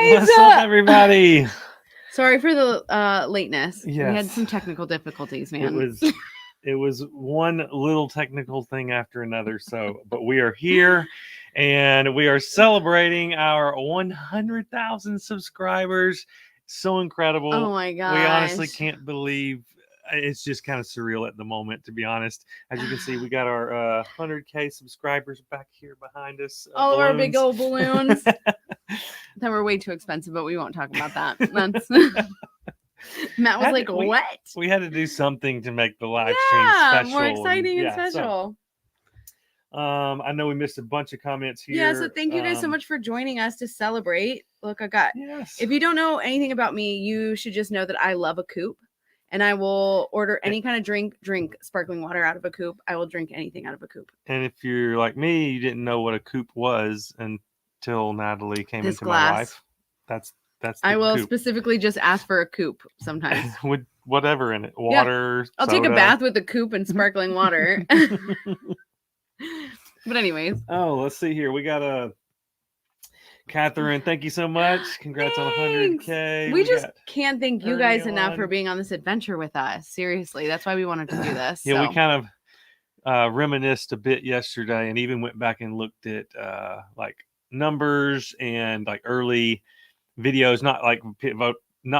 guys? What's up, everybody? Sorry for the lateness. Yes. We had some technical difficulties, man. It was one little technical thing after another. But we are here, and we are celebrating our 100,000 subscribers. So incredible! Oh my gosh. We honestly can't believe. It's just kind of surreal at the moment, to be honest. As you can see, we got our 100K subscribers back here behind us. All of our big old balloons. That were way too expensive, but we won't talk about that. That's Matt was like, what? We had to do something to make the live stream special. More exciting and special. So, I know we missed a bunch of comments here. Yeah, so thank you guys so much for joining us to celebrate. Look, if you don't know anything about me, you should just know that I love a coupe. And I will order any kind of drink sparkling water out of a coupe. I will drink anything out of a coupe. And if you're like me, you didn't know what a coupe was until Natalie came into my life. That's I will specifically just ask for a coupe sometimes. With whatever in it. Water. I'll take a bath with a coupe and sparkling water. But anyways. Oh, let's see here. We got a Catherine, thank you so much. Congrats on 100K. We just can't thank you guys enough for being on this adventure with us. Seriously, that's why we wanted to do this. Yeah, we kind of reminisced a bit yesterday, and even went back and looked at like numbers and like early videos, not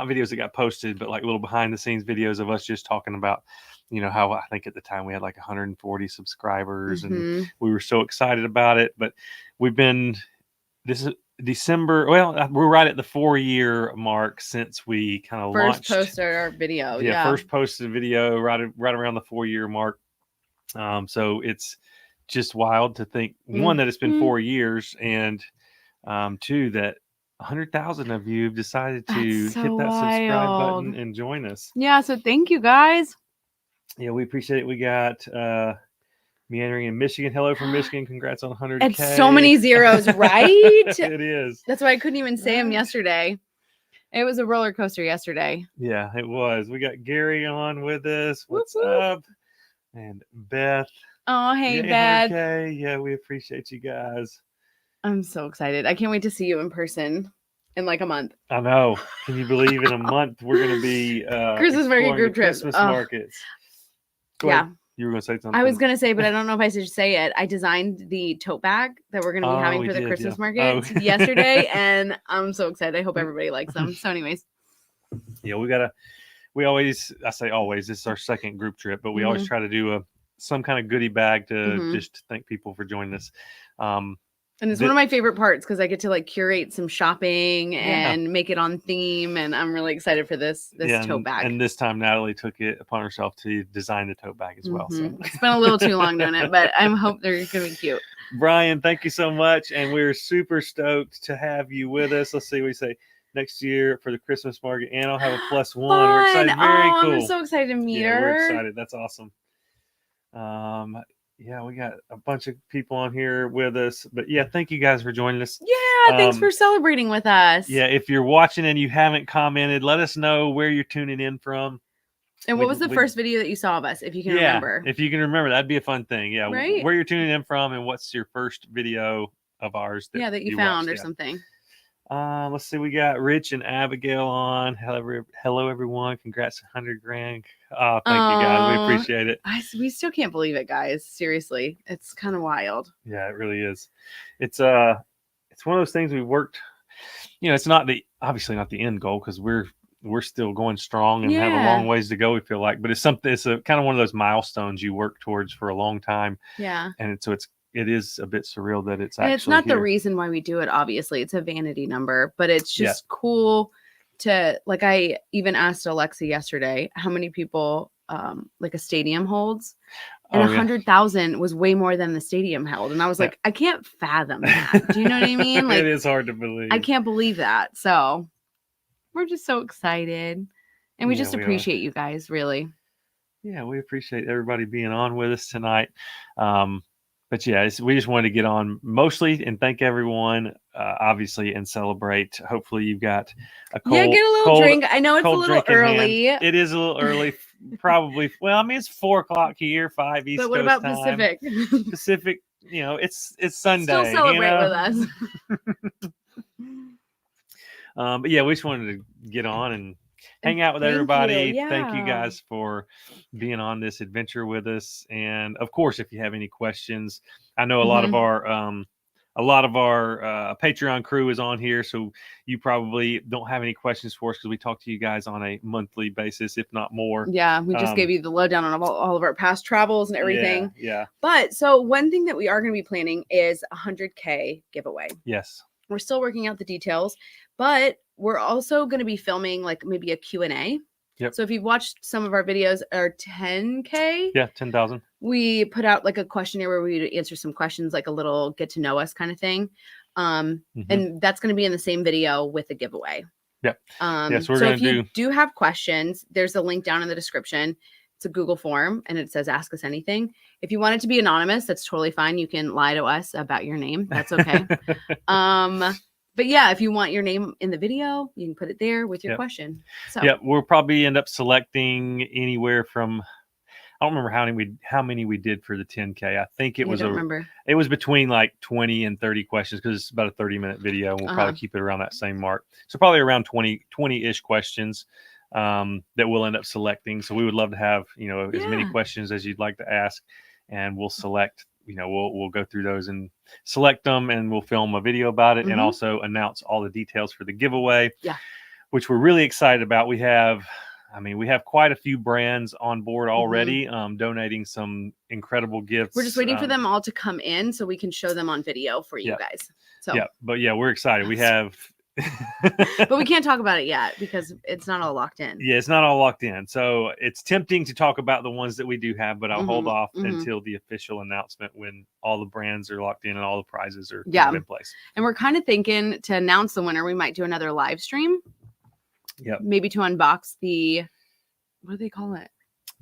videos that got posted, but like little behind the scenes videos of us just talking about, how I think at the time we had like 140 subscribers, and we were so excited about it. But this is December. Well, we're right at the 4-year mark since we kind of first posted our video. First posted video right around the 4-year mark. So it's just wild to think, one, that it's been 4 years, and two, that 100,000 of you have decided to hit that subscribe button and join us. Yeah, so thank you guys. Yeah, we appreciate it. We got Meandering in Michigan. Hello from Michigan. Congrats on 100K. It's so many zeros, right? It is. That's why I couldn't even say them yesterday. It was a roller coaster yesterday. Yeah, it was. We got Gary on with us. What's up? And Beth. Oh, hey, Beth. Okay. Yeah, we appreciate you guys. I'm so excited. I can't wait to see you in person in like a month. I know. Can you believe in a month we're going to be Christmas market group trip. Christmas markets. Yeah. You were going to say something? I was going to say, but I don't know if I should say it. I designed the tote bag that we're going to be having for the Christmas market yesterday, and I'm so excited. I hope everybody likes them. So anyways. Yeah, I say always, this is our second group trip, but we always try to do some kind of goodie bag to just thank people for joining us. And it's one of my favorite parts because I get to like curate some shopping and make it on theme. And I'm really excited for this tote bag. And this time Natalie took it upon herself to design the tote bag as well. So it's been a little too long doing it, but I hope they're going to be cute. Brian, thank you so much. And we're super stoked to have you with us. Let's see what we say. Next year for the Christmas market, and I'll have a +1. We're excited. Very cool. I'm so excited to meet her. We're excited. That's awesome. Yeah, we got a bunch of people on here with us, but yeah, thank you guys for joining us. Yeah, thanks for celebrating with us. Yeah, if you're watching and you haven't commented, let us know where you're tuning in from. And what was the first video that you saw of us, if you can remember? If you can remember, that'd be a fun thing. Yeah, right? Where you're tuning in from and what's your first video of ours that you found watched, or something. Let's see. We got Rich and Abigail on. Hello, everyone. Congrats, 100 grand. Thank you, guys. We appreciate it. We still can't believe it, guys. Seriously, it's kind of wild. Yeah, it really is. It's one of those things we worked. It's obviously not the end goal because we're still going strong and have a long ways to go. We feel like, but it's a kind of one of those milestones you work towards for a long time. Yeah, and it is a bit surreal that it's actually it's not here. The reason why we do it. Obviously, it's a vanity number, but it's just cool to like. I even asked Alexa yesterday how many people like a stadium holds, and 100,000 was way more than the stadium held, and I was like, I can't fathom that. Do you know what I mean? Like, it is hard to believe. I can't believe that. So we're just so excited, and we just appreciate you guys, really. Yeah, we appreciate everybody being on with us tonight. But yeah, we just wanted to get on mostly and thank everyone, obviously, and celebrate. Hopefully you've got a cold, get a little drink. I know it's a little early. It is a little early, probably. Well, I mean, it's 4:00 here, 5 East Coast time. But what about Pacific? Pacific, it's Sunday. Still celebrate with us. But yeah, we just wanted to get on and hang out with everybody. Thank you guys for being on this adventure with us. And of course, if you have any questions, I know a lot of our Patreon crew is on here, so you probably don't have any questions for us because we talk to you guys on a monthly basis, if not more. Yeah, we just gave you the lowdown on all of our past travels and everything. Yeah. But so one thing that we are going to be planning is a 100K giveaway. Yes. We're still working out the details, but we're also going to be filming like maybe a Q&A. Yep. So if you've watched some of our videos, our 10K. Yeah, 10,000. We put out like a questionnaire where we would answer some questions, like a little get to know us kind of thing. And that's going to be in the same video with a giveaway. Yep. Yes, so if you do have questions, there's a link down in the description. It's a Google form and it says ask us anything. If you want it to be anonymous, that's totally fine. You can lie to us about your name. That's okay. But yeah, if you want your name in the video, you can put it there with your question. So we'll probably end up selecting anywhere from, I don't remember how many we did for the 10K. I think it was between like 20 and 30 questions because it's about a 30-minute video, and we'll probably keep it around that same mark. So probably around 20-ish questions that we'll end up selecting. So we would love to have, as many questions as you'd like to ask, and we'll select, we'll go through those and select them, and we'll film a video about it and also announce all the details for the giveaway, which we're really excited about. We have quite a few brands on board already, donating some incredible gifts. We're just waiting for them all to come in so we can show them on video for you guys. So but we're excited. We have but we can't talk about it yet because it's not all locked in. Yeah, it's not all locked in. So it's tempting to talk about the ones that we do have, but I'll hold off until the official announcement when all the brands are locked in and all the prizes are in place. And we're kind of thinking to announce the winner, we might do another live stream. Yep. Maybe to unbox the, what do they call it?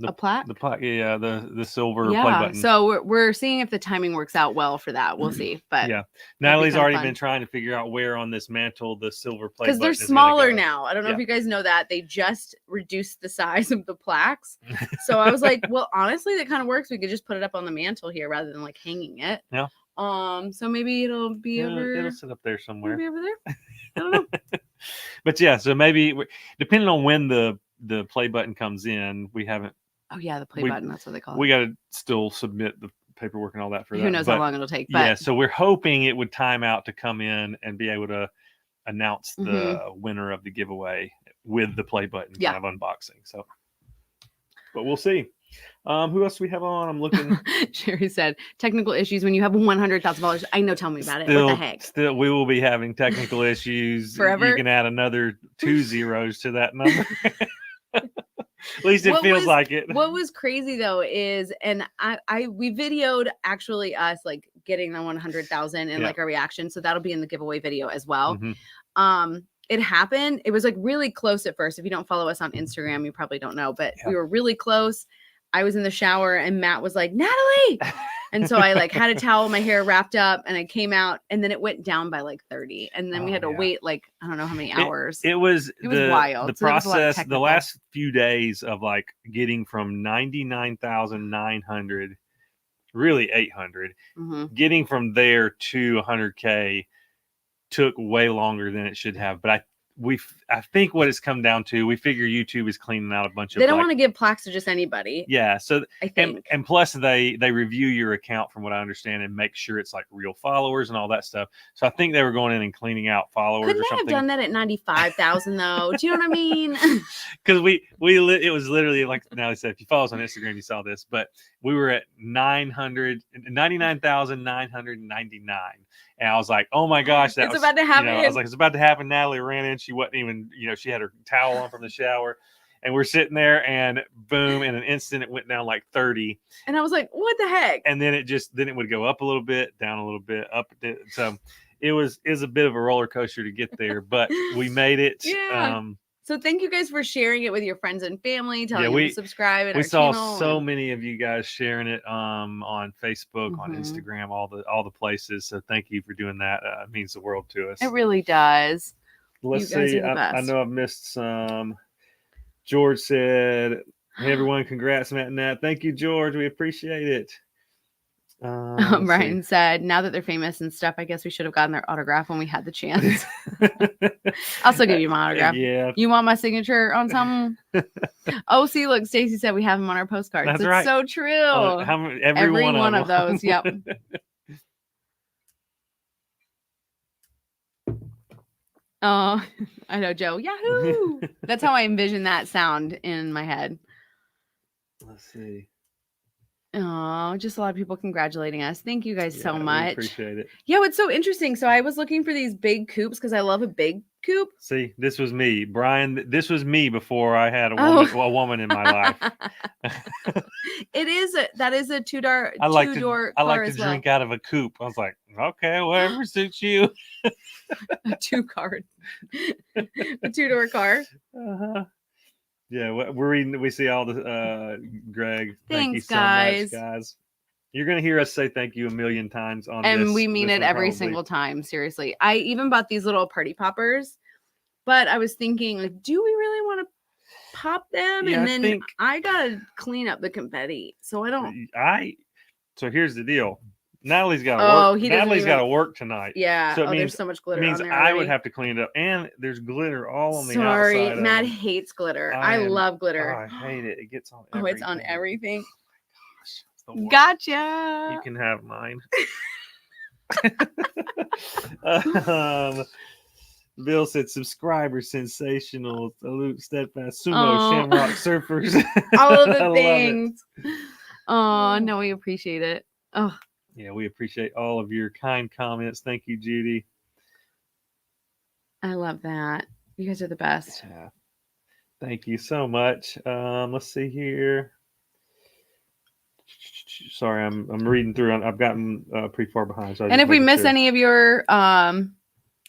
A plaque? The plaque, the silver play button. So we're seeing if the timing works out well for that. We'll see. But Natalie's already been trying to figure out where on this mantle the silver play button because they're smaller now. I don't know if you guys know that. They just reduced the size of the plaques. So I was like, well, honestly, that kind of works. We could just put it up on the mantle here rather than like hanging it. Yeah. So maybe it'll be over. It'll sit up there somewhere. Maybe over there. I don't know. But so maybe depending on when the play button comes in, we haven't. Oh yeah, the play button. That's what they call it. We got to still submit the paperwork and all that for that. Who knows how long it'll take? But so we're hoping it would time out to come in and be able to announce the winner of the giveaway with the play button kind of unboxing. So, but we'll see. Who else do we have on? I'm looking. Sherry said technical issues when you have $100,000. I know. Tell me about it. What the heck? Still, we will be having technical issues forever. You can add another 2 zeros to that number. At least it feels like it. What was crazy though is, and we videoed actually us like getting the 100,000 and like our reaction. So that'll be in the giveaway video as well. It happened. It was like really close at first. If you don't follow us on Instagram, you probably don't know, but we were really close. I was in the shower and Matt was like, Natalie. And so I like had a towel, my hair wrapped up, and I came out, and then it went down by like 30. And then we had to wait like, I don't know how many hours. It was wild. The process, the last few days of like getting from 99,900, really 800, getting from there to 100K took way longer than it should have. But I think what it's come down to, we figure YouTube is cleaning out a bunch of. They don't want to give plaques to just anybody. Yeah, so I think, and plus they review your account from what I understand and make sure it's like real followers and all that stuff. So I think they were going in and cleaning out followers. Couldn't or something. They have done that at 95,000 though? Do you know what I mean? Because it was literally like Natalie said, if you follow us on Instagram, you saw this, but we were at 99,999. And I was like, oh my gosh, it's about to happen. I was like, it's about to happen. Natalie ran in. She wasn't even, she had her towel on from the shower. And we're sitting there and boom, in an instant, it went down like 30. And I was like, what the heck? And then it would go up a little bit, down a little bit, up. So it was a bit of a roller coaster to get there, but we made it. Yeah. So thank you guys for sharing it with your friends and family, telling them to subscribe. And we saw so many of you guys sharing it on Facebook, on Instagram, all the places. So thank you for doing that. It means the world to us. It really does. Let's see. I know I've missed some. George said, "Hey everyone, congrats, Matt and Nat." Thank you, George. We appreciate it. Brian said, now that they're famous and stuff, I guess we should have gotten their autograph when we had the chance. I'll still give you my autograph. Yeah. You want my signature on something? Oh, see, look, Stacy said we have them on our postcards. That's It's right. so true. Every one of those. Yep. Oh, I know, Joe. Yahoo! That's how I envision that sound in my head. Let's see. Oh, just a lot of people congratulating us. Thank you guys so much. We appreciate it. Yeah, it's so interesting. So I was looking for these big coupes because I love a big coupe. See, this was me, Brian. This was me before I had a woman in my life. That is a two-door. I like to drink out of a coupe. I was like, okay, whatever suits you. A two-door car. Yeah, we're reading. We see all the Greg. Thanks, thank you so guys. much, guys. You're gonna hear us say thank you a million times on this. And we mean it every single time. Seriously, I even bought these little party poppers, but I was thinking, like, do we really want to pop them? Yeah, and then I gotta clean up the confetti, so I don't. So here's the deal. Natalie's got to work. Natalie's got to work tonight. Yeah. So there's so much glitter. It means on there I would have to clean it up, and there's glitter all on the outside. Sorry, Matt hates glitter. I love glitter. Oh, I hate it. It gets on everything. Oh, it's on everything. Oh my gosh. Gotcha. You can have mine. Bill said, "Subscriber sensational, salute, steadfast, sumo, shamrock surfers, all of the things." Oh no, we appreciate it. Oh yeah, we appreciate all of your kind comments. Thank you, Judy. I love that. You guys are the best. Yeah. Thank you so much. Let's see here. Sorry, I'm reading through. I've gotten pretty far behind. So and if we miss any of your,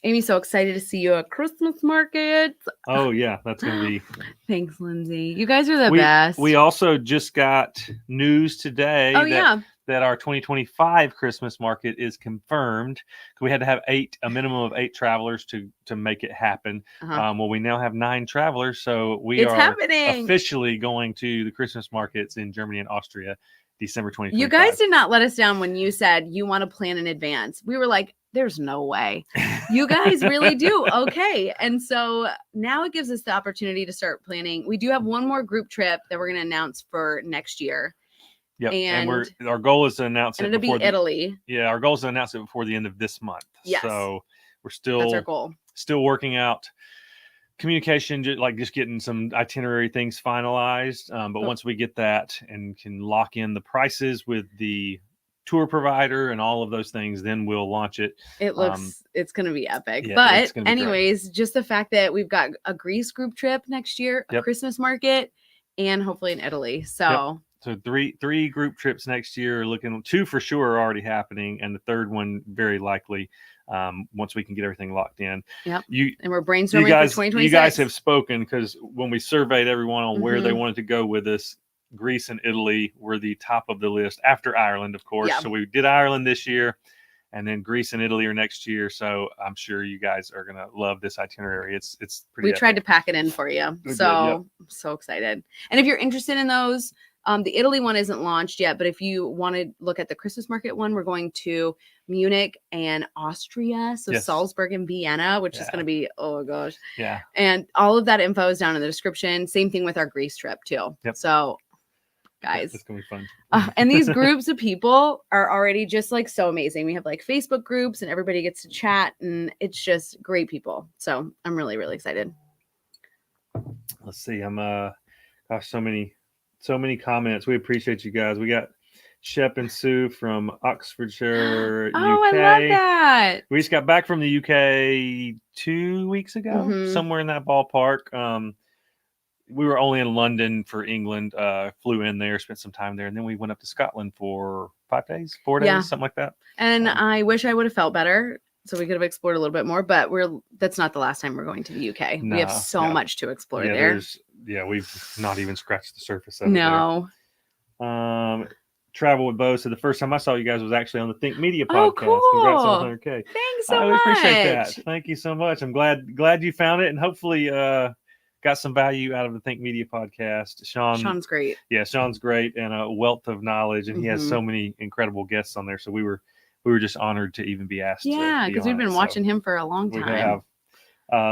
Amy's so excited to see you at Christmas market. Oh yeah, that's gonna be. Thanks, Lindsay. You guys are the best. We also just got news today. That our 2025 Christmas market is confirmed. We had to have a minimum of 8 travelers to make it happen. Well, we now have 9 travelers, so we are officially going to the Christmas markets in Germany and Austria, December 2025. You guys did not let us down when you said you want to plan in advance. We were like, there's no way. You guys really do. Okay. And so now it gives us the opportunity to start planning. We do have one more group trip that we're going to announce for next year. Yep. And our goal is to announce it. And it'll be Italy. Yeah. Our goal is to announce it before the end of this month. Yes. So that's our goal. Still working out communication, just getting some itinerary things finalized. But once we get that and can lock in the prices with the tour provider and all of those things, then we'll launch it. It looks it's going to be epic. Yeah, but anyways, just the fact that we've got a Greece group trip next year, a Christmas market, and hopefully in Italy. So So three group trips next year. 2 for sure are already happening, and the third one very likely once we can get everything locked in. Yep. And we're brainstorming for 2026. You guys have spoken, because when we surveyed everyone on where they wanted to go with us, Greece and Italy were the top of the list after Ireland, of course. Yeah. So we did Ireland this year, and then Greece and Italy are next year. So I'm sure you guys are going to love this itinerary. It's pretty epic. Tried to pack it in for you. I'm so excited. And if you're interested in those, the Italy one isn't launched yet, but if you want to look at the Christmas market one, we're going to Munich and Austria. So Salzburg and Vienna, which is going to be, oh gosh. Yeah. And all of that info is down in the description. Same thing with our Greece trip too. Yep. So guys, it's going to be fun. And these groups of people are already just so amazing. We have Facebook groups and everybody gets to chat, and it's just great people. So I'm really, really excited. Let's see. I'm, gosh, so many comments. We appreciate you guys. We got Shep and Sue from Oxfordshire, UK. I love that. We just got back from the UK 2 weeks ago, somewhere in that ballpark. We were only in London for England, flew in there, spent some time there, and then we went up to Scotland for 4 days, something like that. And I wish I would have felt better, so we could have explored a little bit more, but that's not the last time we're going to the UK. We have so much to explore there. We've not even scratched the surface of it. No. Travel with Bo said the first time I saw you guys was actually on the Think Media podcast. Oh, cool. Congrats on 100K. Thanks so much. We appreciate that. Thank you so much. I'm glad you found it, and hopefully got some value out of the Think Media podcast. Sean's great. Yeah, Sean's great and a wealth of knowledge, and he has so many incredible guests on there. So we were just honored to even be asked. Yeah, because we've been watching him for a long time. We have.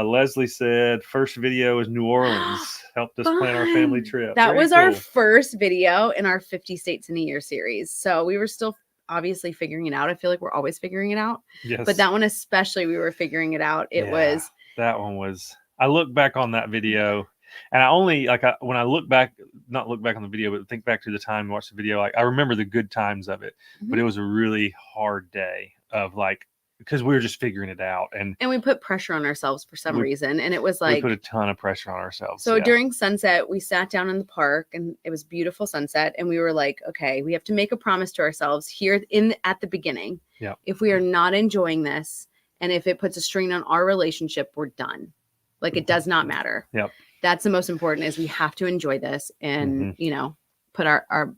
Leslie said, first video is New Orleans. Helped us plan our family trip. That was our first video in our 50 States in a Year series. So we were still obviously figuring it out. I feel like we're always figuring it out. Yes. But that one especially, we were figuring it out. That one was, I look back on that video and I only when I look back, not look back on the video, but think back to the time and watch the video. Like I remember the good times of it, but it was a really hard day of because we were just figuring it out. And we put pressure on ourselves for some reason. And it was like, we put a ton of pressure on ourselves. So during sunset, we sat down in the park and it was beautiful sunset. And we were like, okay, we have to make a promise to ourselves here at the beginning. Yeah. If we are not enjoying this, and if it puts a strain on our relationship, we're done. Like it does not matter. Yep. That's the most important is we have to enjoy this and, put our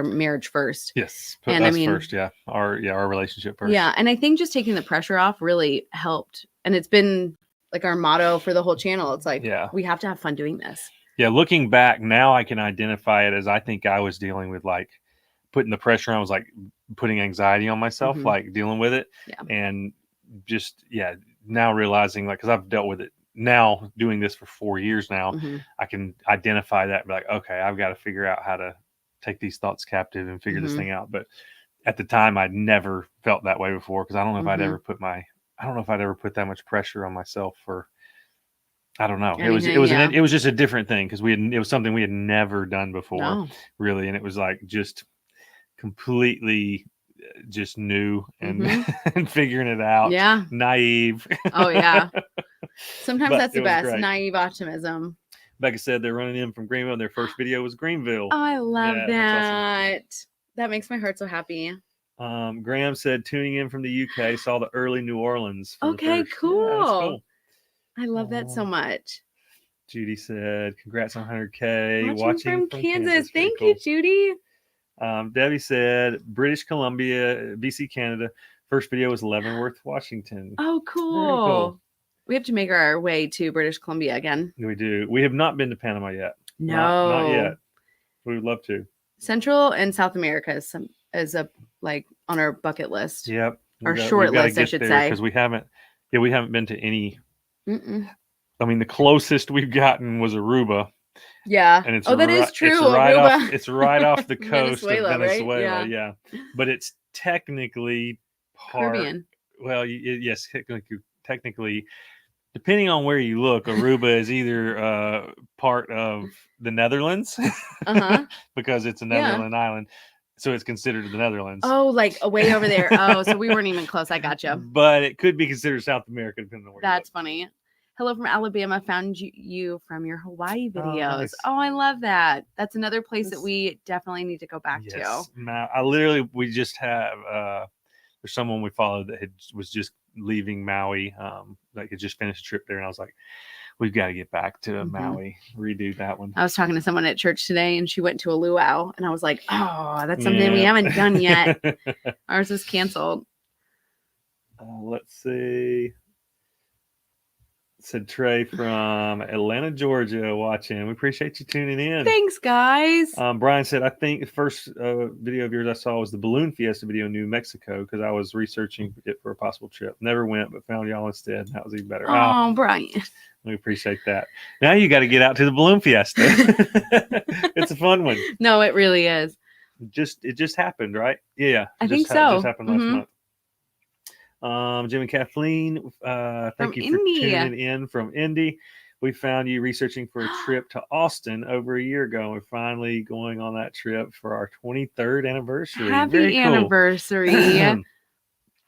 marriage first. Yes. Put us first. Yeah. Our relationship first. Yeah. And I think just taking the pressure off really helped. And it's been like our motto for the whole channel. It's like, we have to have fun doing this. Yeah. Looking back now, I can identify it as I think I was dealing with putting the pressure on. I was putting anxiety on myself, dealing with it. Yeah. And just, now realizing because I've dealt with it now doing this for 4 years now, I can identify that and be like, okay, I've got to figure out how to take these thoughts captive and figure this thing out. But at the time I'd never felt that way before. Cause I don't know if I'd ever put that much pressure on myself for, I don't know. It was just a different thing. Cause it was something we had never done before really. And it was just completely just new and, and figuring it out. Yeah. Naive. Oh yeah. Sometimes that's the best. Great. Naive optimism. Becca said they're running in from Greenville. Their first video was Greenville. Oh, I love that. Awesome. That makes my heart so happy. Graham said tuning in from the UK, saw the early New Orleans. Okay, cool. Yeah, cool. I love that so much. Judy said, congrats on 100K. Watching from Kansas. Thank you, Judy. Debbie said British Columbia, BC, Canada. First video was Leavenworth, Washington. Oh, cool. We have to make our way to British Columbia again. We do. We have not been to Panama yet. No. Not yet. We would love to. Central and South America is on our bucket list. Yep. Our short list, I should say. Because we haven't been to any. I mean, the closest we've gotten was Aruba. Yeah. And it's that is true. It's right off the coast of Venezuela. Right? Yeah. But it's technically Caribbean. Well, yes, technically. Depending on where you look, Aruba is either part of the Netherlands because it's a Netherlands island. So it's considered the Netherlands. Oh, way over there. Oh, so we weren't even close. I gotcha. But it could be considered South America, depending on where That's funny. Hello from Alabama. Found you from your Hawaii videos. Nice. Oh, I love that. That's another place that we definitely need to go back to. We just have, there's someone we followed that was just leaving Maui, had just finished a trip there, and I was like, we've got to get back to Maui, redo that one. I was talking to someone at church today, and she went to a luau, and I was like, oh, that's something we haven't done yet. Ours is canceled. Let's see. Said Trey from Atlanta, Georgia, watching. We appreciate you tuning in. Thanks, guys. Brian said, I think the first video of yours I saw was the Balloon Fiesta video in New Mexico because I was researching it for a possible trip. Never went, but found y'all instead. That was even better. Oh, Brian. We appreciate that. Now you got to get out to the Balloon Fiesta. It's a fun one. No, it really is. It just happened, right? Yeah. I think so. It just happened last month. Jim and Kathleen, thank you for tuning in from Indy. We found you researching for a trip to Austin over a year ago. We're finally going on that trip for our 23rd anniversary. Happy anniversary.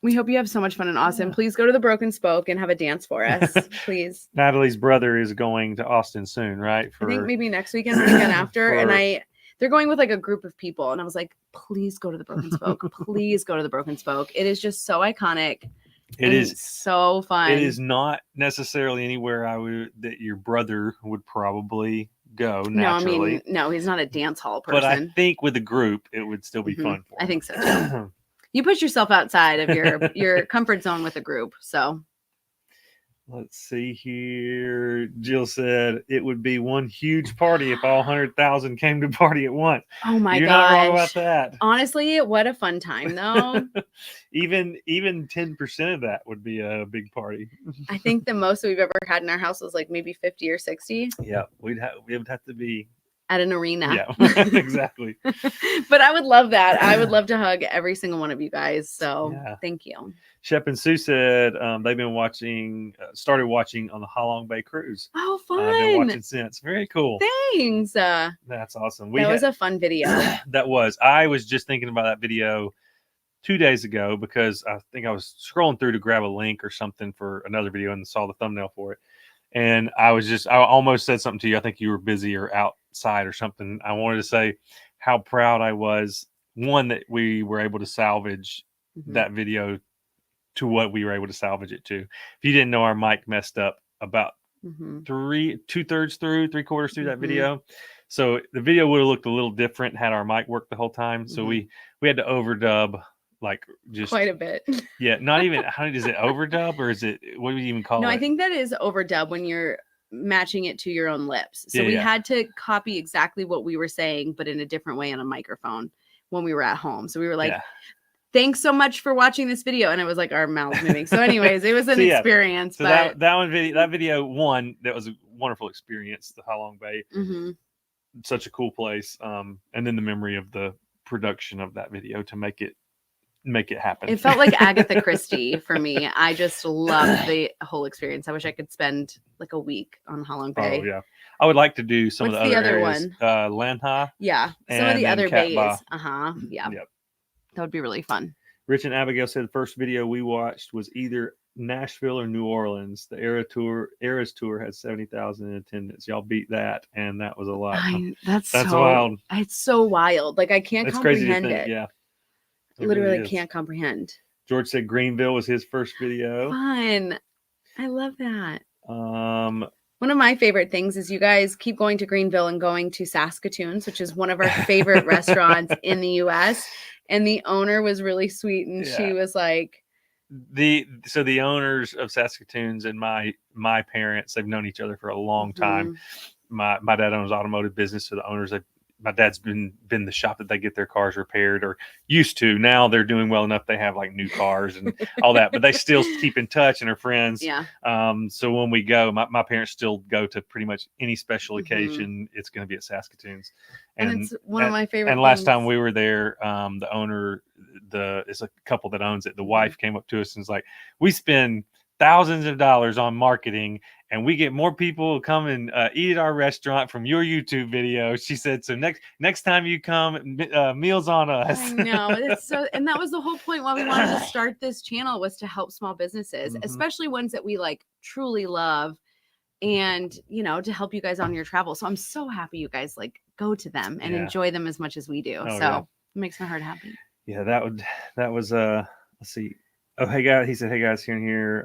We hope you have so much fun in Austin. Please go to the Broken Spoke and have a dance for us, please. Natalie's brother is going to Austin soon, right? I think maybe next weekend, weekend after. They're going with a group of people. And I was like, please go to the Broken Spoke. Please go to the Broken Spoke. It is just so iconic. It is so fun. It is not necessarily anywhere that your brother would probably go naturally. No, he's not a dance hall person. But I think with a group, it would still be fun for him. I think so too. You push yourself outside of your comfort zone with a group. So Let's see here. Jill said it would be one huge party if all 100,000 came to party at once. Oh my You're gosh. not wrong about that. Honestly, what a fun time though. Even 10% of that would be a big party. I think the most we've ever had in our house was like maybe 50 or 60. Yeah, it would have to be at an arena. Yeah, exactly. But I would love that. I would love to hug every single one of you guys. So thank you. Shep and Sue said they've been started watching on the Halong Bay cruise. Oh, fun. I've been watching since. Very cool. Thanks. That's awesome. That was a fun video. That was. I was just thinking about that video 2 days ago because I think I was scrolling through to grab a link or something for another video and saw the thumbnail for it. And I almost said something to you. I think you were busy or outside or something. I wanted to say how proud I was, one, that we were able to salvage that video to what we were able to salvage it to. If you didn't know, our mic messed up about 3/4 through that video. So the video would have looked a little different had our mic worked the whole time. So we had to overdub like just quite a bit. Yeah, not even is it overdub or is it, what do you even call it? No, I think that is overdub when you're matching it to your own lips. So we had to copy exactly what we were saying, but in a different way on a microphone when we were at home. So we were like, thanks so much for watching this video. And it was like our mouths moving. So anyways, it was an experience. So but that video, one, that was a wonderful experience, the Halong Bay. Such a cool place. And then the memory of the production of that video to make it happen. It felt like Agatha Christie for me. I just loved the whole experience. I wish I could spend like a week on Halong Bay. Oh yeah, I would like to do some of the other areas. Lanha. Yeah, some of the other bays. Yeah. Yep. That would be really fun. Rich and Abigail said the first video we watched was either Nashville or New Orleans. The Eras Tour had 70,000 in attendance. Y'all beat that, and that was a lot. That's so wild. It's so wild. Like I can't comprehend it. Yeah. Literally really can't comprehend. George said Greenville was his first video. Fun. I love that. One of my favorite things is you guys keep going to Greenville and going to Saskatoon's, which is one of our favorite restaurants in the US. And the owner was really sweet, and she was like, the owners of Saskatoon's and my parents, they've known each other for a long time. My dad owns automotive business, so the owners, my dad's been the shop that they get their cars repaired, or used to. Now they're doing well enough they have like new cars and all that, but they still keep in touch and are friends. So when we go, my parents still go to pretty much any special occasion. It's going to be at Saskatoon's, and it's one of my favorite. And last time we were there, the owner, it's a couple that owns it. The wife came up to us and was like, "We spend thousands of dollars on marketing, and we get more people who come and eat at our restaurant from your YouTube video." She said, "So next time you come, meals on us." I know. And that was the whole point why we wanted to start this channel, was to help small businesses, especially ones that we like truly love, and to help you guys on your travel. So I'm so happy you guys like go to them and enjoy them as much as we do. It makes my heart happy. Yeah, that was let's see. Oh, hey guys, he said, "Hey guys, here.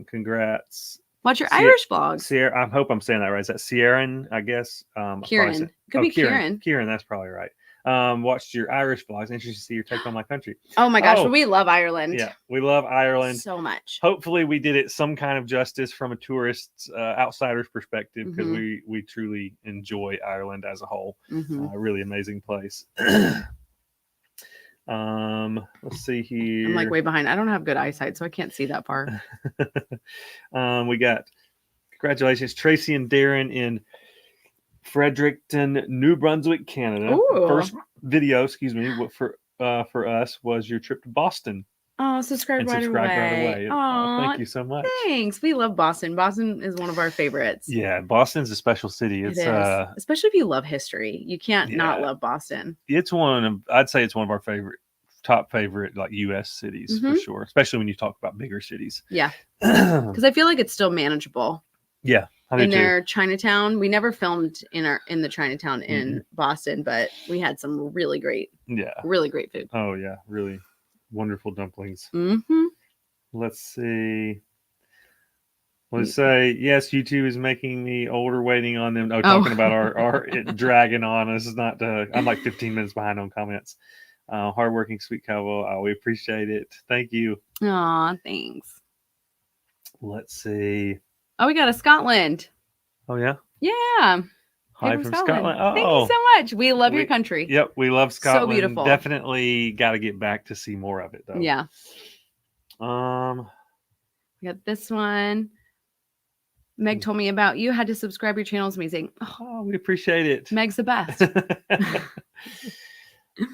Congrats. Watch your Irish vlogs." Sierra, I hope I'm saying that right. Is that Sierran, I guess? Kieran. Could be Kieran. Kieran, that's probably right. Watched your Irish vlogs. Interesting to see your take on my country. Oh my gosh, we love Ireland. Yeah, we love Ireland so much. Hopefully we did it some kind of justice from a tourist's outsider's perspective, because we truly enjoy Ireland as a whole. Really amazing place. Let's see here. I'm like way behind. I don't have good eyesight, so I can't see that far. We got congratulations, Tracy and Darren in Fredericton, New Brunswick, Canada. Ooh. First video, for us was your trip to Boston. Oh, subscribe right away. Thank you so much. Thanks. We love Boston. Boston is one of our favorites. Yeah, Boston's a special city. It's especially if you love history. You can't not love Boston. I'd say it's one of our top favorite like US cities for sure, especially when you talk about bigger cities. Yeah. Because I feel like it's still manageable. Yeah. In their Chinatown. We never filmed in the Chinatown in Boston, but we had some really great food. Oh yeah, really wonderful dumplings. Let's see. Let's say yes. YouTube is making me older, waiting on them. Talking about our it dragging on. This is not. I'm like 15 minutes behind on comments. Hardworking, sweet couple. We appreciate it. Thank you. Aw, thanks. Let's see. Oh, we got a Scotland. Oh yeah. Yeah. Hi from Scotland. Thank you so much. We love your country. Yep, we love Scotland. So beautiful. Definitely got to get back to see more of it though. Yeah. We got this one. Meg told me about you. Had to subscribe. Your channel is amazing. Oh, we appreciate it. Meg's the best.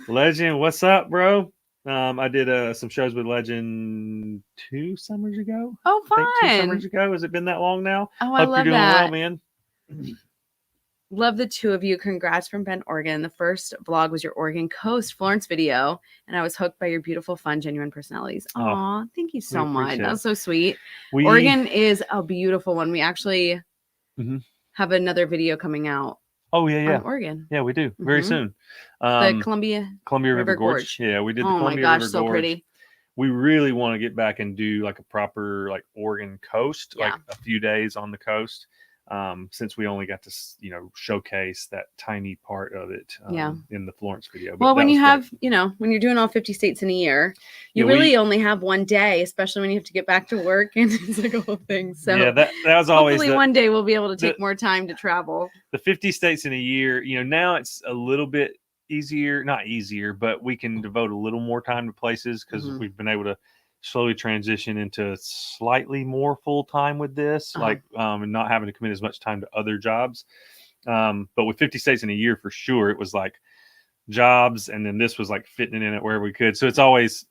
Legend, what's up, bro? I did some shows with Legend 2 summers ago. Oh, fun! I think 2 summers ago. Has it been that long now? Oh, I love you're doing that. Well, man. Love the two of you. Congrats from Bend, Oregon. The first vlog was your Oregon Coast Florence video, and I was hooked by your beautiful, fun, genuine personalities. Aw, thank you so much. That was so sweet. Oregon is a beautiful one. We actually have another video coming out. Oh, yeah. On Oregon. Yeah, we do. Very soon. The Columbia River Gorge. Yeah, we did the Columbia River Gorge. So pretty. We really want to get back and do like a proper like Oregon coast, like a few days on the coast. Since we only got to, showcase that tiny part of it in the Florence video. But well, when you have, when you're doing all 50 states in a year, you really only have one day, especially when you have to get back to work and it's like a whole thing. So yeah, that was always hopefully one day we'll be able to take more time to travel. The 50 states in a year, now it's a little bit easier, not easier, but we can devote a little more time to places because we've been able to slowly transition into slightly more full time with this, and not having to commit as much time to other jobs. But with 50 states in a year, for sure, it was like jobs, and then this was like fitting in it wherever we could. So it's always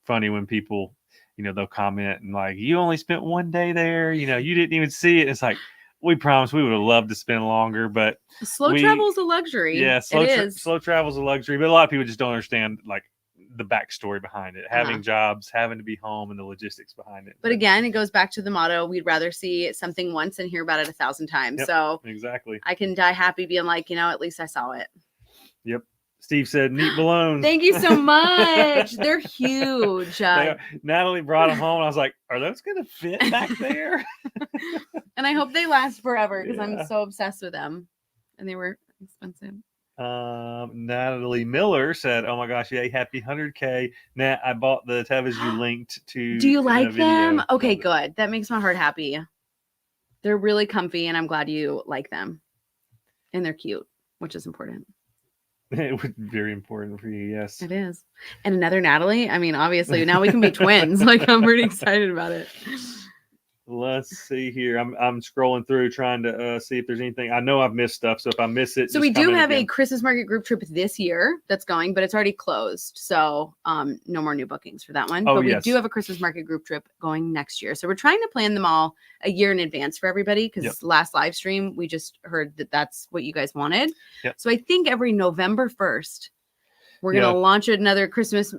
funny when people, they'll comment and like, you only spent one day there, you didn't even see it. It's like, we promised we would have loved to spend longer, but slow travel is a luxury. Yeah, slow travel is a luxury, but a lot of people just don't understand like the backstory behind it, having jobs, having to be home, and the logistics behind it. But again, it goes back to the motto: we'd rather see something once and hear about it 1,000 times. Yep, so exactly, I can die happy being like, at least I saw it. Yep. Steve said, "Neat balloons." Thank you so much. They're huge. Natalie brought them home, and I was like, "Are those going to fit back there?" And I hope they last forever because I'm so obsessed with them, and they were expensive. Natalie Miller said, "Oh my gosh, yay, happy 100K. Nat, I bought the Tevas you linked to." Do you like them? Okay, good. That makes my heart happy. They're really comfy, and I'm glad you like them. And they're cute, which is important. It was very important for you, yes. It is. And another Natalie. I mean, obviously, now we can be twins. Like, I'm pretty excited about it. Let's see here. I'm scrolling through trying to see if there's anything. I know I've missed stuff, so if I miss it, so we do have a Christmas market group trip this year that's going, but it's already closed. So no more new bookings for that one. But we do have a Christmas market group trip going next year. So we're trying to plan them all a year in advance for everybody because last live stream we just heard that that's what you guys wanted. So I think every November 1st we're going to launch another Christmas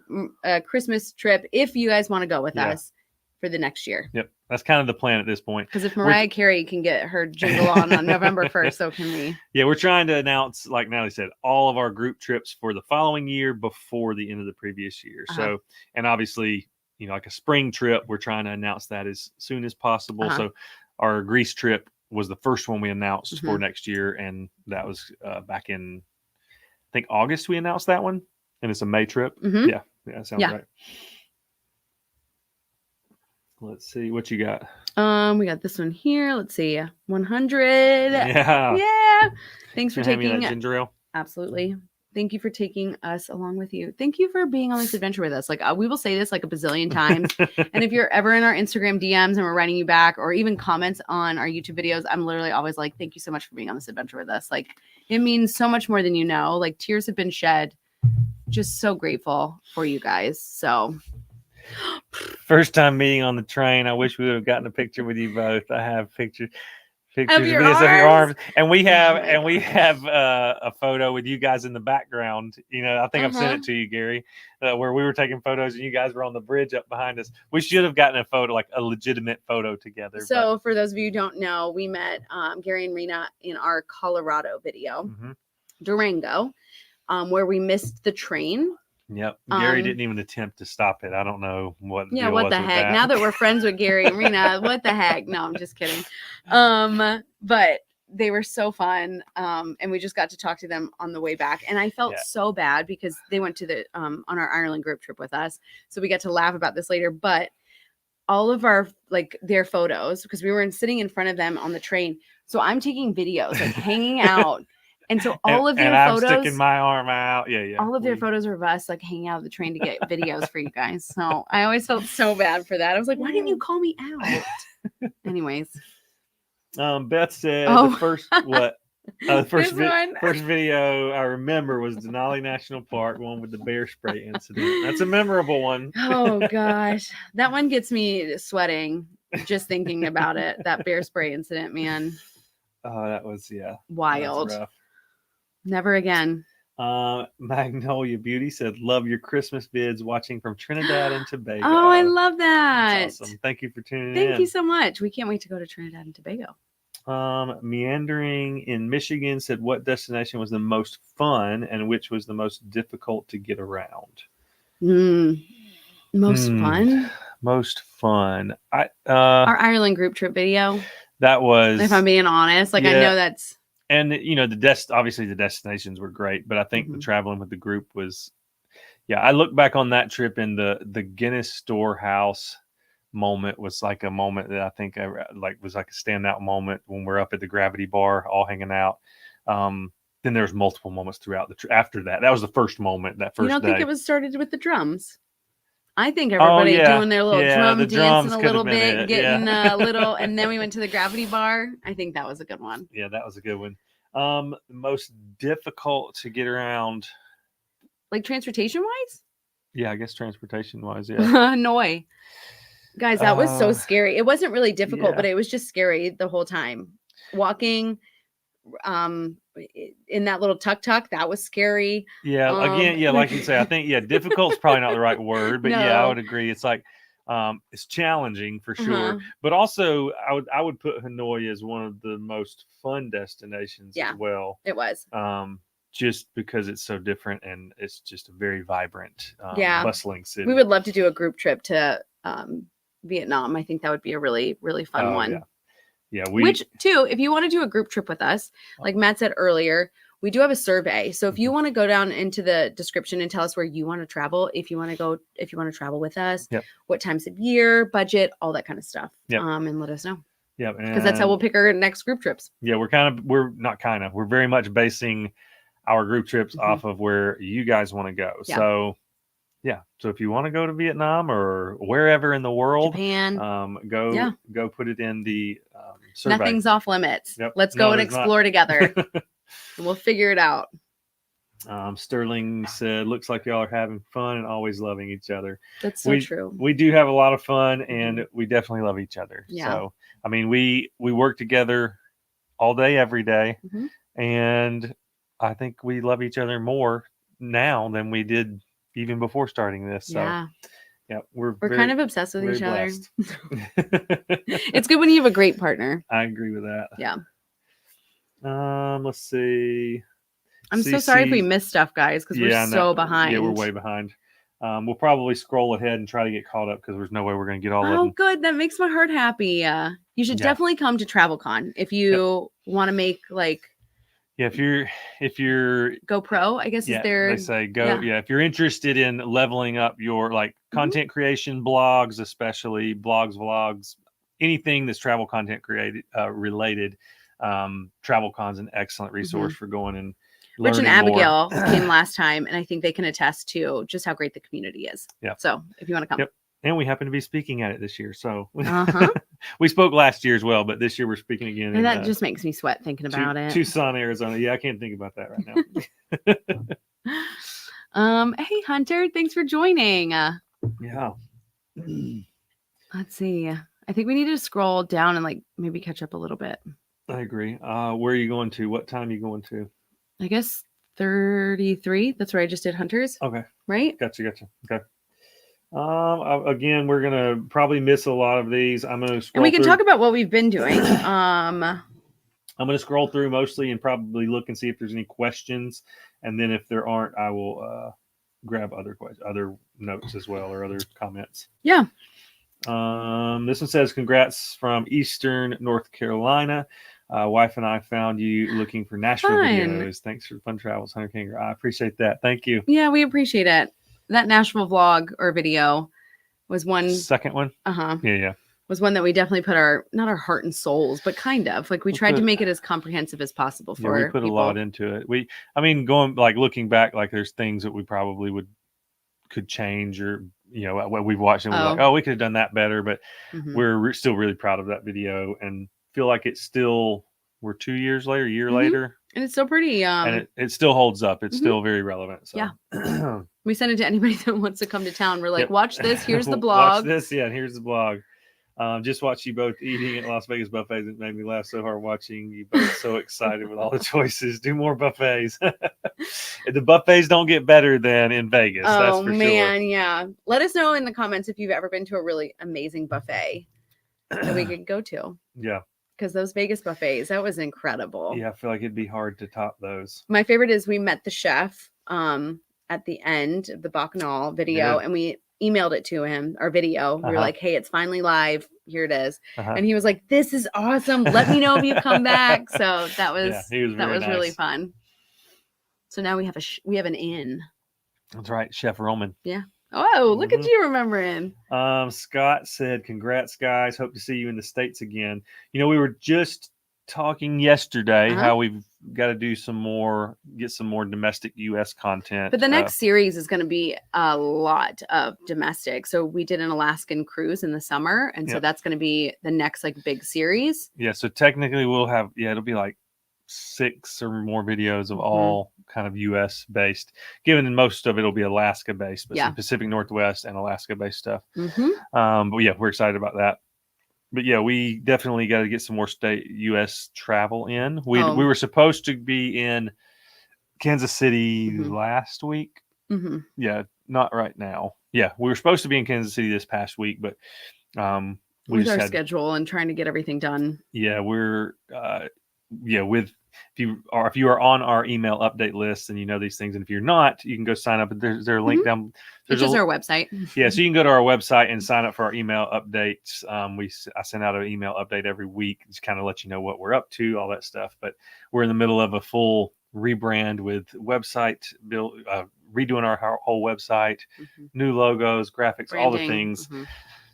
trip if you guys want to go with us for the next year. Yep. That's kind of the plan at this point. Because if Mariah Carey can get her jingle on November 1st, so can we. Yeah, we're trying to announce, like Natalie said, all of our group trips for the following year before the end of the previous year. So, and obviously, like a spring trip, we're trying to announce that as soon as possible. So our Greece trip was the first one we announced for next year. And that was back in, I think, August we announced that one. And it's a May trip. Yeah, that sounds right. Let's see what you got. We got this one here. Let's see, 100. Yeah. Thanks for taking that ginger ale. Absolutely. Thank you for taking us along with you. Thank you for being on this adventure with us. Like we will say this like a bazillion times. And if you're ever in our Instagram DMs and we're writing you back, or even comments on our YouTube videos, I'm literally always like, "Thank you so much for being on this adventure with us." Like it means so much more than you know. Like tears have been shed. Just so grateful for you guys. So. First time meeting on the train. I wish we would have gotten a picture with you both. I have pictures of your arms, and we have a photo with you guys in the background. I think I've sent it to you, Gary, where we were taking photos and you guys were on the bridge up behind us. We should have gotten a photo, like a legitimate photo together. So for those of you who don't know, we met Gary and Rena in our Colorado video, Durango, where we missed the train. Yep. Gary didn't even attempt to stop it. I don't know what. Yeah, what the heck? Now that we're friends with Gary and Rena, what the heck? No, I'm just kidding. But they were so fun. And we just got to talk to them on the way back. And I felt so bad because they went to the on our Ireland group trip with us. So we got to laugh about this later. But all of our their photos because we were sitting in front of them on the train. So I'm taking videos, like hanging out. And so all of their photos, I'm sticking my arm out. Yeah. All of their photos were of us like hanging out of the train to get videos for you guys. So I always felt so bad for that. I was like, why didn't you call me out? Anyways. Beth said the first first video I remember was Denali National Park, one with the bear spray incident. That's a memorable one. Oh gosh, that one gets me sweating just thinking about it. That bear spray incident, man. Oh, that was wild. Rough. Never again. Magnolia Beauty said, "Love your Christmas vids. Watching from Trinidad and Tobago." Oh, I love that. That's awesome. Thank you for tuning in. Thank you so much. We can't wait to go to Trinidad and Tobago. Meandering in Michigan said, "What destination was the most fun and which was the most difficult to get around?" Most fun. Most fun. Our Ireland group trip video. That was. If I'm being honest, I know that's. And obviously the destinations were great, but I think the traveling with the group was. Yeah, I look back on that trip, and the Guinness Storehouse moment was like a moment that I think was like a standout moment when we're up at the Gravity Bar all hanging out. Then there's multiple moments throughout after that. That was the first moment. That first. You don't think it was started with the drums? I think everybody doing their little drum dancing a little bit, getting a little, and then we went to the Gravity Bar. I think that was a good one. Yeah, that was a good one. The most difficult to get around, like transportation wise. Yeah, I guess transportation wise. Yeah. Hanoi, guys, that was so scary. It wasn't really difficult, but it was just scary the whole time. Walking, in that little tuk-tuk, that was scary. Yeah, again, like you say, I think difficult is probably not the right word, but I would agree. It's like it's challenging for sure, but also I would put Hanoi as one of the most fun destinations as well. It was just because it's so different and it's just a very vibrant, bustling city. We would love to do a group trip to Vietnam. I think that would be a really, really fun one. Yeah, which too, if you want to do a group trip with us, like Matt said earlier, we do have a survey. So if you want to go down into the description and tell us where you want to travel, if you want to travel with us, what times of year, budget, all that kind of stuff, and let us know. Yeah, because that's how we'll pick our next group trips. Yeah, we're very much basing our group trips off of where you guys want to go. Yeah. So if you want to go to Vietnam or wherever in the world, Japan, go put it in the survey. Nothing's off limits. Yep. Let's go and explore together. And we'll figure it out. Sterling said, "Looks like y'all are having fun and always loving each other." That's so true. We do have a lot of fun, and we definitely love each other. Yeah. So, I mean, we work together all day, every day, and I think we love each other more now than we did even before starting this. So, yeah, we're kind of obsessed with each other. It's good when you have a great partner. I agree with that. Yeah. Let's see. I'm so sorry if we missed stuff, guys, because we're so behind. Yeah, we're way behind. We'll probably scroll ahead and try to get caught up because there's no way we're going to get all of them. Oh, good. That makes my heart happy. You should definitely come to TravelCon if you want to make if you're GoPro, I guess is there. They say go. Yeah. If you're interested in leveling up your content creation, blogs, especially blogs, vlogs, anything that's travel content related, TravelCon's an excellent resource for going and Rich and Abigail came last time, and I think they can attest to just how great the community is. Yeah. So if you want to come. Yep. And we happen to be speaking at it this year. So we spoke last year as well, but this year we're speaking again. And that just makes me sweat thinking about it. Tucson, Arizona. Yeah, I can't think about that right now. Hey, Hunter, thanks for joining. Yeah. Let's see. I think we need to scroll down and maybe catch up a little bit. I agree. Where are you going to? What time are you going to? I guess 33. That's where I just did Hunters. Okay. Right? Gotcha. Okay. Again, we're gonna probably miss a lot of these. I'm gonna scroll. And we can talk about what we've been doing. I'm gonna scroll through mostly and probably look and see if there's any questions, and then if there aren't, I will grab other notes as well or other comments. Yeah. This one says, "Congrats from Eastern North Carolina. Wife and I found you looking for Nashville videos. Thanks for fun travels, Hunter King." I appreciate that. Thank you. Yeah, we appreciate it. That Nashville vlog or video was one. Second one. Yeah. Was one that we definitely put not our heart and souls, but kind of like we tried to make it as comprehensive as possible for. Yeah, we put a lot into it. Looking back, like there's things that we probably could change, or when we've watched and we're like, oh, we could have done that better, but we're still really proud of that video and feel like it's still, we're 2 years later, a year later, and it's still pretty and it still holds up. It's still very relevant. So. Yeah. We send it to anybody that wants to come to town. We're like, watch this, here's the blog. Watch this, and here's the blog. Just watch you both eating at Las Vegas buffets. It made me laugh so hard watching you both so excited with all the choices. Do more buffets. The buffets don't get better than in Vegas. That's for sure. Yeah. Let us know in the comments if you've ever been to a really amazing buffet that we could go to. Yeah. Because those Vegas buffets, that was incredible. Yeah, I feel like it'd be hard to top those. My favorite is we met the chef at the end of the Bacchanal video, and we emailed it to him, our video. We were like, hey, it's finally live. Here it is. And he was like, this is awesome. Let me know if you come back. So that was nice. Really fun. So now we have an inn. That's right. Chef Roman. Yeah. Oh, look at you remembering. Scott said, congrats, guys. Hope to see you in the States again. We were just talking yesterday how we've got to do get some more domestic U.S. content. But the next series is going to be a lot of domestic. So we did an Alaskan cruise in the summer, and so that's going to be the next big series. Yeah. So technically we'll have it'll be like 6 or more videos of all kind of U.S. based. Given most of it'll be Alaska based, but some Pacific Northwest and Alaska based stuff. But yeah, we're excited about that. But yeah, we definitely got to get some more state U.S. travel in. We were supposed to be in Kansas City last week. Yeah, not right now. Yeah, we were supposed to be in Kansas City this past week, but we with our schedule and trying to get everything done. Yeah, we're if you are on our email update list and you know these things, and if you're not, you can go sign up. There's a link down. It's just our website. Yeah, so you can go to our website and sign up for our email updates. I send out an email update every week, just kind of let you know what we're up to, all that stuff. But we're in the middle of a full rebrand with website build, redoing our whole website, new logos, graphics, branding, all the things.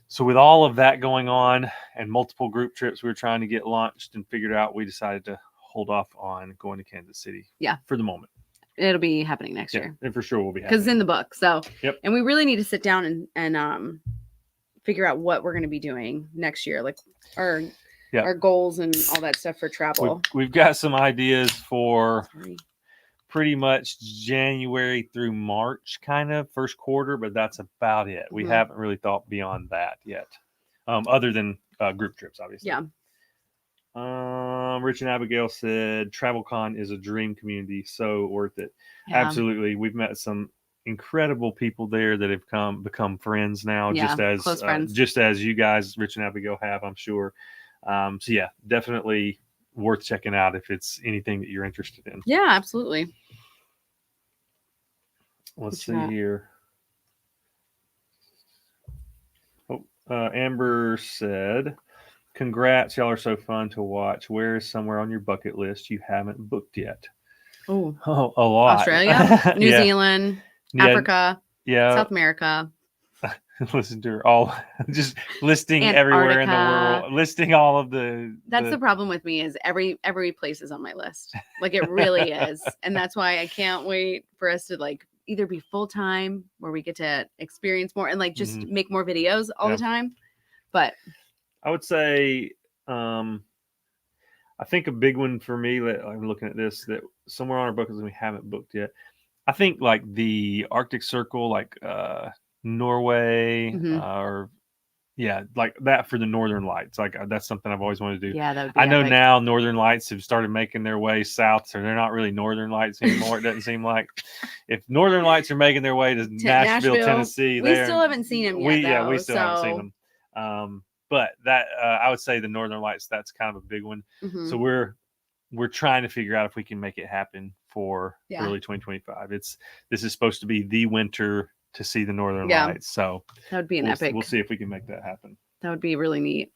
So with all of that going on and multiple group trips we were trying to get launched and figured out, we decided to hold off on going to Kansas City. Yeah, for the moment. It'll be happening next year. And for sure will be happening. Because it's in the book. So, and we really need to sit down and figure out what we're going to be doing next year. Like our goals and all that stuff for travel. We've got some ideas for pretty much January through March, kind of first quarter, but that's about it. We haven't really thought beyond that yet. Other than group trips, obviously. Yeah. Rich and Abigail said TravelCon is a dream community, so worth it. Yeah. Absolutely. We've met some incredible people there that have become friends now, just as you guys, Rich and Abigail, have, I'm sure. So yeah, definitely worth checking out if it's anything that you're interested in. Yeah, absolutely. Let's see here. Amber said, congrats, y'all are so fun to watch. Where is somewhere on your bucket list you haven't booked yet? Oh, a lot. Australia, New Zealand, Africa, South America. Listen to her all just listing Antarctica. Everywhere in the world, listing all of the. That's the problem with me is every place is on my list. Like it really is, and that's why I can't wait for us to either be full time where we get to experience more and just make more videos all the time. But I would say, I think a big one for me, I'm looking at this, that somewhere on our bucket list we haven't booked yet. I think the Arctic Circle, Norway, or that for the Northern Lights. That's something I've always wanted to do. Yeah, that would be I know now Northern Lights have started making their way south, so they're not really Northern Lights anymore. It doesn't seem like. If Northern Lights are making their way to Nashville, Tennessee, we still haven't seen them yet. We still haven't seen them. But that I would say the Northern Lights, that's kind of a big one. So we're trying to figure out if we can make it happen for early 2025. This is supposed to be the winter to see the Northern Lights. So that would be an epic. We'll see if we can make that happen. That would be really neat.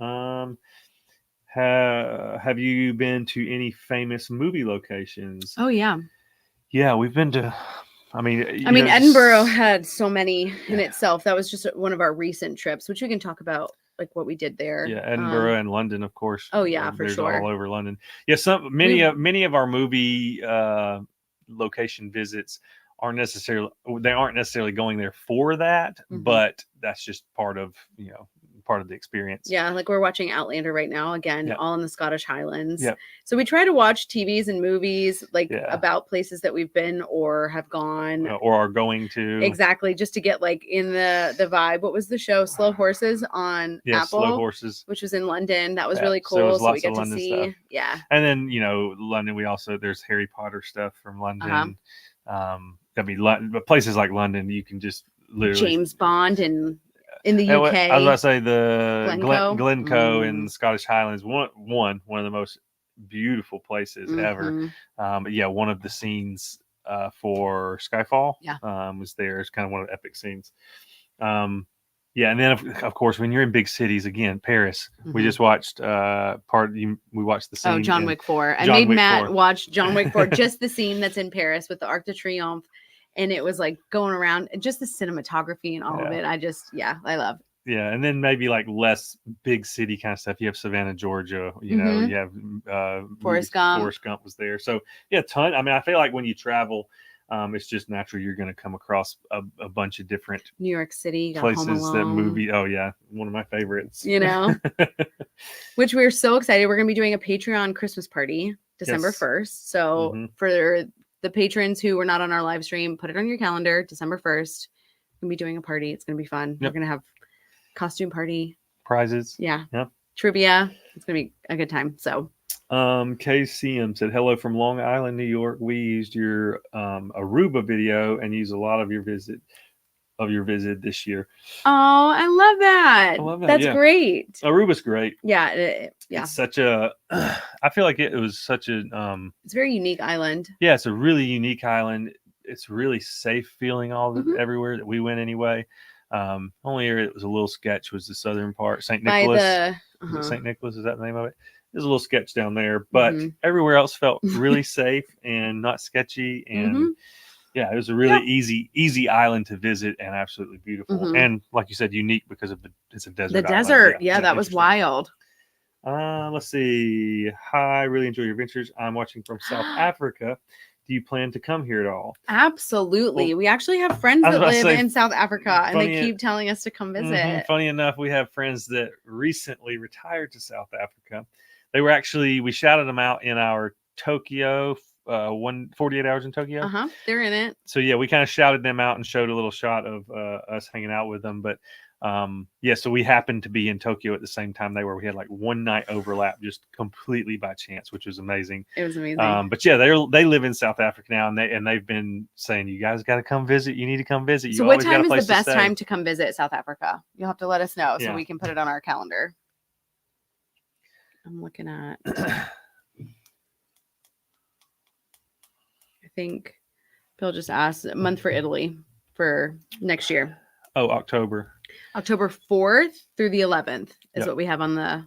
Have you been to any famous movie locations? Oh yeah. Yeah, we've been to I mean, Edinburgh had so many in itself. That was just one of our recent trips, which we can talk about, like what we did there. Yeah, Edinburgh and London, of course. Oh yeah, for there's sure. all over London. Yeah, many of our movie location visits aren't necessarily going there for that, but that's just part of the experience. Yeah, like we're watching Outlander right now, again, all in the Scottish Highlands. Yep. So we try to watch TVs and movies about places that we've been or have gone or are going to. Exactly, just to get like in the vibe. What was the show? Slow Horses on Apple. Slow Horses, which was in London. That was really cool. So we get to see stuff. Yeah. And then London, there's Harry Potter stuff from London. But places like London, you can just literally James Bond and in the UK. I was about to say the Glencoe in the Scottish Highlands, one of the most beautiful places ever. But yeah, one of the scenes for Skyfall was there. It's kind of one of the epic scenes. Yeah, and then of course when you're in big cities, again, Paris. We just watched we watched the scene. Oh, John Wick 4. I made Matt watch John Wick 4, just the scene that's in Paris with the Arc de Triomphe. And it was like going around, just the cinematography and all of it. I love. Yeah, and then maybe like less big city kind of stuff. You have Savannah, Georgia. You have Forrest Gump. Forrest Gump was there. So yeah, ton. I mean, I feel like when you travel, it's just natural you're going to come across a bunch of different New York City places that movie. Oh yeah, one of my favorites. Which we're so excited. We're going to be doing a Patreon Christmas party December 1st. So for the patrons who were not on our live stream, put it on your calendar. December 1st, we're gonna be doing a party. It's gonna be fun. We're gonna have costume party, prizes, trivia. It's gonna be a good time. So KCM said hello from Long Island, New York. We used your Aruba video and used a lot of your visit this year. Oh, I love that. That's great. Aruba's great. Yeah. It's such a I feel like it was such a it's a very unique island. Yeah, it's a really unique island. It's really safe feeling everywhere that we went anyway. Only area that was a little sketch was the southern part, St. Nicholas. St. Nicholas, is that the name of it? There's a little sketch down there, but everywhere else felt really safe and not sketchy. And yeah, it was a really easy island to visit and absolutely beautiful. And like you said, unique because of it's a desert. The desert. Yeah, that was wild. Let's see. Hi, really enjoy your adventures. I'm watching from South Africa. Do you plan to come here at all? Absolutely. Well, we actually have friends that live in South Africa, and they keep telling us to come visit. Funny enough, we have friends that recently retired to South Africa. They were we shouted them out in our Tokyo 48 hours in Tokyo. They're in it. So yeah, we kind of shouted them out and showed a little shot of us hanging out with them. But so we happened to be in Tokyo at the same time they were. We had like one night overlap, just completely by chance, which was amazing. It was amazing. But yeah, they live in South Africa now, and they've been saying, you guys got to come visit. You need to come visit. So what time is the best time to come visit South Africa? You'll have to let us know so we can put it on our calendar. I'm looking at. I think Bill just asked a month for Italy for next year. Oh, October 4th through the 11th is what we have on the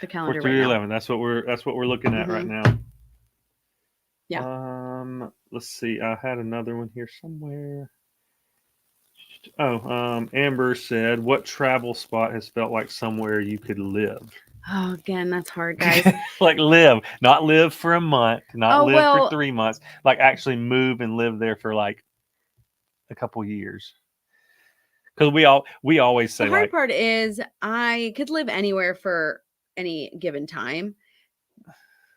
calendar. 4th through the 11th. That's what we're looking at right now. Yeah. Let's see. I had another one here somewhere. Amber said, "What travel spot has felt like somewhere you could live?" Oh, again, that's hard, guys. Like live, not live for a month, not live for 3 months. Like actually move and live there for like a couple years. Because we always say the hard part is I could live anywhere for any given time,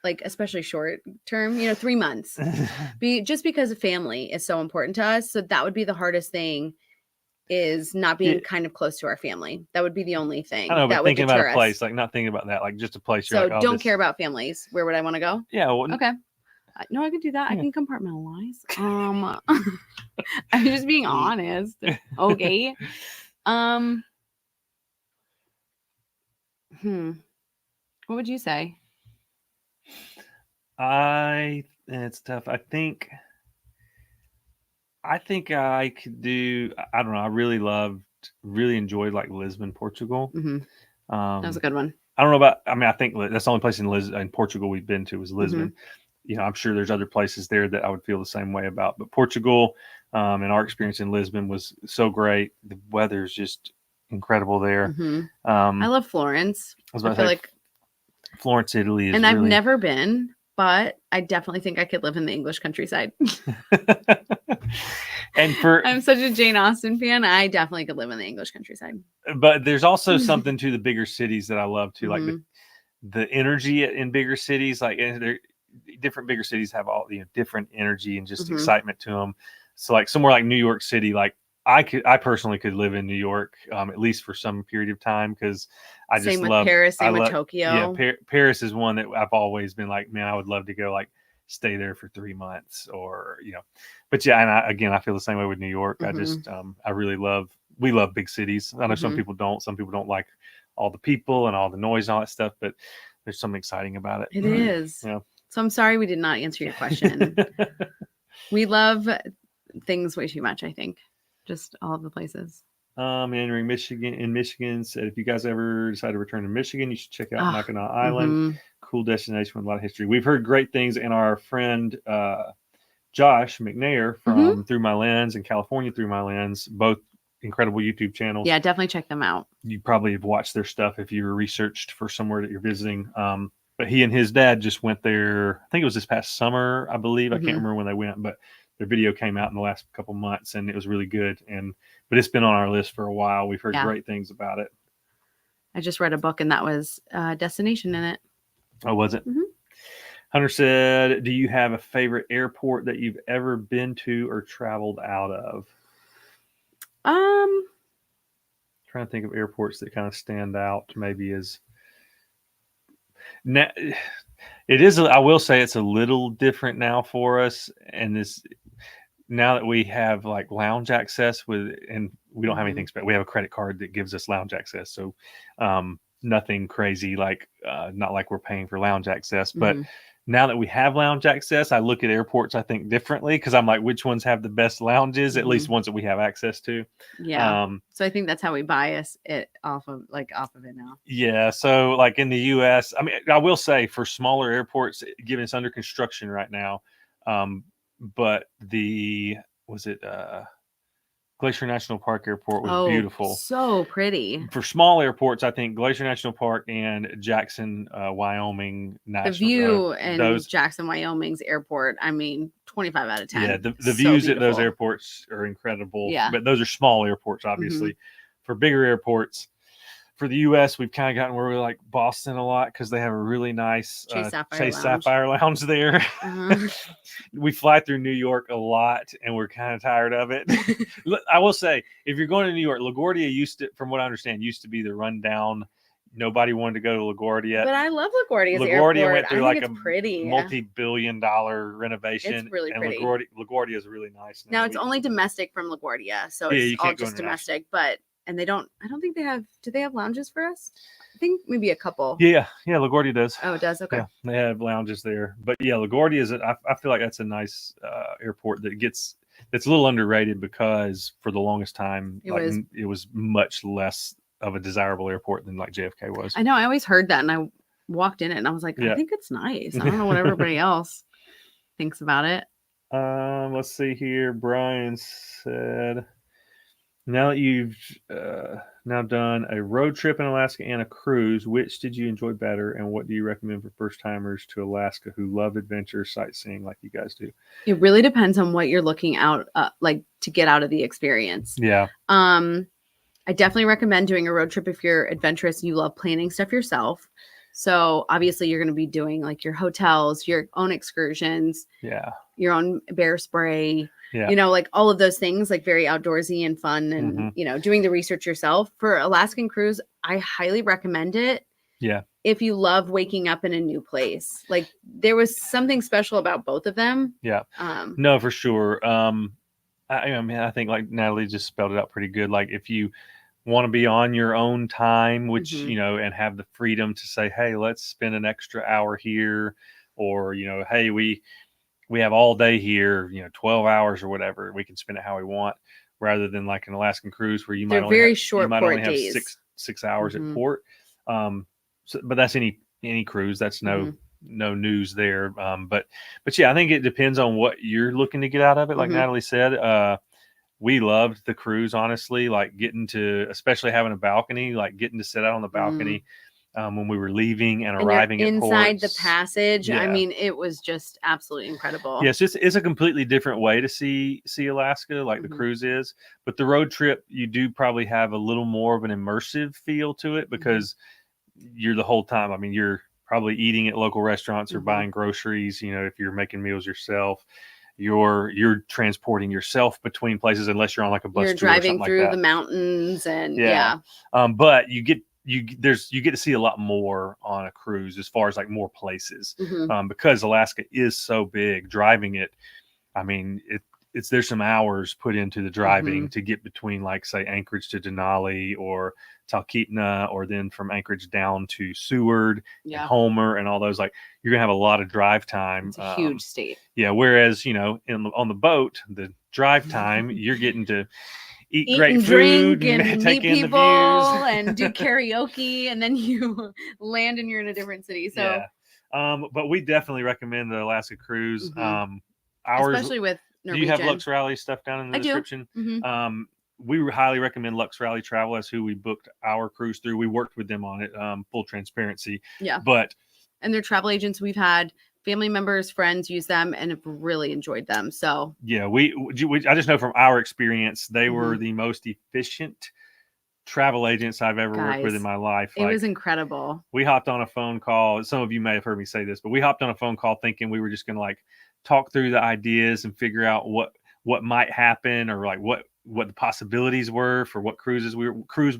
like especially short term, 3 months. Just because of family is so important to us. So that would be the hardest thing, is not being kind of close to our family. That would be the only thing. I know, but that thinking would about a place, like not thinking about that, like just a place. So don't care about families. Where would I want to go? Yeah. Okay. No, I could do that. Yeah. I can compartmentalize. I'm just being honest. Okay. What would you say? It's tough. I think I could do. I don't know. I really enjoyed like Lisbon, Portugal. That was a good one. I don't know about. I mean, I think that's the only place in Portugal we've been to was Lisbon. I'm sure there's other places there that I would feel the same way about. But Portugal, and our experience in Lisbon was so great. The weather's just incredible there. I love Florence. I feel like Florence, Italy is and I've never been, but I definitely think I could live in the English countryside. And I'm such a Jane Austen fan. I definitely could live in the English countryside. But there's also something to the bigger cities that I love too, like the energy in bigger cities. Like different bigger cities have all different energy and just excitement to them. So like somewhere like New York City, like I personally could live in New York, at least for some period of time, because I just same with love Paris, same with Tokyo. Yeah, Paris is one that I've always been like, man, I would love to go like stay there for 3 months or But yeah, and I feel the same way with New York. I just we love big cities. I know some people don't. Some people don't like all the people and all the noise and all that stuff, but there's something exciting about it. It is. Yeah. So I'm sorry we did not answer your question. We love things way too much, I think. Just all of the places. Entering Michigan said, if you guys ever decide to return to Michigan, you should check out Mackinac Island. Cool destination with a lot of history. We've heard great things, and our friend Josh McNair from Through My Lens and California Through My Lens, both incredible YouTube channels. Yeah, definitely check them out. You probably have watched their stuff if you were researched for somewhere that you're visiting. But he and his dad just went there. I think it was this past summer, I believe. I can't remember when they went, but their video came out in the last couple months, and it was really good. But it's been on our list for a while. We've heard great things about it. I just read a book, and that was Destination in it. Oh, was it? Hunter said, do you have a favorite airport that you've ever been to or traveled out of? Trying to think of airports that kind of stand out maybe as... It is, I will say it's a little different now for us. And now that we have like lounge access and we don't have anything special, we have a credit card that gives us lounge access. So nothing crazy, like not like we're paying for lounge access, but now that we have lounge access, I look at airports, I think differently, because I'm like, which ones have the best lounges, at least ones that we have access to. Yeah. So I think that's how we bias it off of it now. Yeah. So like in the US, I mean, I will say for smaller airports, given it's under construction right now, but Glacier National Park Airport was beautiful. So pretty. For small airports, I think Glacier National Park and Jackson, Wyoming National. The view in Jackson, Wyoming's airport, I mean, 25 out of 10. Yeah, the views at those airports are incredible. Yeah. But those are small airports, obviously. For bigger airports, for the U.S., we've kind of gotten where we like Boston a lot because they have a really nice Chase Sapphire Lounge there. We fly through New York a lot, and we're kind of tired of it. I will say, if you're going to New York, LaGuardia from what I understand, used to be the rundown. Nobody wanted to go to LaGuardia. But I love LaGuardia's airport. LaGuardia went through like a pretty multi-billion-dollar renovation. It's really pretty. And LaGuardia is really nice. Now it's only domestic from LaGuardia, so it's all just domestic. But I don't think they have. Do they have lounges for us? I think maybe a couple. Yeah, LaGuardia does. Oh, it does. Okay. Yeah, they have lounges there. But yeah, LaGuardia is. I feel like that's a nice airport that's a little underrated because for the longest time it was much less of a desirable airport than like JFK was. I know. I always heard that, and I walked in it, and I was like, I think it's nice. I don't know what everybody else thinks about it. Let's see here. Brian said, now that you've now done a road trip in Alaska and a cruise, which did you enjoy better, and what do you recommend for first timers to Alaska who love adventure sightseeing like you guys do? It really depends on what you're looking out like to get out of the experience. Yeah. I definitely recommend doing a road trip if you're adventurous and you love planning stuff yourself. So obviously you're going to be doing like your hotels, your own excursions, your own bear spray, like all of those things, like very outdoorsy and fun and, doing the research yourself. For Alaskan cruise, I highly recommend it. Yeah. If you love waking up in a new place, like there was something special about both of them. Yeah. No, for sure. I think like Natalie just spelled it out pretty good. Like if you want to be on your own time, which, and have the freedom to say, hey, let's spend an extra hour here, or, hey, we have all day here, 12 hours or whatever. We can spend it how we want, rather than like an Alaskan cruise where you might only have 6 hours at port. But that's any cruise. That's no no news there. But yeah, I think it depends on what you're looking to get out of it. Like Natalie said, we loved the cruise, honestly, like getting to, especially having a balcony, like getting to sit out on the balcony when we were leaving and arriving at inside ports. the passage. Yeah. I mean, it was just absolutely incredible. Yes, it's a completely different way to see Alaska, like the cruise is. But the road trip, you do probably have a little more of an immersive feel to it because you're the whole time. I mean, you're probably eating at local restaurants or buying groceries. You know, if you're making meals yourself, you're transporting yourself between places unless you're on like a bus. You're tour driving or something through like that. the mountains and but you get to see a lot more on a cruise as far as like more places because Alaska is so big. Driving it, I mean, there's some hours put into the driving to get between, like, say, Anchorage to Denali or Talkeetna, or then from Anchorage down to Seward and Homer and all those. Like, you're gonna have a lot of drive time. It's a huge state. Yeah, whereas on the boat, the drive time, you're getting to eat great and food drink and take meet in people the views and do karaoke, and then you land and you're in a different city. So, but we definitely recommend the Alaska cruise. Especially with Norwegian. Do you have LuxRally stuff down in the description? We highly recommend LuxRally Travel as who we booked our cruise through. We worked with them on it, full transparency. Yeah. And they're travel agents. We've had family members, friends use them and have really enjoyed them. So yeah, I just know from our experience, they were the most efficient travel agents I've ever worked with in my life. It was incredible. We hopped on a phone call. Some of you may have heard me say this, but we hopped on a phone call thinking we were just going to like talk through the ideas and figure out what might happen, or like what the possibilities were for what cruise we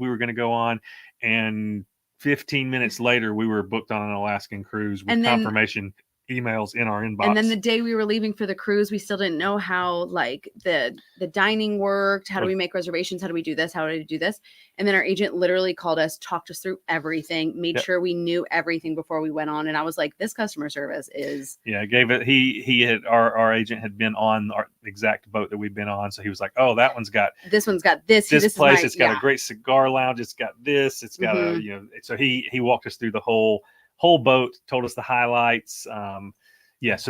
were going to go on. And 15 minutes later, we were booked on an Alaskan cruise with confirmation emails in our inbox. And then the day we were leaving for the cruise, we still didn't know how like the dining worked. How do we make reservations? How do we do this? How do we do this? And then our agent literally called us, talked us through everything, made sure we knew everything before we went on. And I was like, this customer service is our agent had been on our exact boat that we've been on. So he was like, oh, that one's got this this place. It's got a great cigar lounge. It's got this. It's got so he walked us through the whole boat, told us the highlights. So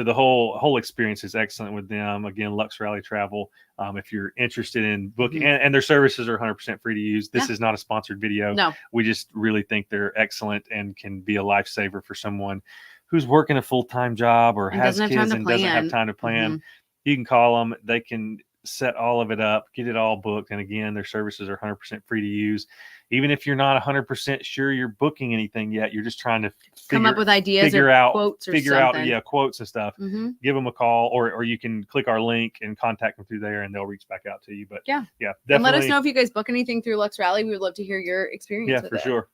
the whole experience is excellent with them. Again, LuxRally Travel. If you're interested in booking, and their services are 100% free to use. This is not a sponsored video. No, we just really think they're excellent and can be a lifesaver for someone who's working a full-time job or has kids and doesn't have time to plan. You can call them. They can set all of it up, get it all booked. And again, their services are 100% free to use. Even if you're not 100% sure you're booking anything yet, you're just trying to come up with ideas or quotes or something. Quotes and stuff. Give them a call, or you can click our link and contact them through there and they'll reach back out to you. But definitely. And let us know if you guys book anything through LuxRally. We would love to hear your experience. For sure.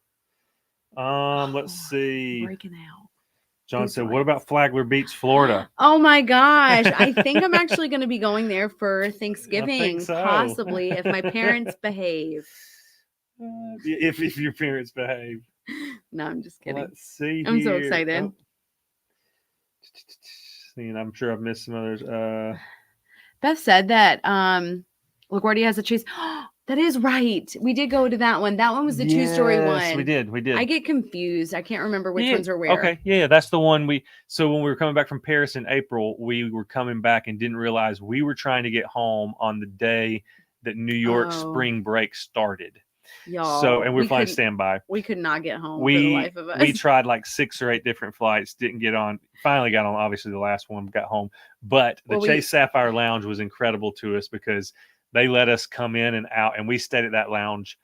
Let's see. Breaking out. John said, what about Flagler Beach, Florida? Oh my gosh. I think I'm actually going to be going there for Thanksgiving, possibly, if my parents behave. If your parents behave. No, I'm just kidding. Let's see. I'm so excited. I'm sure I've missed some others. Beth said that LaGuardia has a chase. That is right. We did go to that one. That one was the 2-story one. Yes, we did. I get confused. I can't remember which ones are where. Okay. Yeah, that's the one so when we were coming back from Paris in April, we were coming back and didn't realize we were trying to get home on the day that New York spring break started. Y'all, so, and we're flying standby. We could not get home for the life of us. We tried like 6 or 8 different flights, didn't get on. Finally got on, obviously the last one, got home. But the Chase Sapphire Lounge was incredible to us because they let us come in and out, and we stayed at that lounge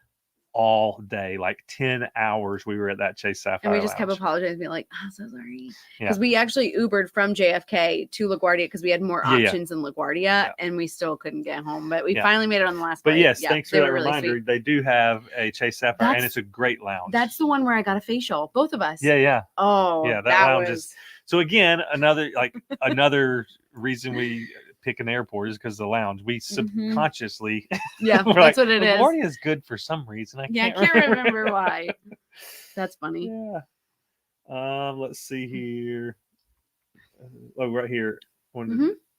all day, like 10 hours. We were at that Chase Sapphire and we just Lounge. kept apologizing, being like, "I'm so sorry," because we actually Ubered from JFK to LaGuardia because we had more options in LaGuardia, and we still couldn't get home. But we finally made it on the last flight. But yes, thanks for that reminder. They do have a Chase Sapphire, and it's a great lounge. That's the one where I got a facial, both of us. Yeah. Oh, yeah, that lounge is. So again, another reason we pick an airport is because the lounge. We subconsciously, that's like, what it is. LaGuardia is good for some reason. I can't remember why. That's funny. Yeah. Let's see here. Oh, right here.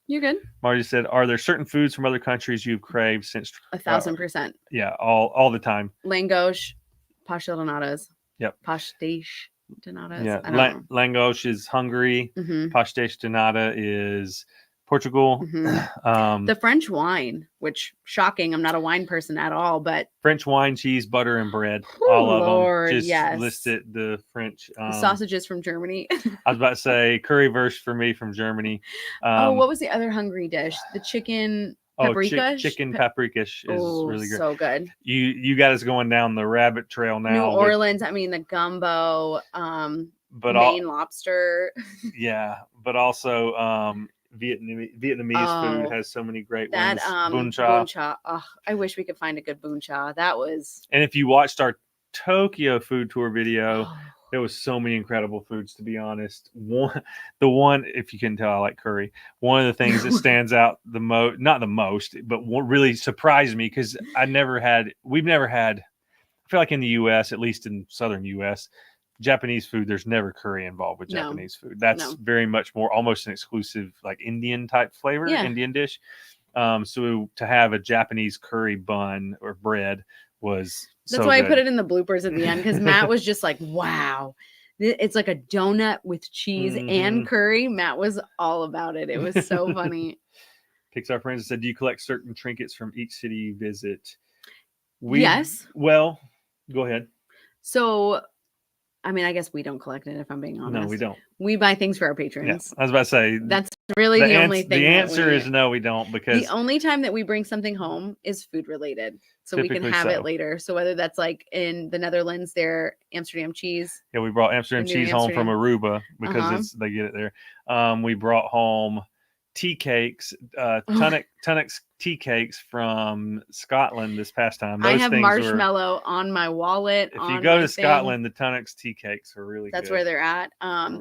You're good. Marty said, "Are there certain foods from other countries you've craved since?" 1,000%. Yeah, all the time. Langosh, pastel donadas. Yep. Pastiche. Donatas. Yeah, I don't know. Langos is Hungary. Pastéis de Nata is Portugal. The French wine, which shocking, I'm not a wine person at all, but French wine, cheese, butter, and bread. All of them. Just yes. listed the French. The sausages from Germany. I was about to say currywurst for me from Germany. What was the other hungry dish? The chicken paprika. Chicken paprika is really good. So good. You got us going down the rabbit trail now. New Orleans. I mean the gumbo. Maine lobster. Yeah, but also Vietnamese food has so many great ones. Bún chả. Oh, I wish we could find a good bún chả. That was. And if you watched our Tokyo food tour video, there was so many incredible foods. To be honest, the one, if you can tell, I like curry. One of the things that stands out the most, not the most, but what really surprised me because we've never had. I feel like in the U.S., at least in southern U.S. Japanese food, there's never curry involved with Japanese food. That's very much more almost an exclusive like Indian type flavor, Indian dish. So to have a Japanese curry bun or bread was that's why I put it in the bloopers at the end because Matt was just like, wow, it's like a donut with cheese and curry. Matt was all about it. It was so funny. Pixar Friends said, do you collect certain trinkets from each city you visit? Yes. Well, go ahead. So I mean, I guess we don't collect it if I'm being honest. No, we don't. We buy things for our patrons. Yeah, I was about to say. That's really the only thing. The answer is no, we don't. Because the only time that we bring something home is food related. So we can have it later. So whether that's like in the Netherlands, their Amsterdam cheese. Yeah, we brought Amsterdam cheese home from Aruba because they get it there. We brought home tea cakes, Tunnocks tea cakes from Scotland this past time. I have marshmallow on my wallet. If you go to Scotland, the Tunnocks tea cakes are really good. That's where they're at.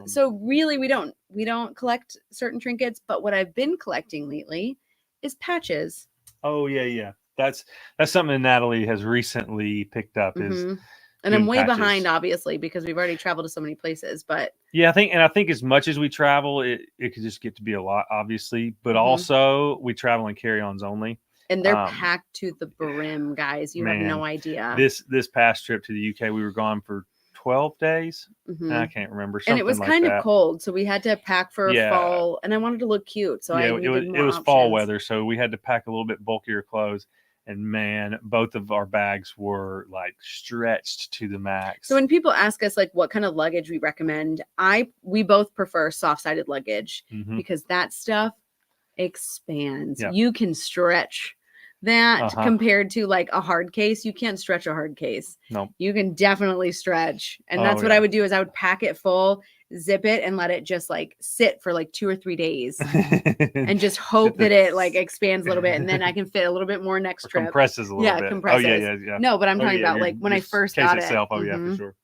So really we don't collect certain trinkets, but what I've been collecting lately is patches. Oh yeah. That's something that Natalie has recently picked up is and I'm way patches. Behind, obviously, because we've already traveled to so many places. But yeah, I think as much as we travel, it could just get to be a lot, obviously. But also, we travel in carry-ons only, and they're packed to the brim, guys. You have no idea. This past trip to the UK, we were gone for 12 days. And I can't remember. And it was kind of cold, so we had to pack for fall. And I wanted to look cute, so it was fall weather, so we had to pack a little bit bulkier clothes. And man, both of our bags were like stretched to the max. So when people ask us like what kind of luggage we recommend, we both prefer soft-sided luggage because that stuff expands. Yep. You can stretch that compared to like a hard case. You can't stretch a hard case. No, you can definitely stretch. And that's what I would do is I would pack it full, zip it, and let it just like sit for like 2 or 3 days and just hope that it like expands a little bit, and then I can fit a little bit more next trip. Compresses a little bit. Compresses. Yeah. No, but I'm talking about like when I first got it. Itself. Yeah, for sure.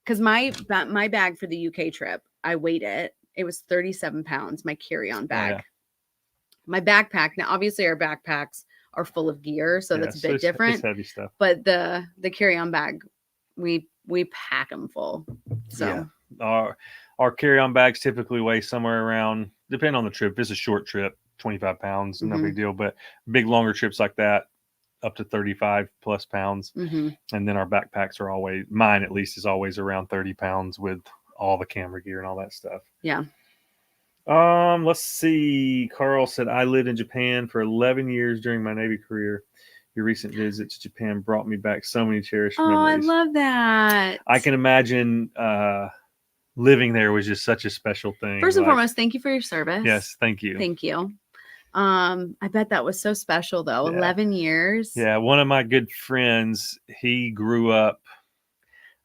Because my bag for the UK trip, I weighed it. It was 37 pounds, my carry-on bag. Oh, yeah. My backpack, now obviously our backpacks are full of gear, so that's a bit different. It's heavy stuff. But the carry-on bag, we pack them full. So our carry-on bags typically weigh somewhere around, depending on the trip. If it's a short trip, 25 pounds, no big deal. But big longer trips like that, up to 35 plus pounds. And then our backpacks are always, mine at least, is always around 30 pounds with all the camera gear and all that stuff. Yeah. Let's see. Carl said, I lived in Japan for 11 years during my Navy career. Your recent visit to Japan brought me back so many cherished memories. Oh, I love that. I can imagine living there was just such a special thing. First and foremost, thank you for your service. Yes, thank you. Thank you. I bet that was so special, though. 11 years. Yeah, one of my good friends, he grew up,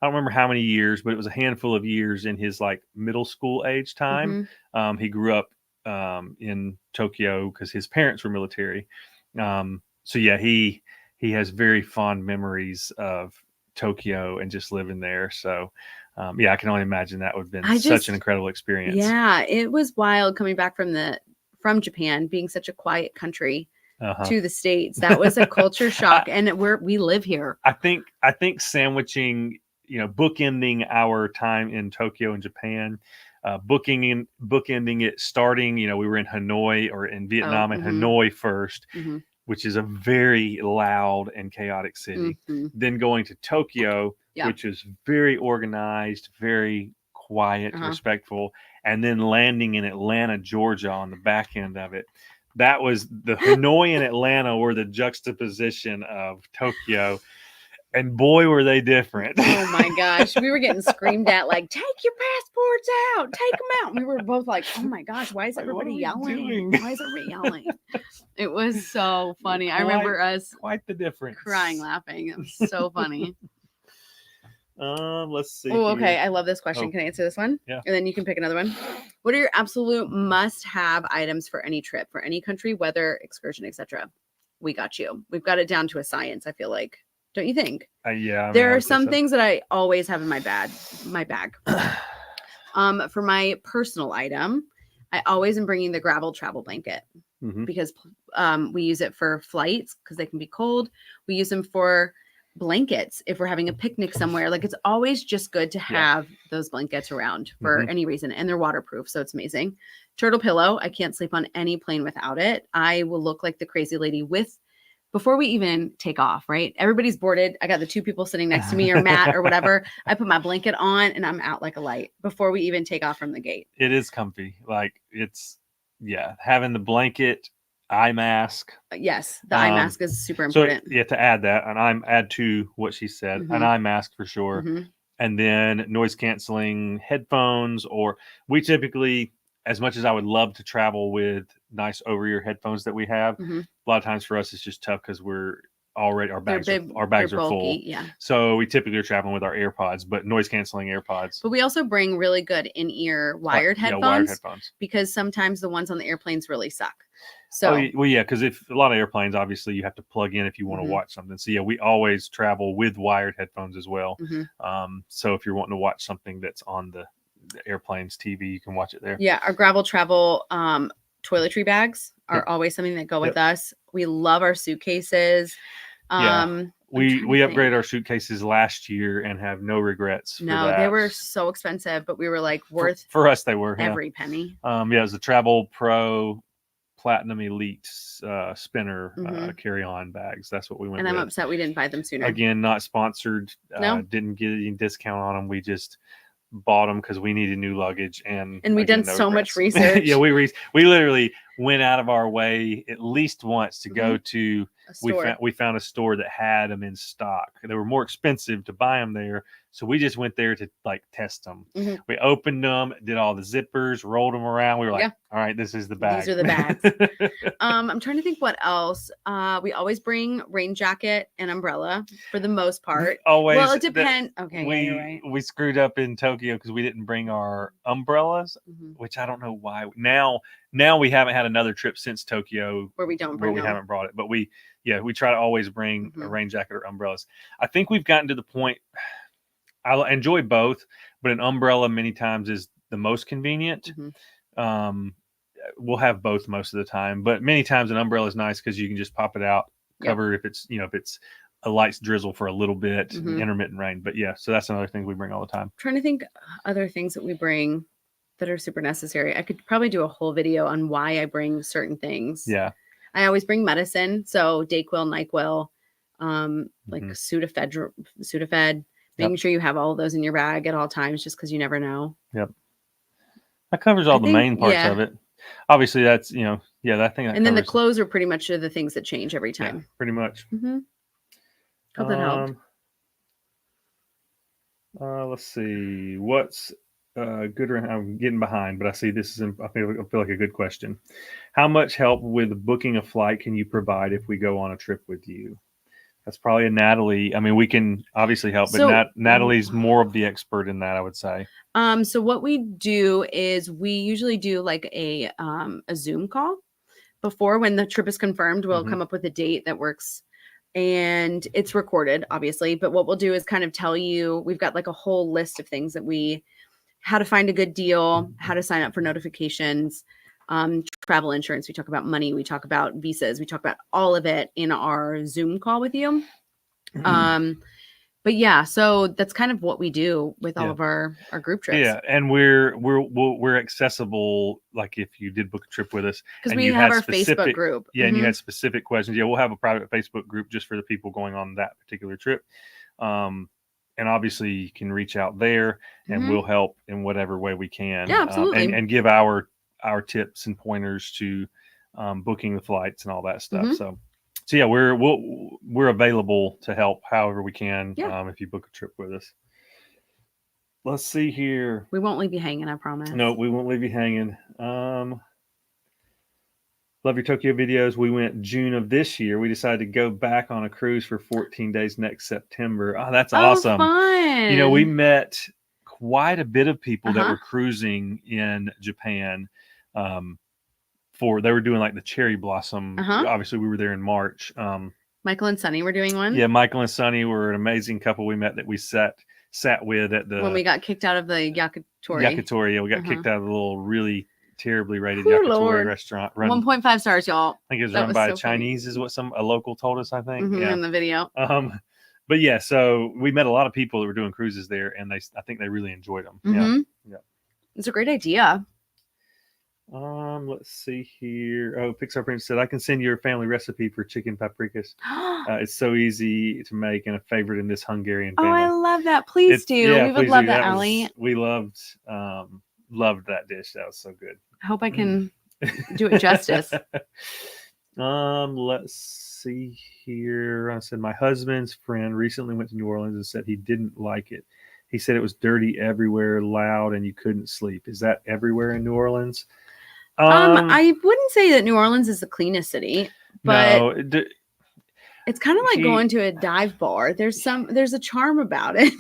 I don't remember how many years, but it was a handful of years in his like middle school age time. He grew up in Tokyo because his parents were military. So yeah, he has very fond memories of Tokyo and just living there. So I can only imagine that would have been such an incredible experience. Yeah, it was wild coming back from Japan, being such a quiet country to the States. That was a culture shock, and we live here. I think sandwiching, bookending our time in Tokyo and Japan, bookending it, starting, we were in Hanoi or in Vietnam and Hanoi first, which is a very loud and chaotic city. Then going to Tokyo, which is very organized, very quiet, respectful, and then landing in Atlanta, Georgia on the back end of it. That was the Hanoi and Atlanta were the juxtaposition of Tokyo. And boy, were they different. Oh my gosh. We were getting screamed at like, take your passports out, take them out. And we were both like, oh my gosh, why is everybody yelling? Why is everybody yelling? It was so funny. I remember us quite the difference. Crying, laughing. It was so funny. Let's see. Oh, okay. I love this question. Can I answer this one? Yeah. And then you can pick another one. What are your absolute must-have items for any trip, for any country, weather, excursion, etc.? We got you. We've got it down to a science, I feel like. Don't you think? Yeah. There are some things that I always have in my bag. For my personal item, I always am bringing the gravel travel blanket because we use it for flights because they can be cold. We use them for blankets if we're having a picnic somewhere. Like it's always just good to have those blankets around for any reason, and they're waterproof, so it's amazing. Turtle pillow. I can't sleep on any plane without it. I will look like the crazy lady before we even take off, right? Everybody's boarded. I got the 2 people sitting next to me or Matt or whatever. I put my blanket on and I'm out like a light before we even take off from the gate. It is comfy. Like having the blanket, eye mask. Yes, the eye mask is super important. So you have to add that, and add to what she said, an eye mask for sure. And then noise canceling headphones, or we typically, as much as I would love to travel with nice over-ear headphones that we have, a lot of times for us it's just tough because we're already our bags are bulky, full. Yeah. So we typically are traveling with our AirPods, but noise canceling AirPods. But we also bring really good in-ear wired headphones because sometimes the ones on the airplanes really suck. So because if a lot of airplanes, obviously you have to plug in if you want to watch something. So we always travel with wired headphones as well. So if you're wanting to watch something that's on the airplane's TV, you can watch it there. Yeah, our gravel travel toiletry bags are always something that go with us. We love our suitcases. We upgraded our suitcases last year and have no regrets. They were so expensive, but we were like worth for us. They were every penny. It was the Travel Pro Platinum Elite spinner carry-on bags. That's what we went. And I'm upset we didn't buy them sooner. Again, not sponsored. Didn't get any discount on them. We just bought them because we needed new luggage, and we done so much research. we literally went out of our way at least once to go to we found a store that had them in stock. They were more expensive to buy them there, so we just went there to like test them. We opened them, did all the zippers, rolled them around. We were like, all right, this is the bag. These are the bags. I'm trying to think what else. We always bring rain jacket and umbrella for the most part. Always. Well, it depends. Okay, you're right. We screwed up in Tokyo because we didn't bring our umbrellas, which I don't know why. Now we haven't had another trip since Tokyo where we haven't brought it, but we try to always bring a rain jacket or umbrellas. I think we've gotten to the point. I enjoy both, but an umbrella many times is the most convenient. We'll have both most of the time, but many times an umbrella is nice because you can just pop it out, cover if it's a light drizzle for a little bit, intermittent rain. But so that's another thing we bring all the time. I'm trying to think other things that we bring that are super necessary. I could probably do a whole video on why I bring certain things. Yeah. I always bring medicine. So Dayquil, NyQuil, like Sudafed, making sure you have all of those in your bag at all times, just because you never know. Yep. That covers all the main parts of it. Obviously that's, that thing. And then the clothes are pretty much the things that change every time. Yeah, pretty much. Hope that helped. Let's see. What's good? I'm getting behind, but I see this is. I feel like a good question. How much help with booking a flight can you provide if we go on a trip with you? That's probably a Natalie. I mean, we can obviously help, but Natalie's more of the expert in that, I would say. So what we do is we usually do like a Zoom call before when the trip is confirmed. We'll come up with a date that works. And it's recorded, obviously. But what we'll do is kind of tell you, we've got like a whole list of things that how to find a good deal, how to sign up for notifications, travel insurance. We talk about money. We talk about visas. We talk about all of it in our Zoom call with you. But so that's kind of what we do with all of our group trips. Yeah, and we're accessible. Like if you did book a trip with us, because we have our Facebook group. Yeah, and you had specific questions. Yeah, we'll have a private Facebook group just for the people going on that particular trip. and obviously you can reach out there, and we'll help in whatever way we can. Yeah, absolutely. And give our tips and pointers to booking the flights and all that stuff. So yeah, we're available to help however we can. If you book a trip with us. Let's see here. We won't leave you hanging, I promise. No, we won't leave you hanging. Love your Tokyo videos. We went June of this year. We decided to go back on a cruise for 14 days next September. Oh, that's awesome. Fun. You know, we met quite a bit of people that were cruising in Japan. They were doing like the cherry blossom. Obviously, we were there in March. Michael and Sunny were doing one. Yeah, Michael and Sunny were an amazing couple we met that we sat with at the when we got kicked out of the yakitori. Yeah, we got kicked out of the little really terribly rated yakitori restaurant. 1.5 stars, y'all. I think it was run by Chinese, is what a local told us, I think. In the video. But yeah, so we met a lot of people that were doing cruises there, and I think they really enjoyed them. Yeah. It's a great idea. Let's see here. Oh, Pixar Prince said, I can send you a family recipe for chicken paprikas. It's so easy to make and a favorite in this Hungarian family. Oh, I love that. Please do. Yeah, we would love that, Allie. We loved that dish. That was so good. I hope I can do it justice. Let's see here. I said my husband's friend recently went to New Orleans and said he didn't like it. He said it was dirty everywhere, loud, and you couldn't sleep. Is that everywhere in New Orleans? I wouldn't say that New Orleans is the cleanest city, but it's kind of like going to a dive bar. There's a charm about it.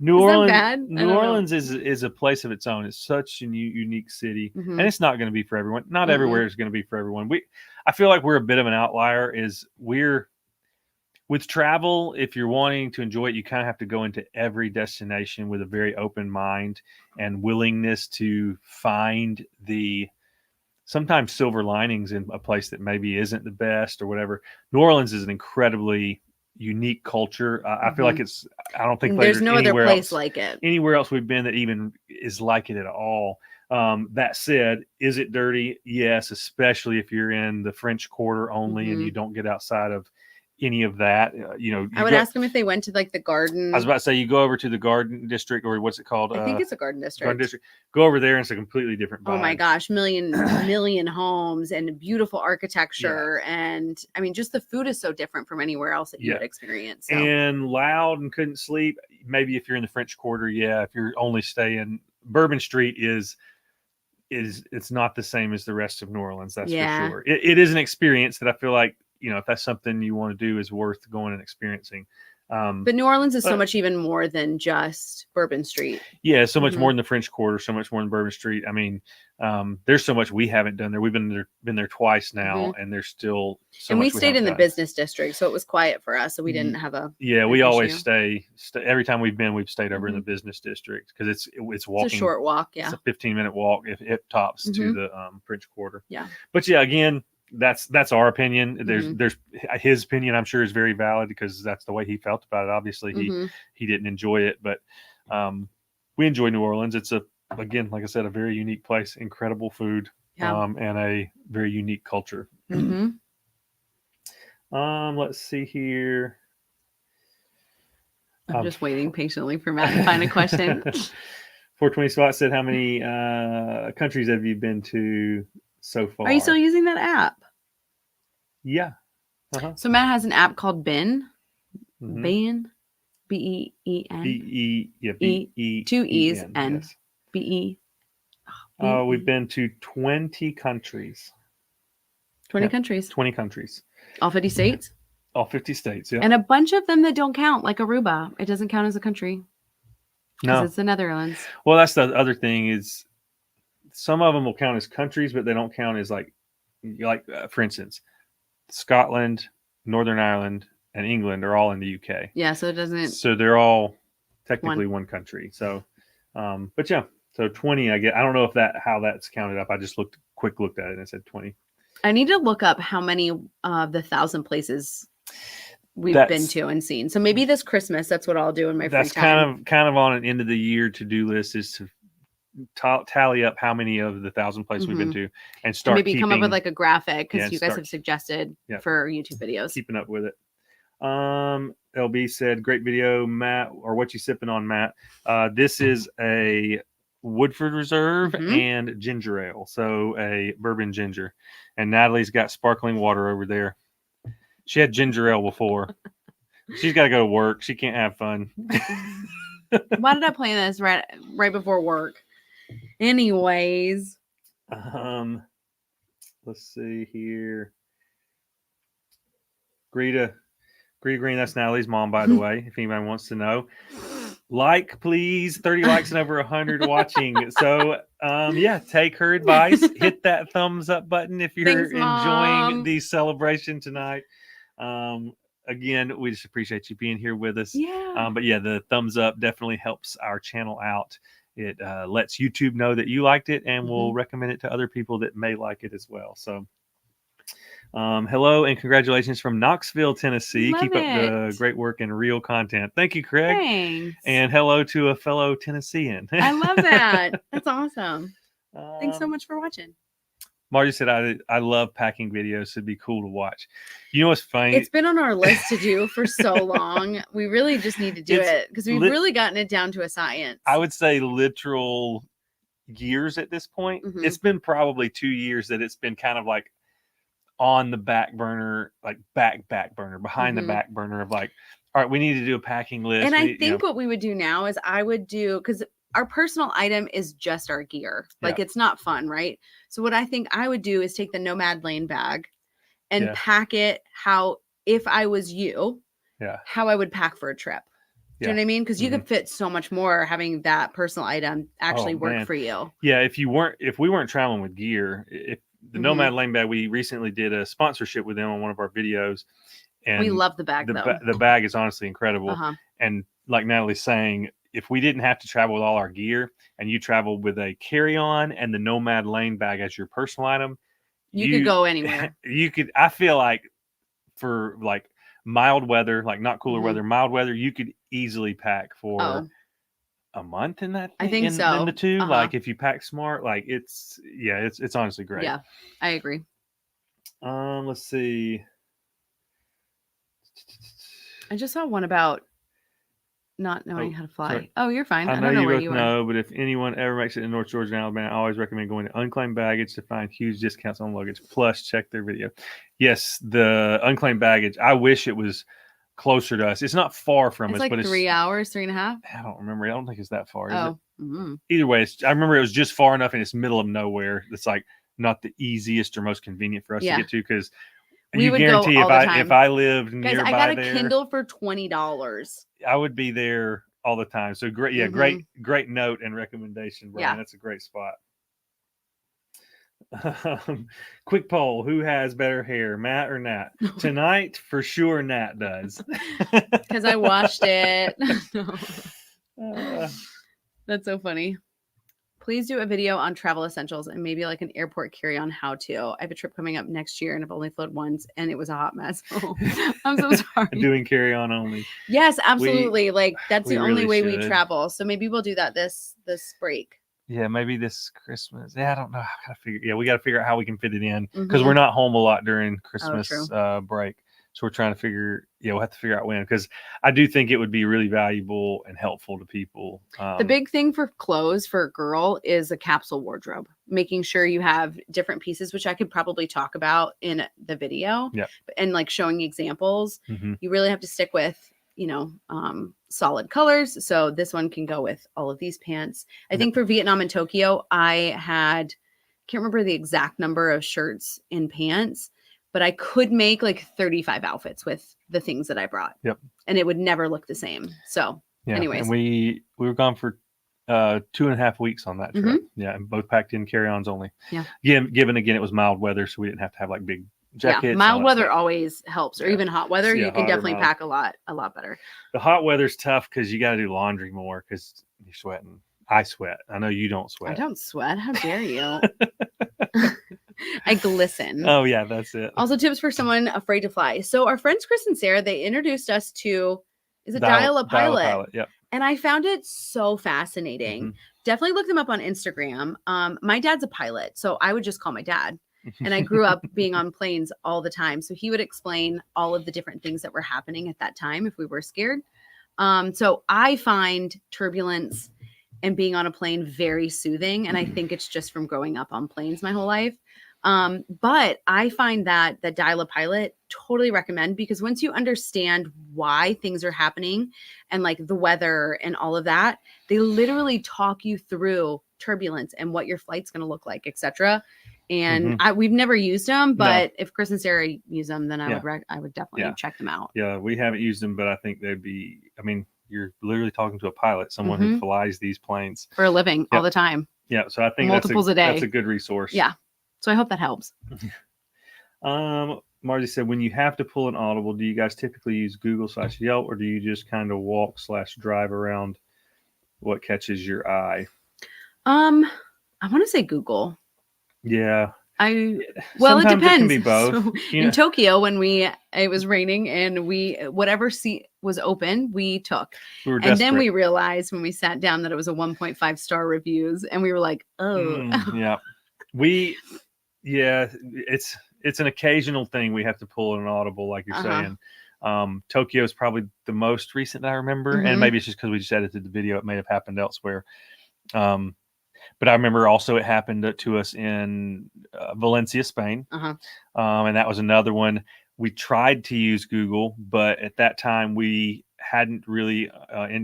New Orleans is a place of its own. It's such a unique city, and it's not going to be for everyone. Not everywhere is going to be for everyone. I feel like we're a bit of an outlier. With travel, if you're wanting to enjoy it, you kind of have to go into every destination with a very open mind and willingness to find the sometimes silver linings in a place that maybe isn't the best or whatever. New Orleans is an incredibly unique culture. I feel like I don't think there's no other place like it. Anywhere else we've been that even is like it at all. That said, is it dirty? Yes, especially if you're in the French Quarter only and you don't get outside of any of that. I would ask them if they went to like the garden. I was about to say, you go over to the Garden District, or what's it called? I think it's a Garden District. Garden District. Go over there, and it's a completely different vibe. Oh my gosh, million homes and beautiful architecture, and I mean, just the food is so different from anywhere else that you would experience. So. And loud and couldn't sleep. Maybe if you're in the French Quarter, if you're only staying, Bourbon Street it's not the same as the rest of New Orleans. That's for sure. It is an experience that I feel like, if that's something you want to do, is worth going and experiencing. But New Orleans is so much even more than just Bourbon Street. Yeah, so much more than the French Quarter, so much more than Bourbon Street. I mean, there's so much we haven't done there. We've been there twice now, and there's still so and much. We stayed in the business district, so it was quiet for us. So we didn't have a we always stay. Every time we've stayed over in the business district because it's walking. It's a short walk. Yeah, it's a 15-minute walk if it tops to the French Quarter. Yeah, but again. That's our opinion. There's his opinion, I'm sure, is very valid because that's the way he felt about it. Obviously he didn't enjoy it, but we enjoy New Orleans. It's again, like I said, a very unique place, incredible food, and a very unique culture. Let's see here. I'm just waiting patiently for Matt to find a question. 420 Spot said, how many countries have you been to so far? Are you still using that app? Yeah. So Matt has an app called Ben. Ben. B-E-E-N. B-E. 2 E's and yes. B-E. We've been to 20 countries. 20 countries. 20 countries. All 50 states? All 50 states, yeah. And a bunch of them that don't count, like Aruba. It doesn't count as a country. No. It's the Netherlands. Well, that's the other thing is some of them will count as countries, but they don't count as for instance, Scotland, Northern Ireland, and England are all in the UK. Yeah, so it doesn't. So they're all technically one country. So, but yeah, so 20. I don't know how that's counted up. I just looked at it and it said 20. I need to look up how many of the 1,000 places we've been to and seen. So maybe this Christmas, that's what I'll do in my free time. That's kind of on an end of the year to-do list is to tally up how many of the 1,000 places we've been to and start maybe come up with like a graphic because you guys have suggested for YouTube videos. Keeping up with it. LB said, great video, Matt, or what you sipping on, Matt. This is a Woodford Reserve and ginger ale. So a bourbon ginger. And Natalie's got sparkling water over there. She had ginger ale before. She's got to go to work. She can't have fun. Why did I plan this right before work? Anyways. Let's see here. Greta Green, that's Natalie's mom, by the way, if anybody wants to know. Like, please. 30 likes and over 100 watching. So, yeah, take her advice. Hit that thumbs up button if you're enjoying the celebration tonight. Again, we just appreciate you being here with us. Yeah. But yeah, the thumbs up definitely helps our channel out. It lets YouTube know that you liked it, and we'll recommend it to other people that may like it as well. So, hello and congratulations from Knoxville, Tennessee. Keep up the great work and real content. Thank you, Craig. Thanks. And hello to a fellow Tennessean. I love that. That's awesome. Thanks so much for watching. Margie said, I love packing videos. It'd be cool to watch. You know what's funny? It's been on our list to do for so long. We really just need to do it because we've really gotten it down to a science. I would say literal years at this point. It's been probably 2 years that it's been kind of like on the back burner, like back burner, behind the back burner of like, all right, we need to do a packing list. And I think what we would do now is I would do, because our personal item is just our gear. Like it's not fun, right? So what I think I would do is take the Nomad Lane bag and pack it how, if I was you, how I would pack for a trip. Do you know what I mean? Because you could fit so much more having that personal item actually work for you. Yeah, if we weren't traveling with gear, if the Nomad Lane bag, we recently did a sponsorship with them on one of our videos. And we love the bag, the bag is honestly incredible. And like Natalie's saying, if we didn't have to travel with all our gear and you traveled with a carry-on and the Nomad Lane bag as your personal item, you could go anywhere. I feel like for like mild weather, like not cooler weather, mild weather, you could easily pack for a month in that. I think so. In the two, like if you pack smart, like it's honestly great. Yeah, I agree. Let's see. I just saw one about not knowing how to fly. Sorry. Oh, you're fine. I don't know where you are. But if anyone ever makes it in North Georgia and Alabama, I always recommend going to Unclaimed Baggage to find huge discounts on luggage. Plus, check their video. Yes, the Unclaimed Baggage. I wish it was closer to us. It's not far from us, like but it's 3 hours, 3.5. I don't remember. I don't think it's that far. Oh, is it? Either way, I remember it was just far enough, and it's middle of nowhere. It's like not the easiest or most convenient for us to get to because. You guarantee if I lived nearby there, I got a Kindle for $20. I would be there all the time. So great, great note and recommendation, Brian. That's a great spot. Quick poll: who has better hair, Matt or Nat? Tonight, for sure, Nat does. Because I watched it. That's so funny. Please do a video on travel essentials and maybe like an airport carry-on how-to. I have a trip coming up next year and I've only flown once and it was a hot mess. Oh, I'm so sorry. Doing carry-on only. Yes, absolutely. That's the only way we travel. So maybe we'll do that this break. Yeah, maybe this Christmas. Yeah, I don't know. We got to figure out how we can fit it in because we're not home a lot during Christmas break. So we're trying to figure, we'll have to figure out when, because I do think it would be really valuable and helpful to people. The big thing for clothes for a girl is a capsule wardrobe, making sure you have different pieces, which I could probably talk about in the video and like showing examples. You really have to stick with, solid colors. So this one can go with all of these pants. I think for Vietnam and Tokyo, can't remember the exact number of shirts and pants, but I could make like 35 outfits with the things that I brought. Yep. And it would never look the same. So anyways. And we were gone for 2.5 weeks on that trip. Yeah. And both packed in carry-ons only. Yeah. Given again, it was mild weather, so we didn't have to have like big jackets. Yeah. Mild weather always helps, or even hot weather. You can definitely pack a lot better. The hot weather's tough because you got to do laundry more because you're sweating. I sweat. I know you don't sweat. I don't sweat. How dare you? I glisten. Oh, yeah, that's it. Also, tips for someone afraid to fly. So our friends Chris and Sarah, they introduced us to, Dial a Pilot? Dial a Pilot, yep. And I found it so fascinating. Definitely look them up on Instagram. My dad's a pilot, so I would just call my dad. And I grew up being on planes all the time. So he would explain all of the different things that were happening at that time if we were scared. So I find turbulence and being on a plane very soothing. And I think it's just from growing up on planes my whole life. But I find that the Dial-A-Pilot totally recommend, because once you understand why things are happening and like the weather and all of that, they literally talk you through turbulence and what your flight's going to look like, etc. And we've never used them, but if Chris and Sarah use them, then I would definitely check them out. Yeah, we haven't used them, but I think they'd be, I mean, you're literally talking to a pilot, someone who flies these planes for a living all the time. Yeah, so I think multiples a day. That's a good resource. Yeah. So I hope that helps. Marty said, when you have to pull an audible, do you guys typically use Google/Yelp, or do you just kind of walk/drive around what catches your eye? I want to say Google. Yeah. Well, it depends. It can be both. So in Tokyo, when it was raining and whatever seat was open, we took. And then we realized when we sat down that it was a 1.5 star reviews, and we were like, oh. Yeah. It's an occasional thing. We have to pull an audible, like you're saying. Tokyo is probably the most recent that I remember, and maybe it's just because we just edited the video. It may have happened elsewhere. But I remember also it happened to us in Valencia, Spain. And that was another one. We tried to use Google, but at that time we hadn't really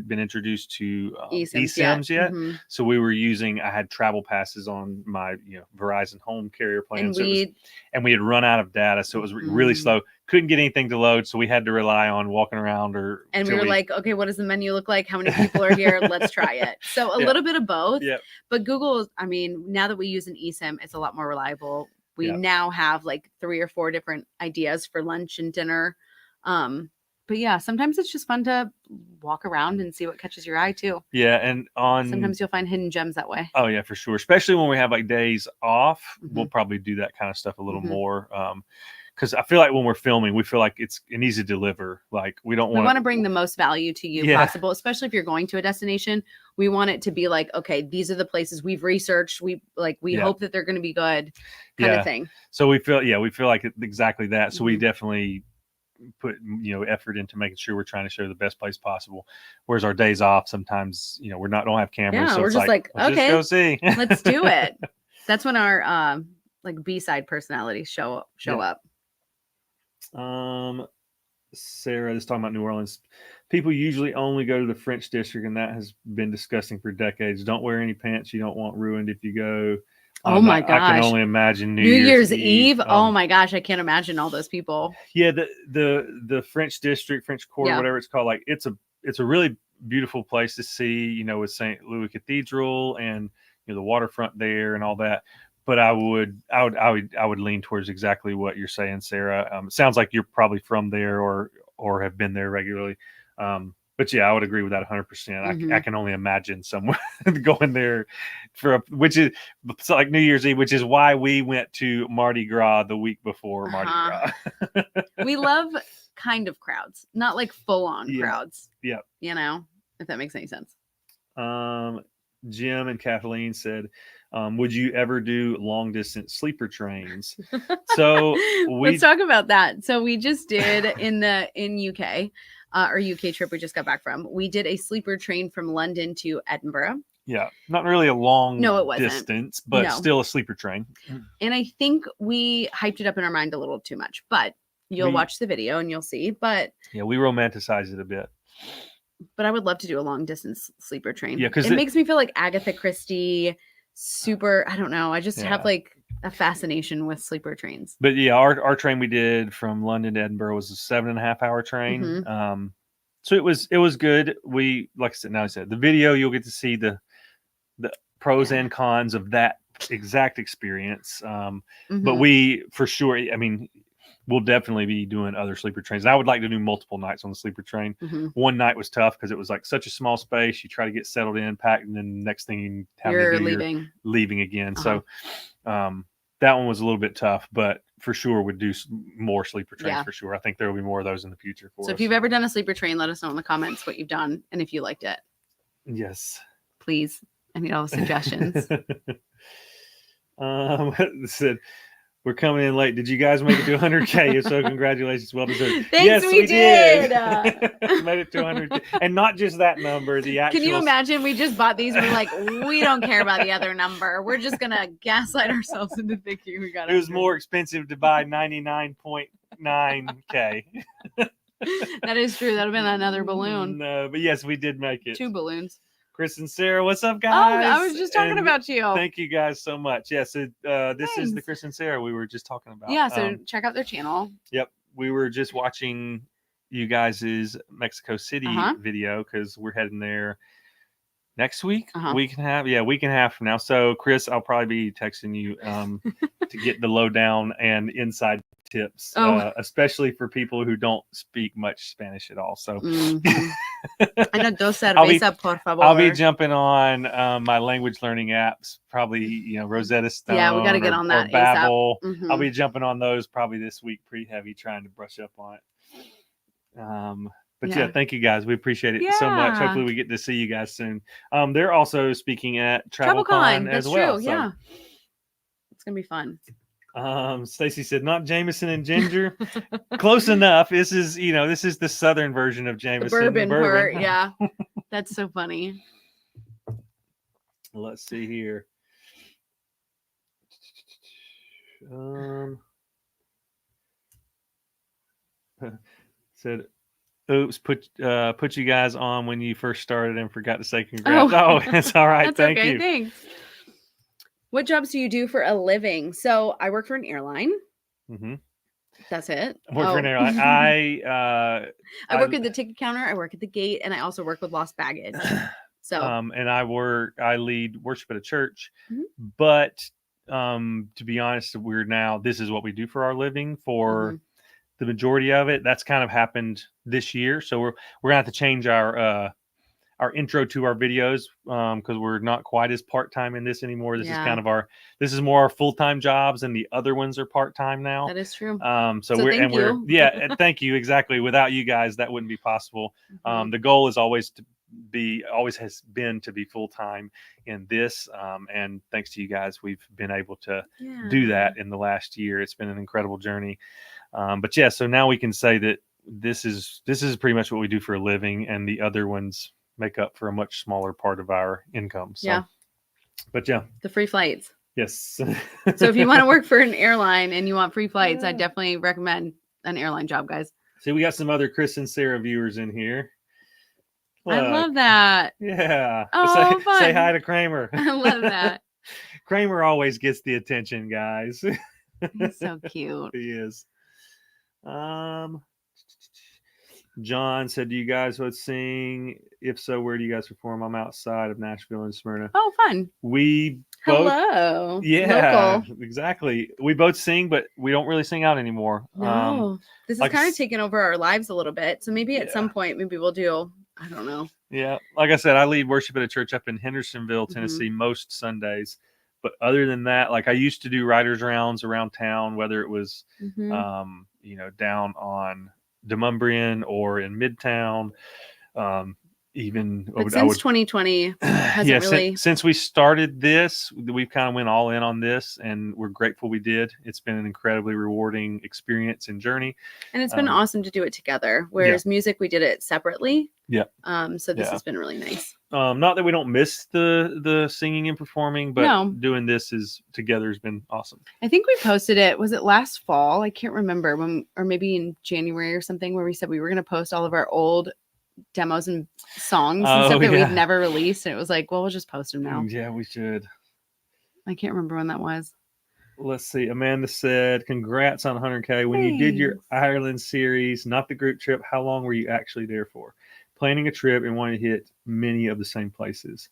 been introduced to eSIMs yet. So we were I had travel passes on my Verizon home carrier plan. And we had run out of data. So it was really slow. Couldn't get anything to load. So we had to rely on walking around and we were like, okay, what does the menu look like? How many people are here? Let's try it. So a little bit of both. But Google, I mean, now that we use an eSIM, it's a lot more reliable. We now have like 3 or 4 different ideas for lunch and dinner. But yeah, sometimes it's just fun to walk around and see what catches your eye too. Yeah, and sometimes you'll find hidden gems that way. Oh yeah, for sure. Especially when we have like days off, we'll probably do that kind of stuff a little more. Because I feel like when we're filming, we feel like it needs to deliver. Like we want to bring the most value to you possible, especially if you're going to a destination. We want it to be like, okay, these are the places we've researched. We hope that they're going to be good, kind of thing. So we feel like exactly that. So we definitely put effort into making sure we're trying to show the best place possible. Whereas our days off, sometimes don't have cameras. Yeah, so we're just like okay, just go see. Let's do it. That's when our B-side personalities show up. Sarah is talking about New Orleans. People usually only go to the French district, and that has been disgusting for decades. Don't wear any pants you don't want ruined if you go. Oh my gosh! I can only imagine New Year's Eve. Oh my gosh, I can't imagine all those people. Yeah, the French district, French Quarter, whatever it's called. Like it's a really beautiful place to see. With St. Louis Cathedral and the waterfront there and all that. But I would lean towards exactly what you're saying, Sarah. It sounds like you're probably from there or have been there regularly. But yeah, I would agree with that 100%. I can only imagine someone going there which is like New Year's Eve, which is why we went to Mardi Gras the week before Mardi Gras. We love kind of crowds, not like full on crowds. Yeah. If that makes any sense. Jim and Kathleen said, would you ever do long distance sleeper trains? So let's talk about that. So we just did in UK, our UK trip we just got back from. We did a sleeper train from London to Edinburgh. Yeah, not really a long it wasn't. distance, but still a sleeper train. And I think we hyped it up in our mind a little too much, but you'll watch the video and you'll see. But yeah, we romanticize it a bit. But I would love to do a long distance sleeper train. Yeah, because it makes me feel like Agatha Christie. Super, I don't know. I just have like a fascination with sleeper trains. But yeah, our train we did from London to Edinburgh was a 7.5 hour train. So it was good. We, like I said, the video, you'll get to see the pros and cons of that exact experience. But we, for sure, I mean, we'll definitely be doing other sleeper trains. And I would like to do multiple nights on the sleeper train. One night was tough because it was like such a small space. You try to get settled in, packed, and then next thing you're leaving again. So that one was a little bit tough, but for sure would do more sleeper trains for sure. I think there will be more of those in the future for us. So if you've ever done a sleeper train, let us know in the comments what you've done and if you liked it. Yes. Please. I need all the suggestions. Said, We're coming in late. Did you guys make it to 100K? If so, congratulations. Well deserved. Thanks, yes, we did. did. Made it to 100K. And not just that number, the actual. Can you imagine? We just bought these. We're like, we don't care about the other number. We're just going to gaslight ourselves into thinking we got it. It was more expensive to buy 99.9K. That is true. That would have been another balloon. No, but yes, we did make it. 2 balloons. Chris and Sarah, what's up, guys? Oh, I was just talking about you. Thank you guys so much. Yes, this is the Chris and Sarah we were just talking about. Yeah, so check out their channel. Yep, we were just watching you guys' Mexico City video because we're heading there next week. Week and a half. Yeah, week and a half from now. So, Chris, I'll probably be texting you to get the lowdown and inside tips, especially for people who don't speak much Spanish at all. So, I'll be jumping on my language learning apps, probably Rosetta Stone. Yeah, we got to get on that. Or Babbel. I'll be jumping on those probably this week, pretty heavy, trying to brush up on it. But yeah, thank you guys. We appreciate it so much. Hopefully, we get to see you guys soon. They're also speaking at TravelCon as well. True. Yeah, it's gonna be fun. Stacy said, not Jameson and ginger. Close enough. This is the southern version of Jameson. The bourbon part, yeah. That's so funny. Let's see here. Said, oops, put you guys on when you first started and forgot to say congrats. Oh, it's all right. That's Thank okay, you. Thanks. What jobs do you do for a living? So I work for an airline. That's it. I work for an airline. I work at the ticket counter. I work at the gate, and I also work with lost baggage. So and I lead worship at a church. But to be honest, this is what we do for our living for the majority of it. That's kind of happened this year. So we're gonna have to change our intro to our videos because we're not quite as part-time in this anymore. This is kind of this is more our full-time jobs, and the other ones are part-time now. That is true. Thank you. Exactly. Without you guys, that wouldn't be possible. The goal is always has been to be full-time in this. And thanks to you guys, we've been able to do that in the last year. It's been an incredible journey. But yeah, so now we can say that this is pretty much what we do for a living, and the other ones make up for a much smaller part of our income. So, but the free flights. Yes. So if you want to work for an airline and you want free flights, I definitely recommend an airline job, guys. See, we got some other Chris and Sarah viewers in here. Look. I love that. Yeah. Oh, fun. Say hi to Kramer. I love that. Kramer always gets the attention, guys. He's so cute. He is. John said, do you guys would sing? If so, where do you guys perform? I'm outside of Nashville and Smyrna. Oh, fun. We both. Hello. Yeah, local. Exactly. We both sing, but we don't really sing out anymore. No. This is kind of taking over our lives a little bit. So maybe at some point, maybe we'll do, I don't know. Yeah. Like I said, I lead worship at a church up in Hendersonville, Tennessee, most Sundays. But other than that, like I used to do writers' rounds around town, whether it was, down on Demumbrian or in Midtown, But since 2020 hasn't really. Since we started this, we've kind of went all in on this, and we're grateful we did. It's been an incredibly rewarding experience and journey, and it's been awesome to do it together. Whereas music, we did it separately. Yeah. So this has been really nice. Not that we don't miss the singing and performing, but doing this together has been awesome. I think we posted it. Was it last fall? I can't remember or maybe in January or something, where we said we were going to post all of our old demos and songs and stuff that we've never released. And it was like, well, we'll just post them now. Yeah, we should. I can't remember when that was. Let's see. Amanda said, congrats on 100K. When you did your Ireland series, not the group trip, how long were you actually there for? Planning a trip and wanting to hit many of the same places.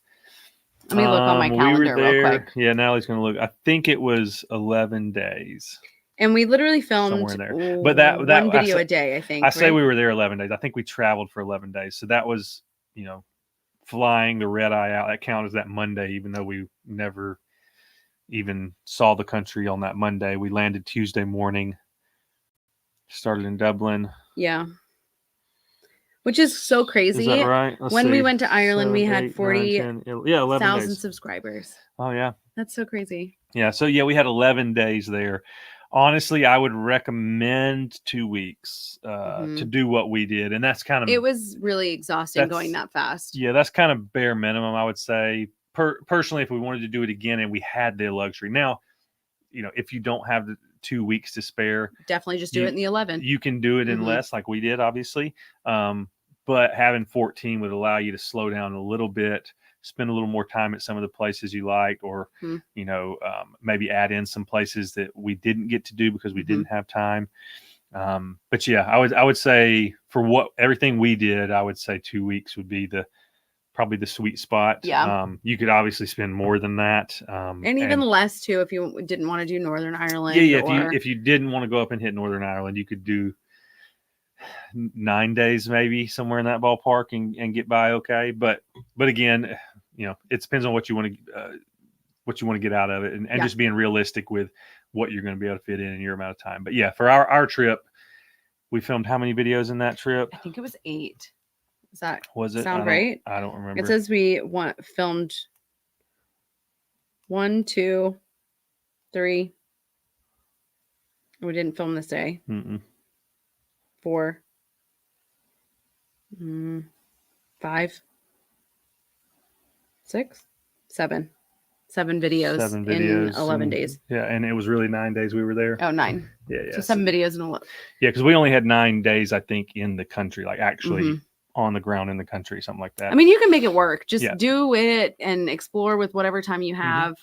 Let me look on my calendar real quick. Yeah, Natalie's going to look. I think it was 11 days. And we literally filmed but that one video a day, I think. I say we were there 11 days. I think we traveled for 11 days. So that was, flying the red eye out. That counted as that Monday, even though we never even saw the country on that Monday. We landed Tuesday morning, started in Dublin. Yeah. Which is so crazy. Is that right? When we went to Ireland, we had 40,000 subscribers. Oh, yeah. That's so crazy. Yeah. So, we had 11 days there. Honestly, I would recommend 2 weeks to do what we did. And that's kind of... It was really exhausting going that fast. Yeah, that's kind of bare minimum, I would say. Personally, if we wanted to do it again and we had the luxury. Now, if you don't have the 2 weeks to spare, definitely just do it in the 11. You can do it in less, like we did, obviously. But having 14 would allow you to slow down a little bit, spend a little more time at some of the places you liked, or maybe add in some places that we didn't get to do because we didn't have time. But yeah, I would say for everything we did, I would say 2 weeks would be probably the sweet spot. Yeah. You could obviously spend more than that. And even less too, if you didn't want to do Northern Ireland. Yeah. If you didn't want to go up and hit Northern Ireland, you could do 9 days, maybe somewhere in that ballpark and get by. Okay. But again, it depends on what you want to get out of it, and just being realistic with what you're going to be able to fit in your amount of time. But yeah, for our trip, we filmed how many videos in that trip? I think it was 8. Was it? Sound right? I don't remember. It says we filmed 1, 2, 3. We didn't film this day. 4, 5, 6, 7. 7 videos in 11 days. Yeah, and it was really 9 days we were there. Oh, 9. Yeah. So 7 videos in 11. Yeah, because we only had 9 days, I think, in the country, like actually on the ground in the country, something like that. I mean, you can make it work. Just do it and explore with whatever time you have.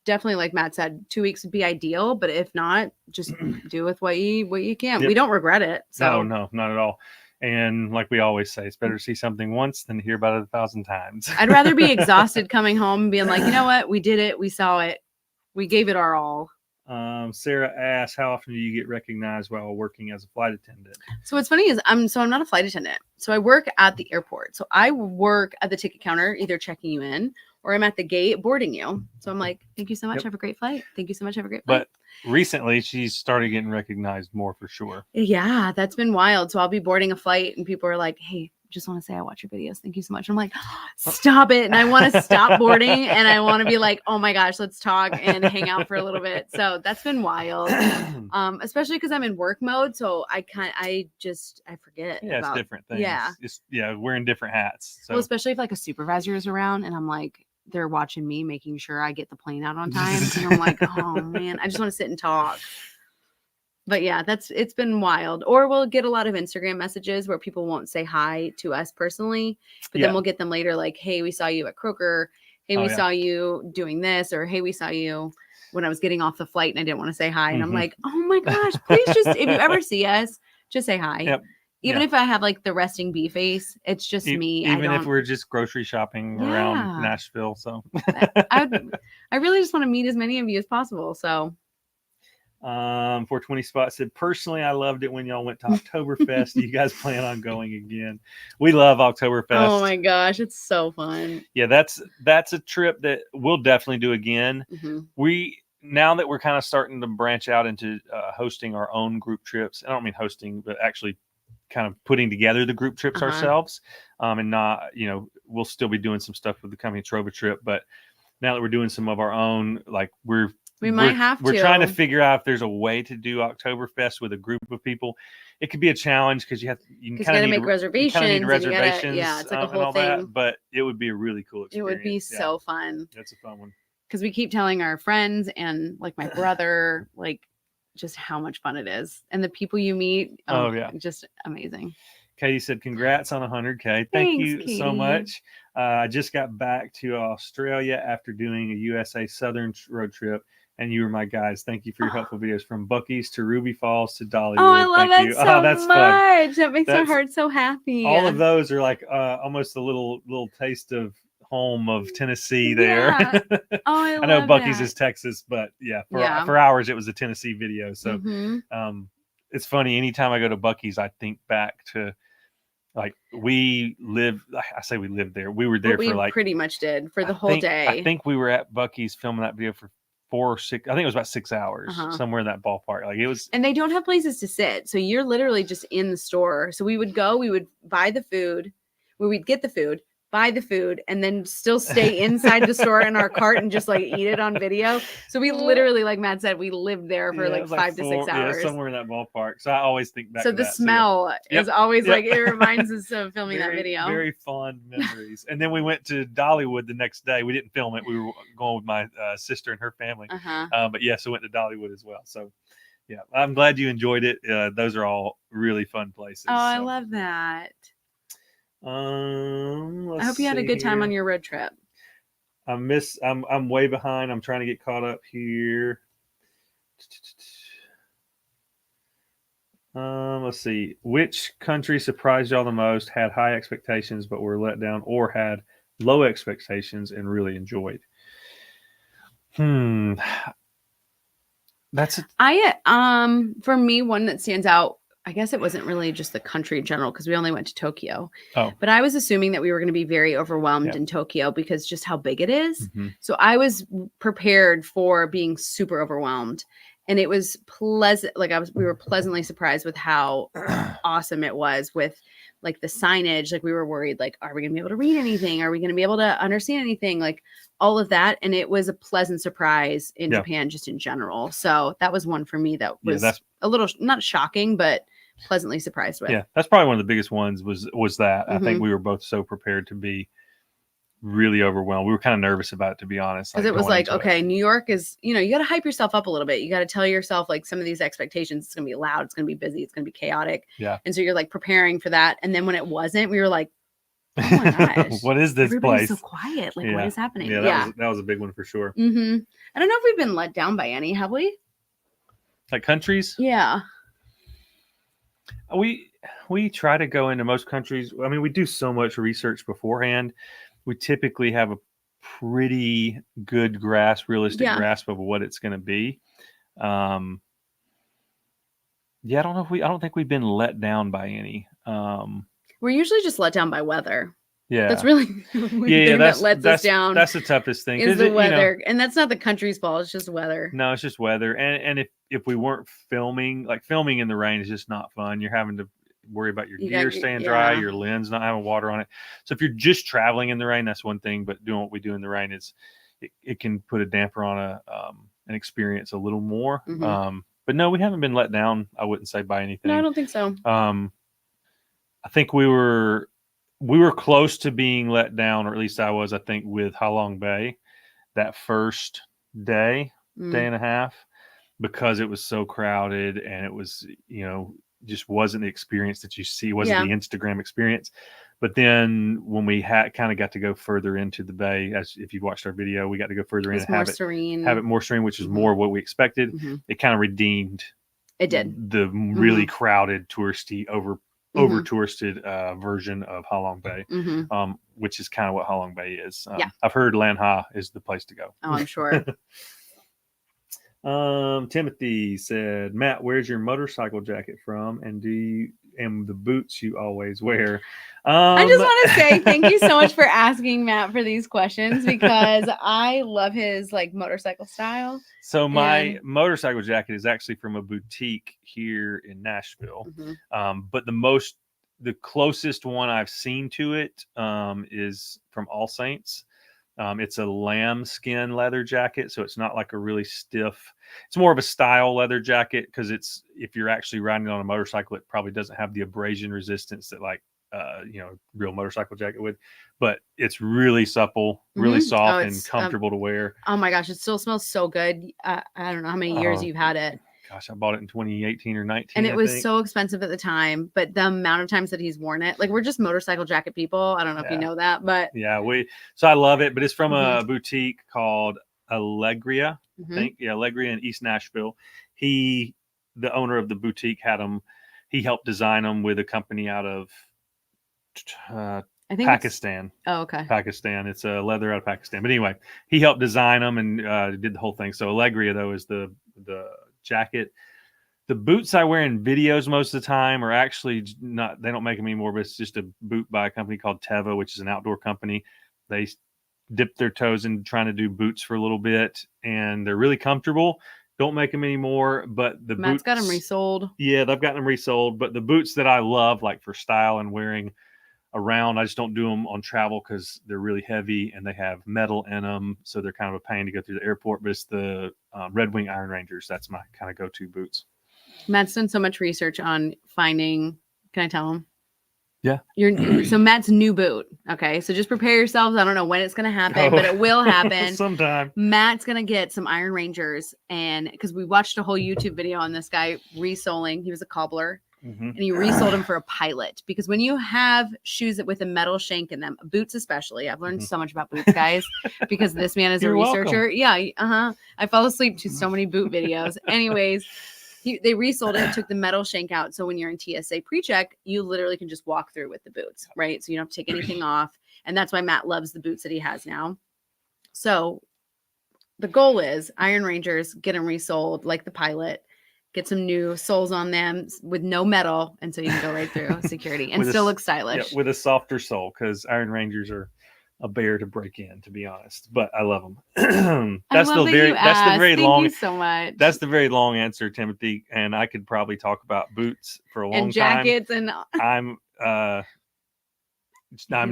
Definitely, like Matt said, 2 weeks would be ideal, but if not, just do with what you can. Yep. We don't regret it. So no, not at all. And like we always say, it's better to see something once than to hear about it 1,000 times. I'd rather be exhausted coming home and being like, you know what? We did it. We saw it. We gave it our all. Sarah asks, how often do you get recognized while working as a flight attendant? So what's funny is I'm not a flight attendant. So I work at the airport. So I work at the ticket counter, either checking you in or I'm at the gate boarding you. So I'm like, thank you so much. Have a great flight. Thank you so much. Have a great flight. But recently she's started getting recognized more for sure. Yeah, that's been wild. So I'll be boarding a flight and people are like, hey, just want to say I watch your videos. Thank you so much. I'm like, stop it. And I want to stop boarding and I want to be like, oh my gosh, let's talk and hang out for a little bit. So that's been wild. Especially because I'm in work mode. So I forget. Yeah, it's different things. Yeah. Wearing different hats. So. Well, especially if like a supervisor is around and I'm like, they're watching me, making sure I get the plane out on time. And I'm like, oh man, I just want to sit and talk. But yeah, it's been wild. Or we'll get a lot of Instagram messages where people won't say hi to us personally, but then we'll get them later like, hey, we saw you at Kroger. Hey, we saw you doing this. Or hey, we saw you when I was getting off the flight and I didn't want to say hi. And I'm like, oh my gosh, please just, if you ever see us, just say hi. Yep. Even if I have like the resting bee face, it's just me. Even if we're just grocery shopping around Nashville. So I really just want to meet as many of you as possible. So 420 Spot said, personally, I loved it when y'all went to Oktoberfest. Do you guys plan on going again? We love Oktoberfest. Oh my gosh, it's so fun. Yeah, that's a trip that we'll definitely do again. Now that we're kind of starting to branch out into hosting our own group trips, I don't mean hosting, but actually kind of putting together the group trips ourselves, and not, we'll still be doing some stuff with the company Trova Trip, but now that we're doing some of our own, like we're trying to figure out if there's a way to do Oktoberfest with a group of people. It could be a challenge because you kind of make reservations. It's like a whole thing. But it would be a really cool experience. It would be so fun. That's a fun one. Because we keep telling our friends and like my brother, like just how much fun it is, and the people you meet. Just amazing. Katie said, congrats on 100K. Thank you, Katie, so much. I just got back to Australia after doing a USA Southern road trip, and you were my guys. Thank you for your helpful videos from Buc-ee's to Ruby Falls to Dollywood. Oh, I love Thank that you. so much. Fun. That makes my heart so happy. All of those are like almost a little taste of home of Tennessee there. I know Buc-ee's is Texas, but for ours it was a Tennessee video. So it's funny, anytime I go to Buc-ee's I think back to like we lived there. We were there for pretty much did for the whole day. I think we were at Buc-ee's filming that video for 4 or 6, I think it was about 6 hours, somewhere in that ballpark. Like it was, and they don't have places to sit. So you're literally just in the store. So we would buy the food, we'd get the food, buy the food, and then still stay inside the store in our cart and just like eat it on video. So we literally, like Matt said, we lived there for like 5 to 6 hours. Yeah, somewhere in that ballpark. So I always think back to to the that. smell is always like, it reminds us of filming that video. Very fond memories. And then we went to Dollywood the next day. We didn't film it. We were going with my sister and her family. But yes, we went to Dollywood as well. So yeah, I'm glad you enjoyed it. Those are all really fun places. Oh, I love that. I hope you had a good time on your road trip. I'm way behind. I'm trying to get caught up here. Let's see. Which country surprised y'all the most, had high expectations but were let down, or had low expectations and really enjoyed? That's for me, one that stands out, I guess it wasn't really just the country in general, because we only went to Tokyo. But I was assuming that we were going to be very overwhelmed in Tokyo because just how big it is. So I was prepared for being super overwhelmed. And it was pleasant. Like we were pleasantly surprised with how awesome it was with like the signage. Like we were worried, like, are we going to be able to read anything? Are we going to be able to understand anything? Like all of that. And it was a pleasant surprise in Japan, just in general. So that was one for me that was a little, not shocking, but pleasantly surprised with. Yeah, that's probably one of the biggest ones was that. I think we were both so prepared to be really overwhelmed. We were kind of nervous about it, to be honest. Because it was like, okay, New York is, you got to hype yourself up a little bit. You got to tell yourself like some of these expectations, it's going to be loud, it's going to be busy, it's going to be chaotic. Yeah. And so you're like preparing for that. And then when it wasn't, we were like, oh my gosh, what is this place? So quiet. Like, what is happening? Yeah, that was a big one for sure. I don't know if we've been let down by any, have we? Like countries? Yeah. We try to go into most countries. I mean, we do so much research beforehand. We typically have a pretty good realistic grasp of what it's going to be. I don't think we've been let down by any. We're usually just let down by weather. Yeah, that's really the thing that lets us down. That's the toughest thing. Is the weather, and that's not the country's fault. It's just weather. No, it's just weather. And if we weren't filming in the rain is just not fun. You're having to worry about your gear staying dry, your lens not having water on it. So if you're just traveling in the rain, that's one thing. But doing what we do in the rain is it can put a damper on an experience a little more. But no, we haven't been let down, I wouldn't say, by anything. No, I don't think so. I think we were close to being let down, or at least I was, I think, with Halong Bay that first day and a half, because it was so crowded and it was, just wasn't the experience that you see, wasn't the Instagram experience. But then when we kind of got to go further into the bay, as if you watched our video, we got to go further in and have it more serene, which is more what we expected. It kind of redeemed. It did the really crowded, touristy, over touristed version of Halong Bay, which is kind of what Halong Bay is. I've heard Lan Ha is the place to go. Oh, I'm sure. Timothy said, Matt, where's your motorcycle jacket from? And the boots you always wear? I just want to say thank you so much for asking Matt for these questions, because I love his like motorcycle style. So my motorcycle jacket is actually from a boutique here in Nashville. But the closest one I've seen to it is from All Saints. It's a lambskin leather jacket, so it's not like a really stiff. It's more of a style leather jacket, because if you're actually riding on a motorcycle, it probably doesn't have the abrasion resistance that like real motorcycle jacket would. But it's really supple, really soft, and comfortable to wear. Oh my gosh, it still smells so good. I don't know how many years you've had it. Gosh, I bought it in 2018 or 19. And it was so expensive at the time, but the amount of times that he's worn it, like, we're just motorcycle jacket people. I don't know if you know that, but so I love it. But it's from a boutique called Allegria, I think. Yeah, Allegria in East Nashville. The owner of the boutique had them. He helped design them with a company out of I think Pakistan. Pakistan. It's a leather out of Pakistan. But anyway, he helped design them and did the whole thing. So Allegria, though, is the jacket. The boots I wear in videos most of the time are actually not, they don't make them anymore, but it's just a boot by a company called Teva, which is an outdoor company. They dipped their toes in trying to do boots for a little bit, and they're really comfortable. Don't make them anymore, but Matt's got them resold. Yeah, they've got them resold. But the boots that I love, like for style and wearing around. I just don't do them on travel because they're really heavy and they have metal in them, so they're kind of a pain to go through the airport. But it's the Red Wing Iron Rangers. That's my kind of go-to boots. Matt's done so much research on finding. Can I tell him? Yeah. So Matt's new boot. Okay. So just prepare yourselves. I don't know when it's going to happen, but it will happen sometime. Matt's going to get some Iron Rangers, and because we watched a whole YouTube video on this guy resoling. He was a cobbler. And he resold them for a pilot, because when you have shoes with a metal shank in them, boots especially, I've learned so much about boots, guys, because this man is a researcher. Welcome. Yeah, I fell asleep to so many boot videos. Anyways, they resold it, took the metal shank out, so when you're in TSA pre-check, you literally can just walk through with the boots, right? So you don't have to take anything off, and that's why Matt loves the boots that he has now. So the goal is Iron Rangers, get them resold like the pilot. Get some new soles on them with no metal, and so you can go right through security and still look stylish. Yeah, with a softer sole, because Iron Rangers are a bear to break in, to be honest. But I love them. That's the very long. Thank you so much. That's the very long answer, Timothy. And I could probably talk about boots for a long and jackets time. And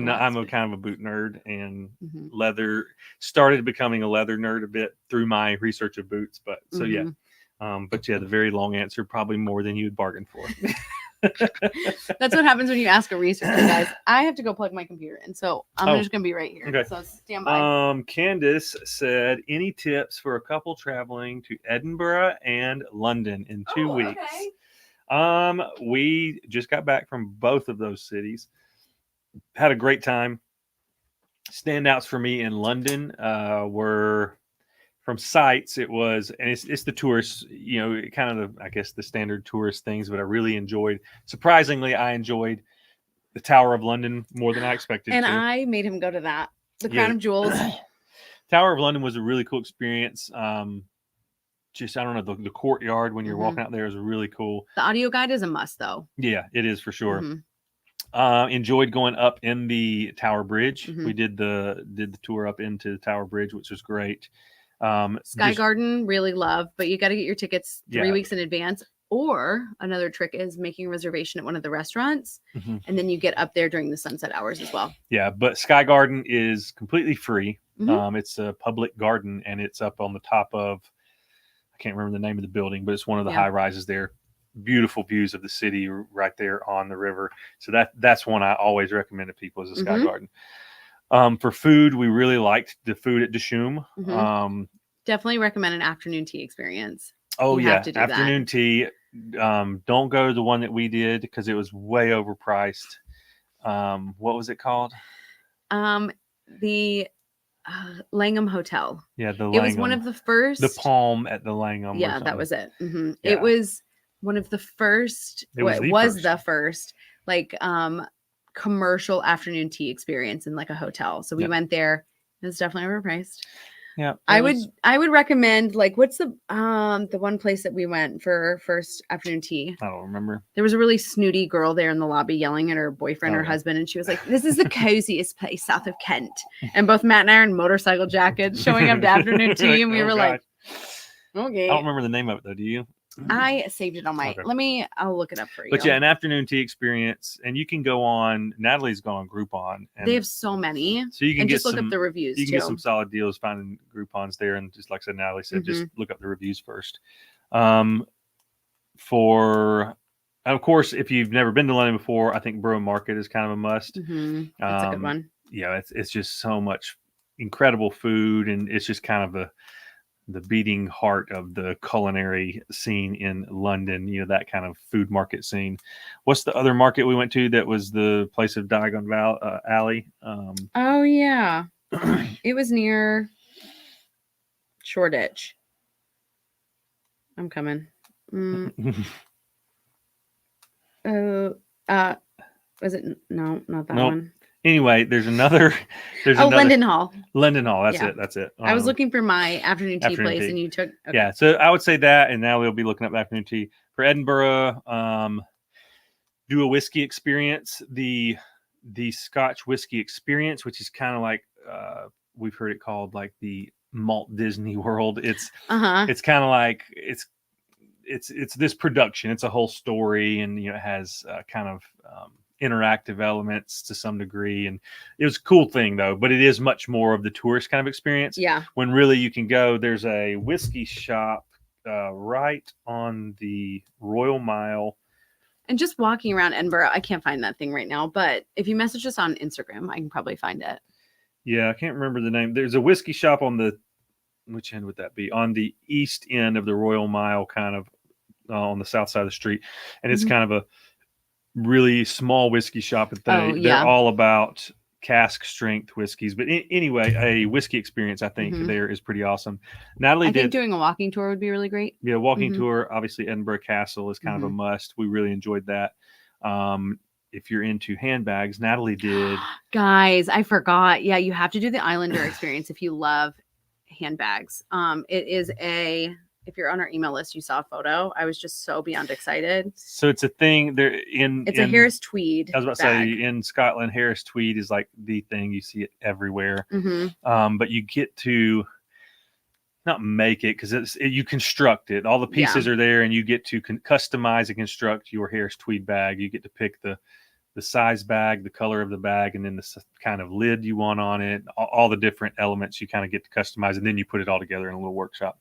I'm a kind of a boot nerd, and leather. Started becoming a leather nerd a bit through my research of boots. But so yeah. But yeah, the very long answer, probably more than you'd bargain for. That's what happens when you ask a researcher, guys. I have to go plug my computer in, so I'm just going to be right here. Okay. So stand by. Candace said, any tips for a couple traveling to Edinburgh and London in 2 weeks? Okay. We just got back from both of those cities. Had a great time. Standouts for me in London were... From sites, it was, and it's the tourists, kind of I guess the standard tourist things, but I really enjoyed, surprisingly, I enjoyed the Tower of London more than I expected and to. I made him go to that. The Crown of Jewels. Tower of London was a really cool experience. Just, I don't know, the courtyard when you're walking out there is really cool. The audio guide is a must, though. Yeah, it is for sure. Enjoyed going up in the Tower Bridge. We did the tour up into the Tower Bridge, which was great. Sky Garden, really love, but you got to get your tickets 3 weeks in advance. Or another trick is making a reservation at one of the restaurants, and then you get up there during the sunset hours as well. Yeah, but Sky Garden is completely free. It's a public garden, and it's up on the top of, I can't remember the name of the building, but it's one of the high rises there. Beautiful views of the city right there on the river. So that's one I always recommend to people, is a Sky Garden. For food, we really liked the food at Dishoom. Definitely recommend an afternoon tea experience. Oh, you have to do afternoon tea. Don't go to the one that we did because it was way overpriced. What was it called? The Langham Hotel. Yeah, the Langham. It was one of the first. The Palm at the Langham. Yeah, that was it. Yeah. It was one of the first. It was the first like commercial afternoon tea experience in like a hotel. So we went there. It was definitely overpriced. Yeah. I would recommend, like, what's the one place that we went for first afternoon tea? I don't remember. There was a really snooty girl there in the lobby yelling at her boyfriend or husband, and she was like, "This is the coziest place south of Kent." And both Matt and I are in motorcycle jackets showing up to afternoon tea, and we were like, "Okay." I don't remember the name of it though. Do you? I saved it on my. I'll look it up for you. But yeah, an afternoon tea experience, and you can go on. Natalie's gone on Groupon. And they have so many, so you can just look up the reviews. You can get some solid deals finding Groupons there, and just like I said, Natalie said, just look up the reviews first. For, of course, if you've never been to London before, I think Borough Market is kind of a must. That's a good one. Yeah, it's just so much incredible food, and it's just kind of the beating heart of the culinary scene in London, that kind of food market scene. What's the other market we went to that was the place of Diagon Alley? Oh, yeah. It was near Shoreditch. I'm coming. Was it? No, not that one. Anyway, there's another. London Hall. London Hall. That's it. I was looking for my afternoon tea place, and you took. Okay. Yeah, so I would say that, and now we'll be looking up afternoon tea for Edinburgh. Do a whiskey experience, the Scotch whiskey experience, which is kind of like we've heard it called like the Malt Disney World. It's kind of like it's this production. It's a whole story, and it has kind of interactive elements to some degree, and it was a cool thing though. But it is much more of the tourist kind of experience. Yeah. When really you can go. There's a whiskey shop right on the Royal Mile. And just walking around Edinburgh, I can't find that thing right now. But if you message us on Instagram, I can probably find it. Yeah, I can't remember the name. There's a whiskey shop on the, which end would that be? On the east end of the Royal Mile, kind of on the south side of the street, and it's kind of a really small whiskey shop. But they're all about cask strength whiskeys. But anyway, a whiskey experience I think there is pretty awesome. Natalie, I think doing a walking tour would be really great. Yeah, walking tour. Obviously, Edinburgh Castle is kind of a must. We really enjoyed that. If you're into handbags, Natalie did. Guys, I forgot. Yeah, you have to do the Islander experience if you love handbags. It is if you're on our email list, you saw a photo. I was just so beyond excited. So it's a thing there it's a Harris tweed. I was about to say in Scotland, Harris tweed is like the thing. You see it everywhere. But you get to not make it because you construct it. All the pieces are there, and you get to customize and construct your Harris tweed bag. You get to pick the size bag, the color of the bag, and then the kind of lid you want on it. All the different elements you kind of get to customize, and then you put it all together in a little workshop.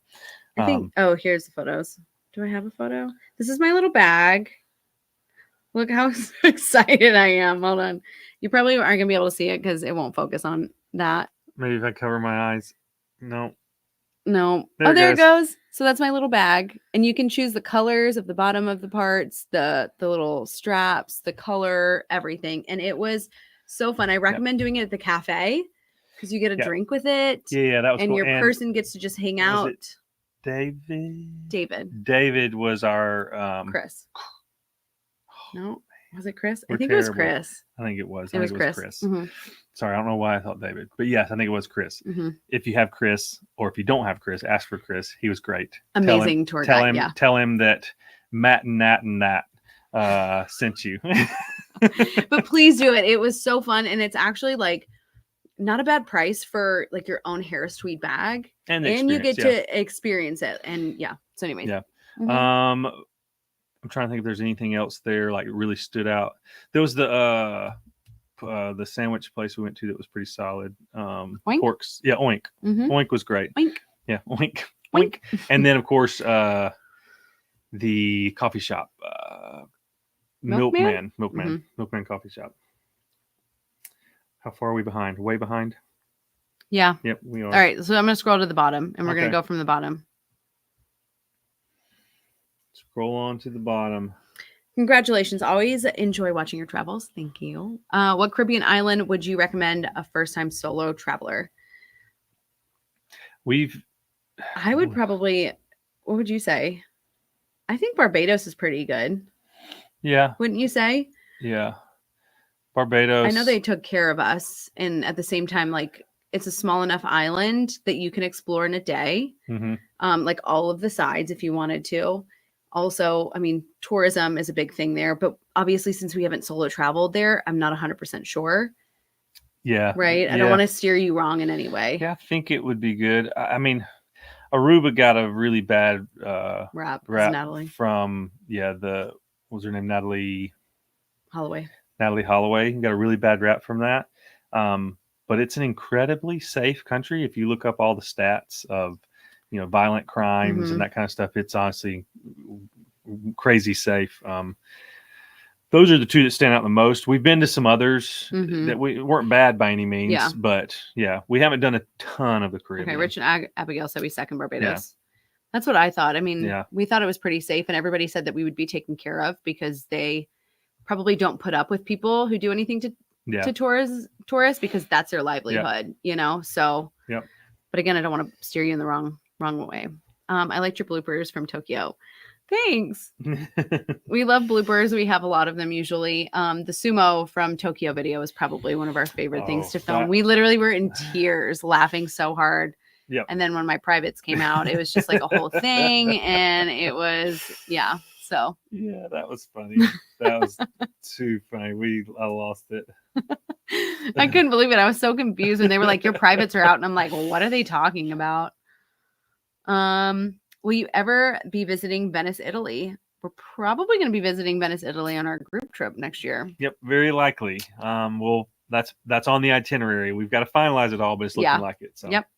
I think. Here's the photos. Do I have a photo? This is my little bag. Look how excited I am. Hold on. You probably aren't gonna be able to see it because it won't focus on that. Maybe if I cover my eyes. No. There it goes. So that's my little bag, and you can choose the colors of the bottom of the parts, the little straps, the color, everything. And it was so fun. I recommend doing it at the cafe because you get a drink with it. Yeah, that was and cool. Your person gets to just hang out. David was our Chris. No, was it Chris? I think it was Chris. I think it was. It was Chris. Sorry, I don't know why I thought David, but yes, I think it was Chris. If you have Chris, or if you don't have Chris, ask for Chris. He was great. Amazing tour guide. Tell him that Matt and Nat sent you. But please do it. It was so fun, and it's actually like not a bad price for like your own Harris tweed bag, and you get to experience it. And so anyways, I'm trying to think if there's anything else there like really stood out. There was the sandwich place we went to that was pretty solid. Oink? Oink. Oink was great. Oink. Yeah, oink. And then of course the coffee shop, Milkman Coffee Shop. How far are we behind? Way behind? Yeah. Yep, we are. All right, so I'm going to scroll to the bottom, and we're going to go from the bottom. Scroll on to the bottom. Congratulations. Always enjoy watching your travels. Thank you. What Caribbean island would you recommend a first-time solo traveler? I would probably, what would you say? I think Barbados is pretty good. Yeah. Wouldn't you say? Yeah. Barbados. I know they took care of us, and at the same time, like it's a small enough island that you can explore in a day. Like all of the sides if you wanted to. Also, I mean, tourism is a big thing there, but obviously since we haven't solo traveled there, I'm not 100% sure. Yeah. Right. I don't want to steer you wrong in any way. Yeah, I think it would be good. I mean, Aruba got a really bad rap Natalie. From what was her name? Natalie Holloway got a really bad rap from that. But it's an incredibly safe country. If you look up all the stats of, violent crimes and that kind of stuff, it's honestly crazy safe. Those are the two that stand out the most. We've been to some others that weren't bad by any means, but we haven't done a ton of the Caribbean. Okay, Rich and Abigail said we second Barbados. Yeah. That's what I thought. I mean, we thought it was pretty safe, and everybody said that we would be taken care of because they probably don't put up with people who do anything to tourists because that's their livelihood, So, but again, I don't want to steer you in the wrong way. I liked your bloopers from Tokyo. Thanks. We love bloopers. We have a lot of them usually. The sumo from Tokyo video is probably one of our favorite things to film. We literally were in tears laughing so hard. Yep. And then when my privates came out, it was just like a whole thing. And it was, so. Yeah, that was funny. That was too funny. I lost it. I couldn't believe it. I was so confused when they were like, your privates are out. And I'm like, well, what are they talking about? Will you ever be visiting Venice, Italy? we're probably going to be visiting Venice, Italy on our group trip next year. Yep, very likely. Well, that's on the itinerary. We've got to finalize it all, but it's looking like it. So. Yep.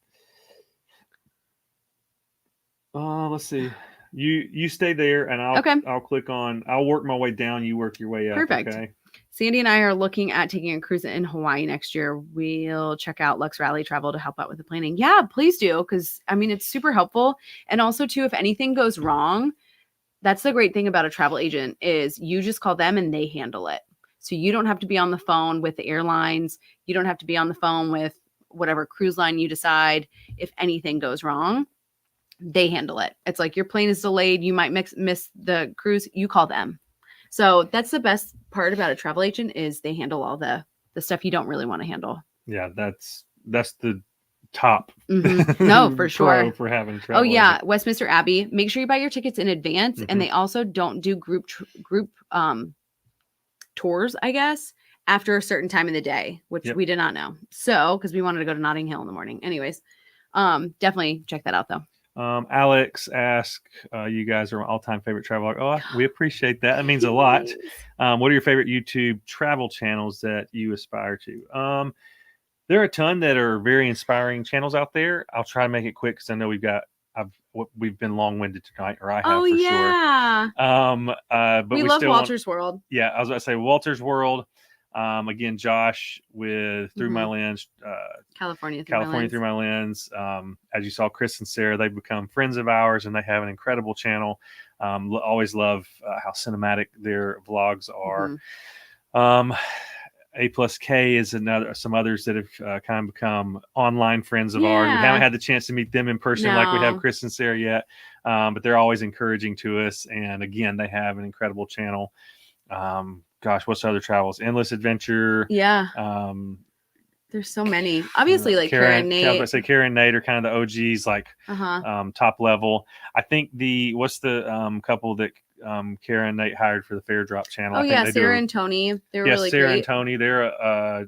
Let's see. You stay there, and I'll click on. I'll work my way down. You work your way up. Perfect. Okay. Sandy and I are looking at taking a cruise in Hawaii next year. We'll check out LuxRally Travel to help out with the planning. Yeah, please do, because I mean it's super helpful. And also too, if anything goes wrong, that's the great thing about a travel agent is you just call them and they handle it. So you don't have to be on the phone with the airlines. You don't have to be on the phone with whatever cruise line you decide. If anything goes wrong, they handle it. It's like your plane is delayed. You might miss the cruise. You call them. So that's the best part about a travel agent is they handle all the stuff you don't really want to handle. Yeah, that's the top. No, for sure. For having travel. Oh yeah, agent. Westminster Abbey. Make sure you buy your tickets in advance, and they also don't do group tours, I guess, after a certain time of the day, which we did not know. So because we wanted to go to Notting Hill in the morning. Anyways, definitely check that out though. Alex asked, you guys are my all-time favorite travel. Oh, we appreciate that. That means a lot. What are your favorite YouTube travel channels that you aspire to? There are a ton that are very inspiring channels out there. I'll try to make it quick because I know we've been long-winded tonight, or I have for sure. But we love Walter's World. Yeah, I was about to say Walter's World. Again, Josh with Through My Lens, California Through My Lens. As you saw, Chris and Sarah, they've become friends of ours, and they have an incredible channel. Always love how cinematic their vlogs are. A+K is some others that have kind of become online friends of ours. We haven't had the chance to meet them in person like we have Chris and Sarah yet, but they're always encouraging to us. And again, they have an incredible channel. Gosh, what's other travels? Endless Adventure. Yeah. There's so many. Obviously, like Kara and Nate. I was going to say Kara and Nate are kind of the OGs, like top level. I think what's the couple that Kara and Nate hired for the Fair Drop channel? Oh, yeah, Sarah and Tony. They're really Sarah great. and Tony. They're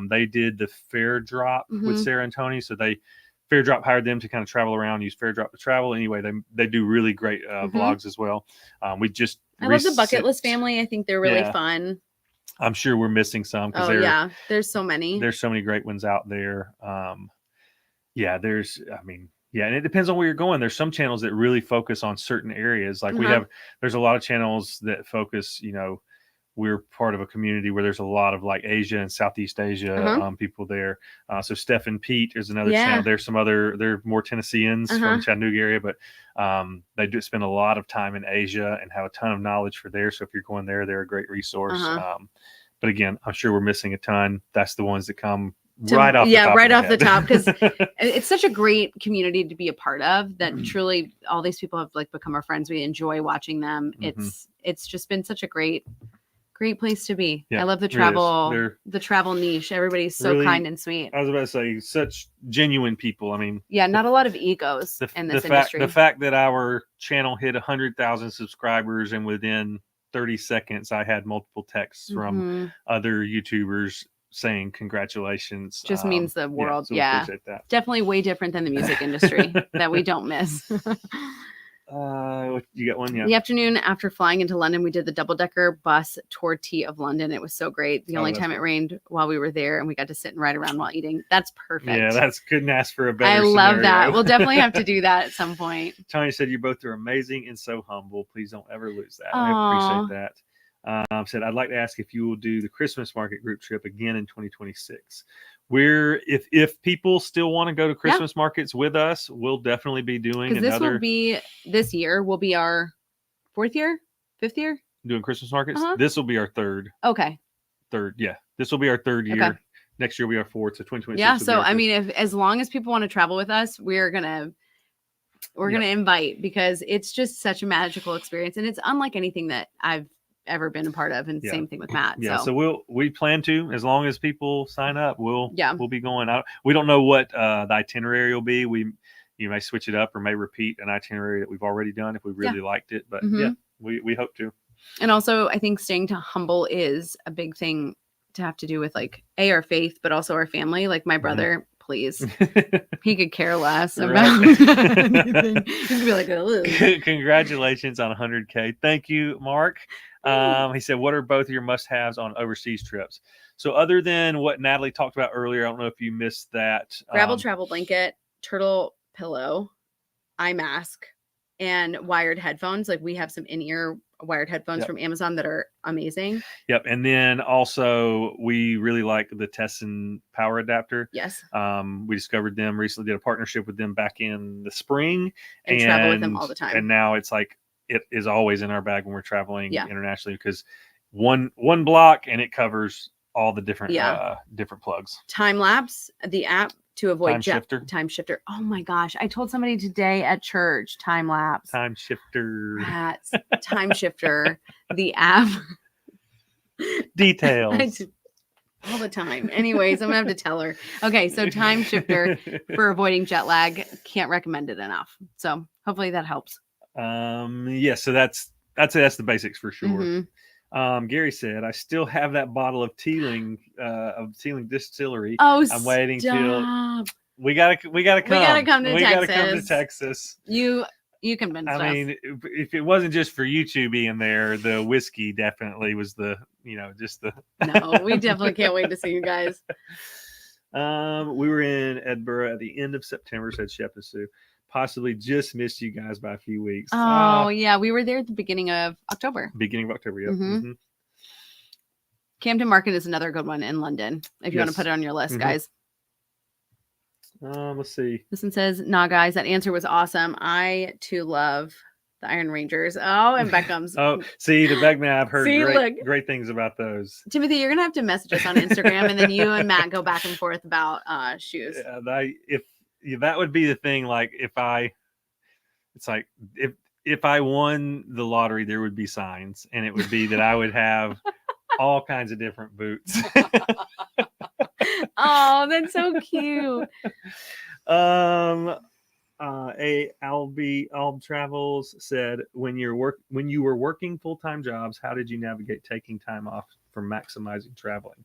they did the Fair Drop with Sarah and Tony, so Fair Drop hired them to kind of travel around, use Fair Drop to travel. Anyway, they do really great vlogs as well. I love the Bucket List family. I think they're really fun. I'm sure we're missing some because there's so many. There's so many great ones out there. And it depends on where you're going. There's some channels that really focus on certain areas. Like there's a lot of channels that focus, we're part of a community where there's a lot of like Asia and Southeast Asia people there. So Steph and Pete is another channel. There's they're more Tennesseans from Chattanooga area, but they do spend a lot of time in Asia and have a ton of knowledge for there. So if you're going there, they're a great resource. But again, I'm sure we're missing a ton. That's the ones that come right off the top because it's such a great community to be a part of that truly all these people have like become our friends. We enjoy watching them. It's just been such a great place to be. I love the travel niche. Everybody's so really kind and sweet. I was about to say such genuine people. I mean, not a lot of egos in this industry. The fact that our channel hit 100,000 subscribers and within 30 seconds I had multiple texts from other YouTubers saying congratulations just means the world. Appreciate that. Definitely way different than the music industry that we don't miss. You got one? Yeah. The afternoon after flying into London, we did the double-decker bus tour of London. It was so great. The only time it rained while we were there, and we got to sit and ride around while eating. That's perfect. Yeah, couldn't ask for a better I love scenario. That. We'll definitely have to do that at some point. Tony said you both are amazing and so humble. Please don't ever lose that. Aww. I appreciate that. Said I'd like to ask if you will do the Christmas market group trip again in 2026. If people still want to go to Christmas markets with us, we'll definitely be doing another. This year will be our 4th year, 5th year doing Christmas markets. This will be our 3rd. Okay. 3rd, yeah. This will be our 3rd year. Okay. Next year we are 4th, so 2026. Yeah. So I mean, as long as people want to travel with us, we're gonna invite because it's just such a magical experience, and it's unlike anything that I've ever been a part of, and same thing with Matt. So we plan to, as long as people sign up, we'll be going out. We don't know what the itinerary will be. You may switch it up or may repeat an itinerary that we've already done if we really liked it, but we hope to. And also I think staying humble is a big thing to have to do with like our faith, but also our family. Like my brother please. He could care less about anything. He could be like, ugh. Congratulations on 100K. Thank you, Mark. He said, what are both of your must-haves on overseas trips? So other than what Natalie talked about earlier, I don't know if you missed that. Gravel travel blanket, turtle pillow, eye mask, and wired headphones. Like we have some in-ear wired headphones from Amazon that are amazing. Yep. And then also we really like the Tesson power adapter. Yes. We discovered them recently, did a partnership with them back in the spring and travel with them all the time. And now it's like, it is always in our bag when we're traveling internationally, because one block and it covers all the different different plugs. Time lapse, the app to avoid time shifter. Oh my gosh. I told somebody today at church, time lapse. Time shifter. Time shifter, the app. Details. All the time. Anyways, I'm gonna have to tell her. Okay, so time shifter for avoiding jet lag. Can't recommend it enough. So hopefully that helps. So that's the basics for sure. Mm-hmm. Gary said, I still have that bottle of Teeling Distillery. Oh, I'm waiting till we gotta come. We gotta come to Texas. We gotta come to Texas. You convinced us. I mean, if it wasn't just for you two being there, the whiskey definitely was the. No, we definitely can't wait to see you guys. We were in Edinburgh at the end of September, said Chef and Sue. Possibly just missed you guys by a few weeks. Oh, yeah. We were there at the beginning of October. Yep. Mm-hmm. Camden Market is another good one in London. If you want to put it on your list, guys. Let's see. This one says, nah, guys, that answer was awesome. I, too, love the Iron Rangers. Oh, and Beckham's. See, the Beckman, I've heard great things about those. Timothy, you're going to have to message us on Instagram, and then you and Matt go back and forth about shoes. Yeah, that would be the thing. Like if I won the lottery, there would be signs, and it would be that I would have all kinds of different boots. Oh, that's so cute. Alb Travels said, when you were working full-time jobs, how did you navigate taking time off from maximizing traveling?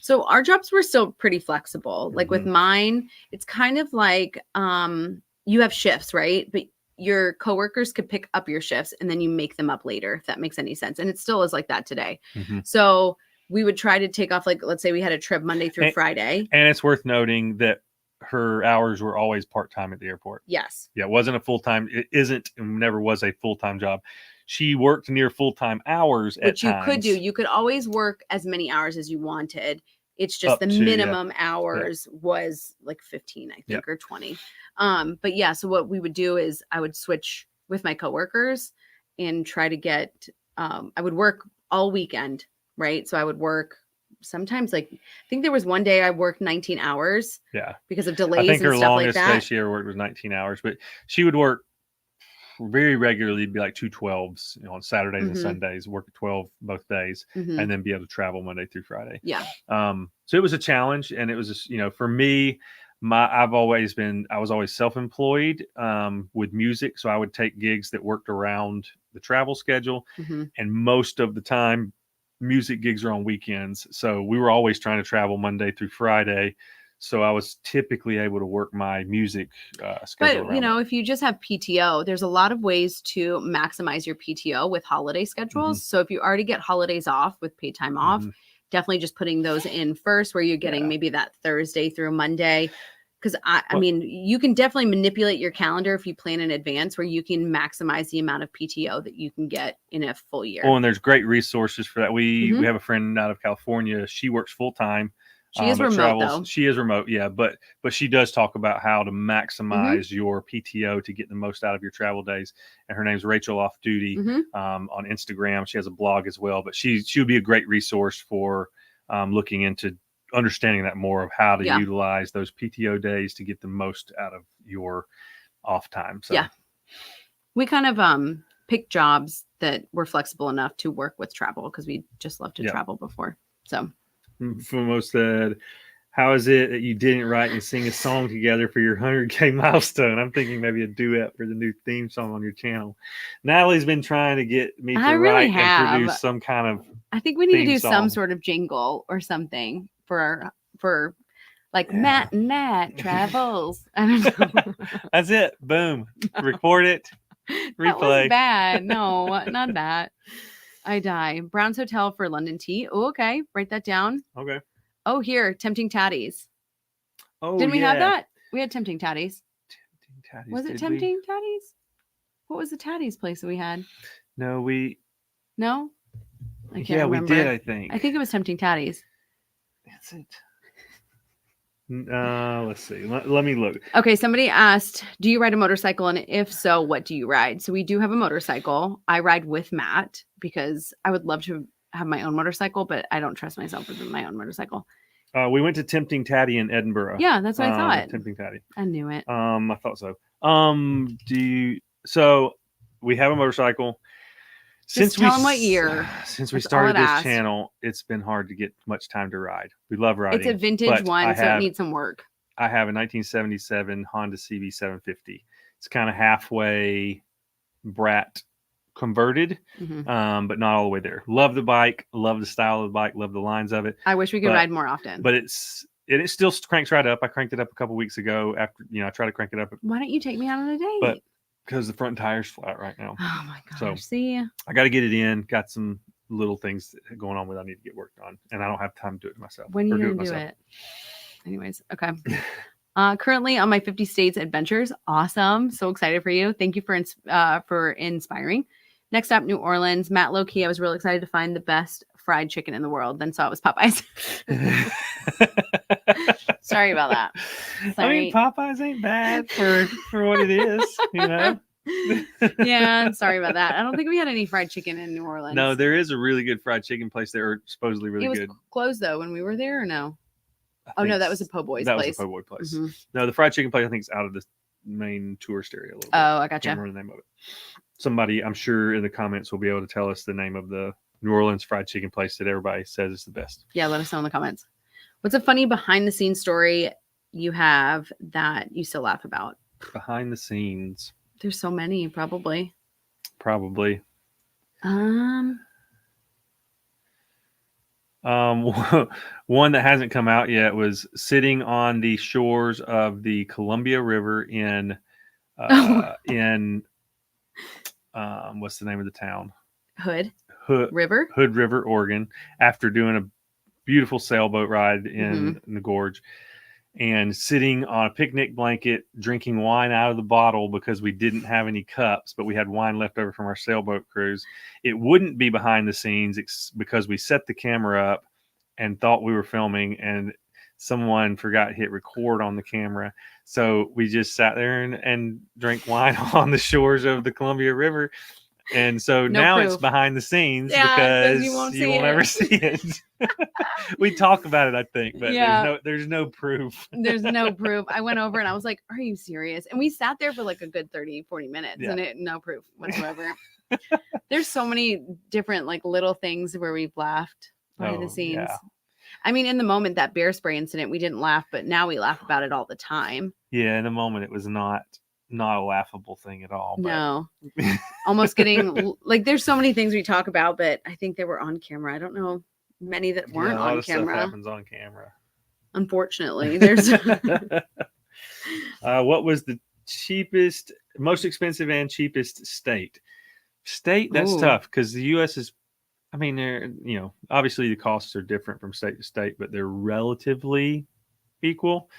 So our jobs were still pretty flexible. Like with mine, it's kind of like you have shifts, right? But your coworkers could pick up your shifts and then you make them up later, if that makes any sense. And it still is like that today. So we would try to take off, like, let's say we had a trip Monday through Friday. And it's worth noting that her hours were always part-time at the airport. Yes. Yeah, it wasn't a full-time. It isn't and never was a full-time job. She worked near full-time hours at times. Which you could do. You could always work as many hours as you wanted. It's just the minimum hours was like 15, I think, or 20. But yeah, so what we would do is I would switch with my coworkers and try to get, I would work all weekend, right? So I would work sometimes, like, I think there was one day I worked 19 hours. Yeah. Because of delays and stuff like that. I think her longest day she ever worked was 19 hours, but she would work very regularly, be like 2 12s, on Saturdays and Sundays, work 12 both days, and then be able to travel Monday through Friday. Yeah. So it was a challenge, and it was just, for me, I was always self-employed with music, so I would take gigs that worked around the travel schedule, and most of the time, music gigs are on weekends, so we were always trying to travel Monday through Friday. So I was typically able to work my music schedule. But, if you just have PTO, there's a lot of ways to maximize your PTO with holiday schedules. So if you already get holidays off with paid time off, definitely just putting those in first, where you're getting maybe that Thursday through Monday. Because I mean, you can definitely manipulate your calendar if you plan in advance, where you can maximize the amount of PTO that you can get in a full year. Well, and there's great resources for that. We have a friend out of California. She works full time. She is remote, though. She is remote, yeah, but she does talk about how to maximize your PTO to get the most out of your travel days. And her name's Rachel Off Duty on Instagram. She has a blog as well, but she would be a great resource for looking into understanding that more of how to utilize those PTO days to get the most out of your off time. So we kind of picked jobs that were flexible enough to work with travel, because we just loved to travel before. So. Fumo said, how is it that you didn't write and sing a song together for your 100K milestone? I'm thinking maybe a duet for the new theme song on your channel. Natalie's been trying to get me to write and produce some kind of. I think we need to do some sort of jingle or something for Like Matt and Nat travels. I don't know. That's it. Boom. Record it. That was Replay. bad. No, not that. I die. Brown's Hotel for London tea. Oh, okay. Write that down. Okay. Oh, here. Tempting Tatties. Oh, Didn't we have that? We had Tempting Tatties. Tempting Tatties. Was it Tempting Tatties? What was the Tatties place that we had? No, No? I can't yeah, remember. we did, I think. I think it was Tempting Tatties. That's it. Let's see. Let me look. Okay, somebody asked, do you ride a motorcycle? And if so, what do you ride? So we do have a motorcycle. I ride with Matt because I would love to have my own motorcycle, but I don't trust myself with my own motorcycle. We went to Tempting Tatty in Edinburgh. Yeah, that's what I thought. Tempting Tatty. I knew it. I thought so. So we have a motorcycle. Just tell them what year. Since we started this channel, it's been hard to get much time to ride. We love riding. It's a vintage one, so it needs some work. I have a 1977 Honda CB 750. It's kind of halfway Brat converted, but not all the way there. Love the bike. Love the style of the bike. Love the lines of it. I wish we could ride more often. But it still cranks right up. I cranked it up a couple weeks ago after, I tried to crank it up. Why don't you take me out on a date? But because the front tire's flat right now. Oh my gosh. So see, I got to get it in. Got some little things going on with I need to get worked on, and I don't have time to do it myself. When are you going to do it? Anyways, okay. Currently on my 50 states adventures. Awesome. So excited for you. Thank you for inspiring. Next up, New Orleans. Matt Low-key, I was really excited to find the best fried chicken in the world. Then saw it was Popeyes. Sorry about that. Sorry. I mean, Popeyes ain't bad for what it is, Yeah, sorry about that. I don't think we had any fried chicken in New Orleans. No, there is a really good fried chicken place there, or supposedly really good. It was closed though when we were there, or no? Oh no, that was a po' boy's place. That was a po' boy place. Mm-hmm. No, the fried chicken place I think is out of the main tourist area a little bit. Oh, I gotcha. I can't remember the name of it. Somebody, I'm sure in the comments will be able to tell us the name of the New Orleans fried chicken place that everybody says is the best. Yeah, let us know in the comments. What's a funny behind the scenes story you have that you still laugh about? Behind the scenes. There's so many, probably. One that hasn't come out yet was sitting on the shores of the Columbia River in what's the name of the town? Hood River, Oregon, after doing a beautiful sailboat ride in the gorge, and sitting on a picnic blanket drinking wine out of the bottle because we didn't have any cups, but we had wine left over from our sailboat cruise. It wouldn't be behind the scenes because we set the camera up and thought we were filming, and someone forgot to hit record on the camera. So we just sat there and drank wine on the shores of the Columbia River. And so now proof. It's behind the scenes because you won't ever see it. We talk about it, I think, but there's no proof. There's no proof. I went over and I was like, are you serious? And we sat there for like a good 30-40 minutes and no proof whatsoever. There's so many different like little things where we've laughed behind the scenes. Yeah. I mean, in the moment, that bear spray incident, we didn't laugh, but now we laugh about it all the time. Yeah, in the moment, it was not a laughable thing at all. But... No, almost getting like there's so many things we talk about, but I think they were on camera. I don't know many that weren't on camera. Stuff happens on camera. Unfortunately, there's. What was the cheapest, most expensive, and cheapest state? That's tough because the U.S. is. I mean, they're obviously the costs are different from state to state, but they're relatively equal.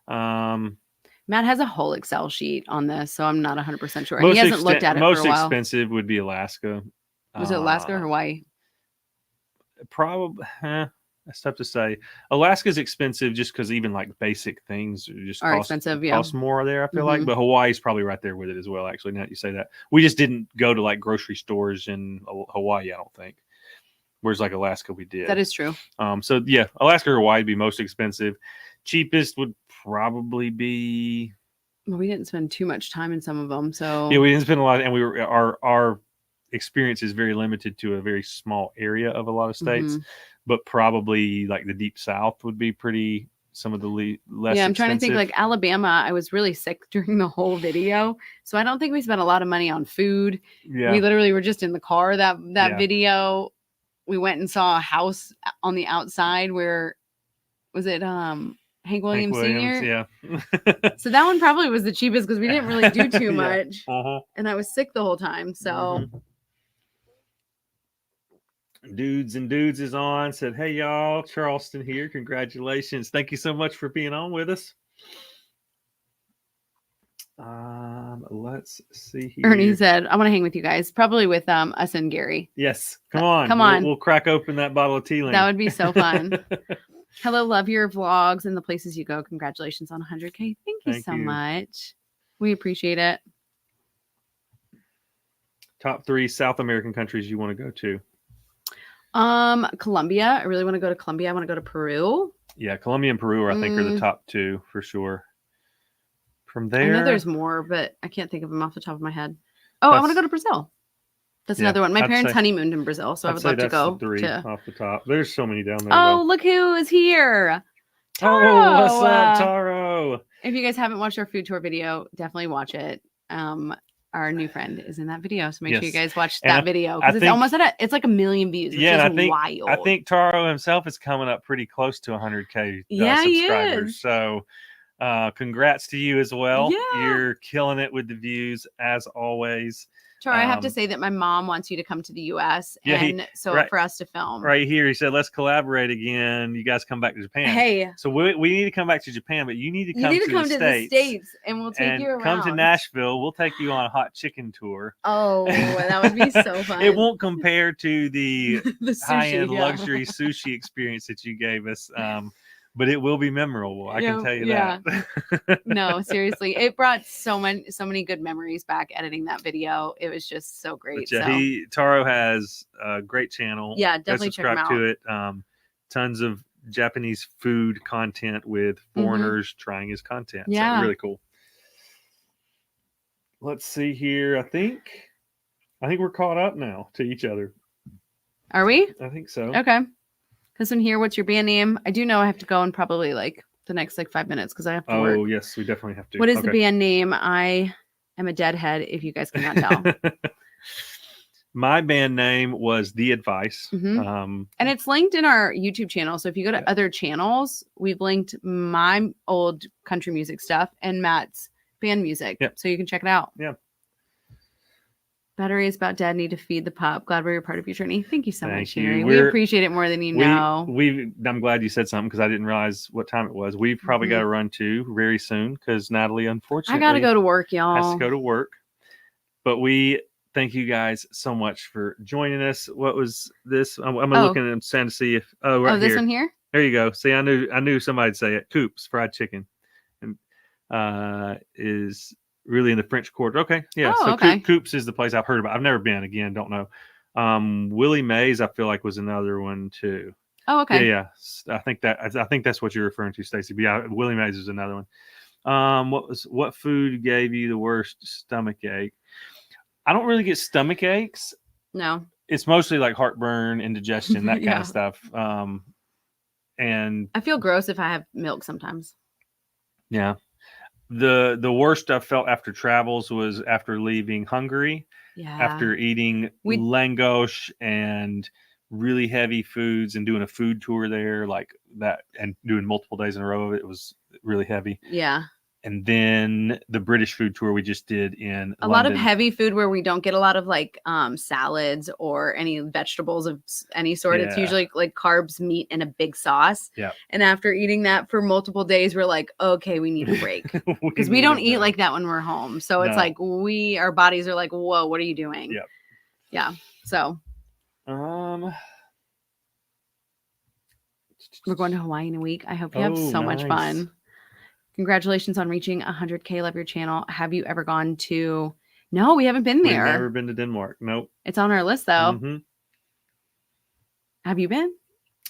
Matt has a whole Excel sheet on this, so I'm not 100% sure. He hasn't looked at it for a while. Most expensive would be Alaska. Was it Alaska or Hawaii? Probably. That's tough to say. Alaska's expensive just because even like basic things are expensive. Yeah, cost more there. I feel like, but Hawaii's probably right there with it as well. Actually, now that you say that, we just didn't go to like grocery stores in Hawaii. I don't think. Whereas like Alaska, we did. That is true. So yeah, Alaska or Hawaii would be most expensive. Cheapest would probably be. Well, we didn't spend too much time in some of them, so yeah, we didn't spend a lot, and we were our experience is very limited to a very small area of a lot of states. But probably like the deep South would be pretty. Some of the less. Yeah, I'm expensive. Trying to think. Like Alabama, I was really sick during the whole video, so I don't think we spent a lot of money on food. Yeah, we literally were just in the car that video. We went and saw a house on the outside where was it Hank Williams Sr. Yeah. So that one probably was the cheapest because we didn't really do too Yeah. much. And I was sick the whole time. So Dudes and Dudes is on. Said, hey y'all, Charleston here. Congratulations. Thank you so much for being on with us. Let's see here. Ernie said, I want to hang with you guys. Probably with us and Gary. Yes. Come on. Come on. We'll crack open that bottle of tea. That would be so fun. Hello, love your vlogs and the places you go. Congratulations on 100K. Thank you so much. We appreciate it. Top 3 South American countries you want to go to? Colombia. I really want to go to Colombia. I want to go to Peru. Yeah, Colombia and Peru, I think, are the top 2 for sure. From there, I know there's more, but I can't think of them off the top of my head. Oh, I want to go to Brazil. That's another one. My parents honeymooned in Brazil, so I would love to go. 3 off the top. There's so many down there. Oh, look who is here. Taro. Oh, what's up, Taro? If you guys haven't watched our food tour video, definitely watch it. Our new friend is in that video, so make sure you guys watch that video because it's almost it's like 1 million views. It's wild. I think Taro himself is coming up pretty close to 100K subscribers. He is. So congrats to you as well. You're killing it with the views as always. Taro, I have to say that my mom wants you to come to the US for us to film. Right here, he said, let's collaborate again. You guys come back to Japan. Hey. So we need to come back to Japan, but you need to come to the States and we'll take you around. Come to Nashville. We'll take you on a hot chicken tour. Oh, that would be so fun. It won't compare to the high-end luxury sushi experience that you gave us. But it will be memorable. I can tell you that. No, seriously. It brought so many good memories back editing that video. It was just so great. Taro has a great channel. Yeah, definitely check him out. Subscribe to it. Tons of Japanese food content with foreigners trying his content. Yeah. So really cool. Let's see here. I think we're caught up now to each other. Are we? I think so. Okay. This one here, what's your band name? I do know I have to go in probably the next 5 minutes because I have to work. Oh, yes, we definitely have to. What is the band name? I am a deadhead, if you guys cannot tell. My band name was The Advice. And it's linked in our YouTube channel. So if you go to other channels, we've linked my old country music stuff and Matt's band music. Yep. So you can check it out. Yeah. Battery is about dead. Need to feed the pup. Glad we're a part of your journey. Thank you so much, Sherry. We appreciate it more than you know. I'm glad you said something because I didn't realize what time it was. We've probably got to run too very soon because Natalie, unfortunately, I got to go to work, y'all. Has to go to work. But we thank you guys so much for joining us. What was this? I'm looking at Sam to see if this one here. There you go. See, I knew somebody'd say it. Coops fried chicken, and is really in the French Quarter. Okay. Yeah. Coops is the place I've heard about. I've never been. Again, don't know. Willie Mays, I feel like was another one too. Oh, okay. Yeah. I think that's what you're referring to, Stacey. But yeah, Willie Mays is another one. What food gave you the worst stomach ache? I don't really get stomach aches. No. It's mostly like heartburn, indigestion, that kind of stuff. And I feel gross if I have milk sometimes. Yeah. The worst I felt after travels was after leaving Hungary. Yeah. After eating langosh and really heavy foods and doing a food tour there like that and doing multiple days in a row. It was really heavy. Yeah. And then the British food tour we just did in a lot of heavy food where we don't get a lot of salads or any vegetables of any sort. Yeah. It's usually like carbs, meat, and a big sauce. Yeah. And after eating that for multiple days, we're like, okay, we need a break because we don't eat like that when we're home. So it's like our bodies are like, whoa, what are you doing? Yeah. Yeah. So. We're going to Hawaii in a week. I hope you have so much fun. Congratulations on reaching 100K. Love your channel. Have you ever gone to? No, we haven't been there. We've never been to Denmark. Nope. It's on our list though. Mm-hmm. Have you been?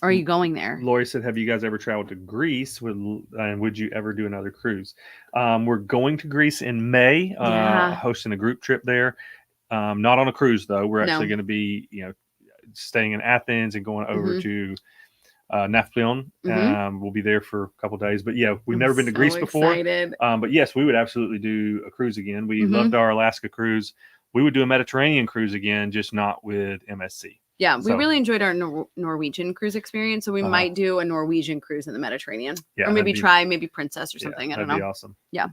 Or are you going there? Lori said, have you guys ever traveled to Greece? And would you ever do another cruise? We're going to Greece in May, hosting a group trip there. Not on a cruise though. We're actually going to be, staying in Athens and going over to Nashville. We'll be there for a couple days, but we've never been to Greece before. But yes, we would absolutely do a cruise again. We loved our Alaska cruise. We would do a Mediterranean cruise again, just not with MSC. Yeah, we really enjoyed our Norwegian cruise experience, so we might do a Norwegian cruise in the Mediterranean, or maybe try Princess or something. I don't know. That'd be awesome. Yeah.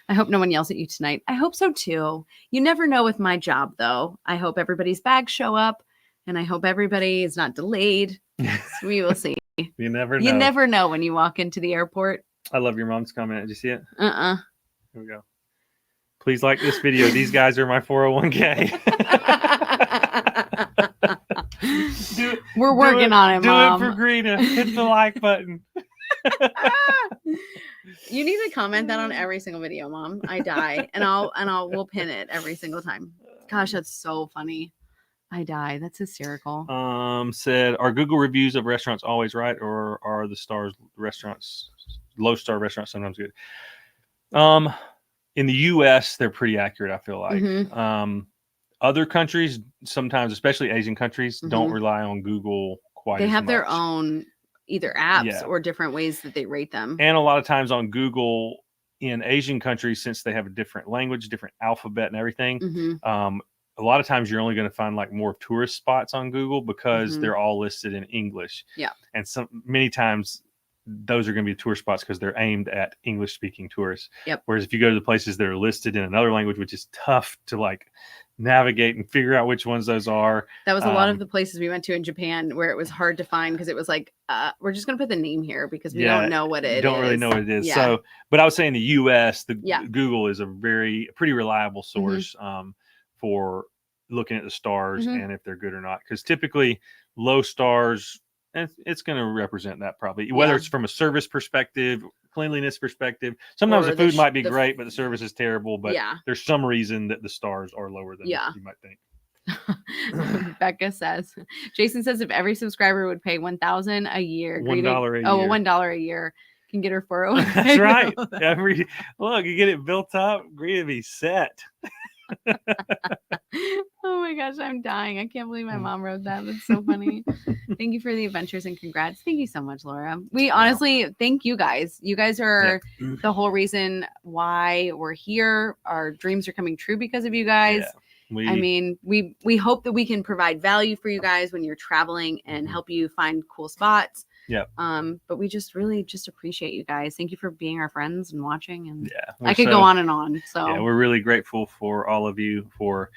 I hope no one yells at you tonight. I hope so too. You never know with my job, though. I hope everybody's bags show up, and I hope everybody is not delayed. So we will see. You never know. You never know when you walk into the airport. I love your mom's comment. Did you see it? Here we go. Please like this video. These guys are my 401k. We're working on it, Mom. Do it for Greta. Hit the like button. You need to comment that on every single video, Mom. I die, and we'll pin it every single time. Gosh, that's so funny. I die. That's hysterical. Said, are Google reviews of restaurants always right, or are the low star restaurants sometimes good? In the U.S., they're pretty accurate, I feel like. Other countries, sometimes, especially Asian countries, don't rely on Google quite as much. They have their own either apps or different ways that they rate them. And a lot of times on Google in Asian countries, since they have a different language, different alphabet and everything, a lot of times you're only going to find like more tourist spots on Google because they're all listed in English. Yeah. And many times those are going to be tourist spots because they're aimed at English speaking tourists. Yep. Whereas if you go to the places that are listed in another language, which is tough to like navigate and figure out which ones those are. That was a lot of the places we went to in Japan where it was hard to find because it was like, we're just going to put the name here because we don't know what it is. Don't really know what it is. Yeah. So, but I would say in the US, Google is a pretty reliable source for looking at the stars and if they're good or not. Because typically low stars, it's going to represent that probably, whether it's from a service perspective, cleanliness perspective. Sometimes the food might be great, but the service is terrible. But there's some reason that the stars are lower than you might think. Becca says, Jason says if every subscriber would pay $1,000 a year, $1 a year. $1 a year can get her 401k. That's right. Look, you get it built up, Greta be set. Oh my gosh, I'm dying. I can't believe my mom wrote that. That's so funny. Thank you for the adventures and congrats. Thank you so much, Laura. We honestly thank you guys. You guys are the whole reason why we're here. Our dreams are coming true because of you guys. We hope that we can provide value for you guys when you're traveling and help you find cool spots. Yeah. But we just really appreciate you guys. Thank you for being our friends and watching. And I could go on and on. So we're really grateful for all of you for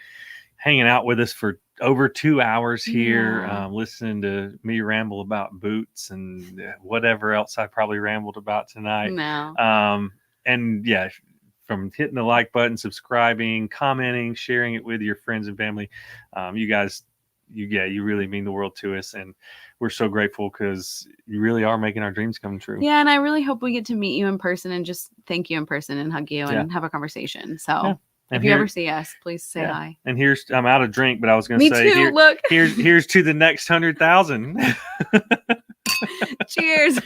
hanging out with us for over 2 hours here, listening to me ramble about boots and whatever else I probably rambled about tonight. No. And from hitting the like button, subscribing, commenting, sharing it with your friends and family. You guys, you really mean the world to us. And we're so grateful because you really are making our dreams come true. Yeah. And I really hope we get to meet you in person and just thank you in person and hug you and have a conversation. So if you ever see us, please say hi. And I'm out of drink, but I was going to say, too, look. here's to the next 100,000. Cheers.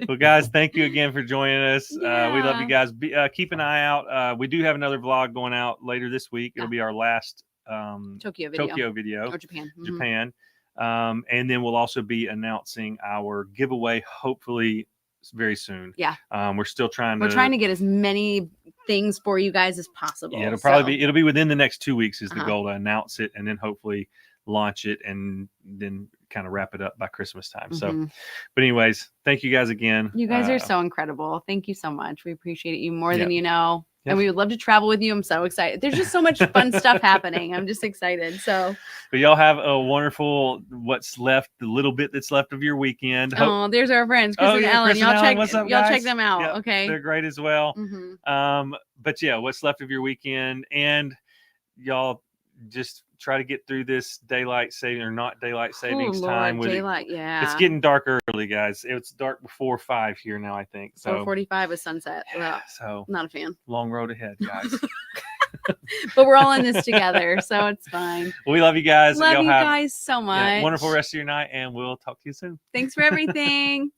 Well, guys, thank you again for joining us. We love you guys. Keep an eye out. We do have another vlog going out later this week. It'll be our last Tokyo video. Or Japan. Japan. And then we'll also be announcing our giveaway, hopefully very soon. Yeah. We're still trying to get as many things for you guys as possible. Yeah, it'll be within the next 2 weeks is the goal to announce it and then hopefully launch it and then kind of wrap it up by Christmas time. So, but anyways, thank you guys again. You guys are so incredible. Thank you so much. We appreciate you more than you know. And we would love to travel with you. I'm so excited. There's just so much fun stuff happening. I'm just excited. So, but y'all have a wonderful what's left, the little bit that's left of your weekend. Oh, there's our friends, Chris and Ellen. Y'all check them out. Yep, okay, they're great as well. But what's left of your weekend, and y'all just try to get through this daylight saving or not daylight savings time. With daylight, it's getting dark early, guys. It's dark before 5 here now, I think. So 4:45 is sunset. So not a fan. Long road ahead, guys. But we're all in this together, so it's fine. Well, we love you guys. Love you guys so much. Wonderful rest of your night, and we'll talk to you soon. Thanks for everything.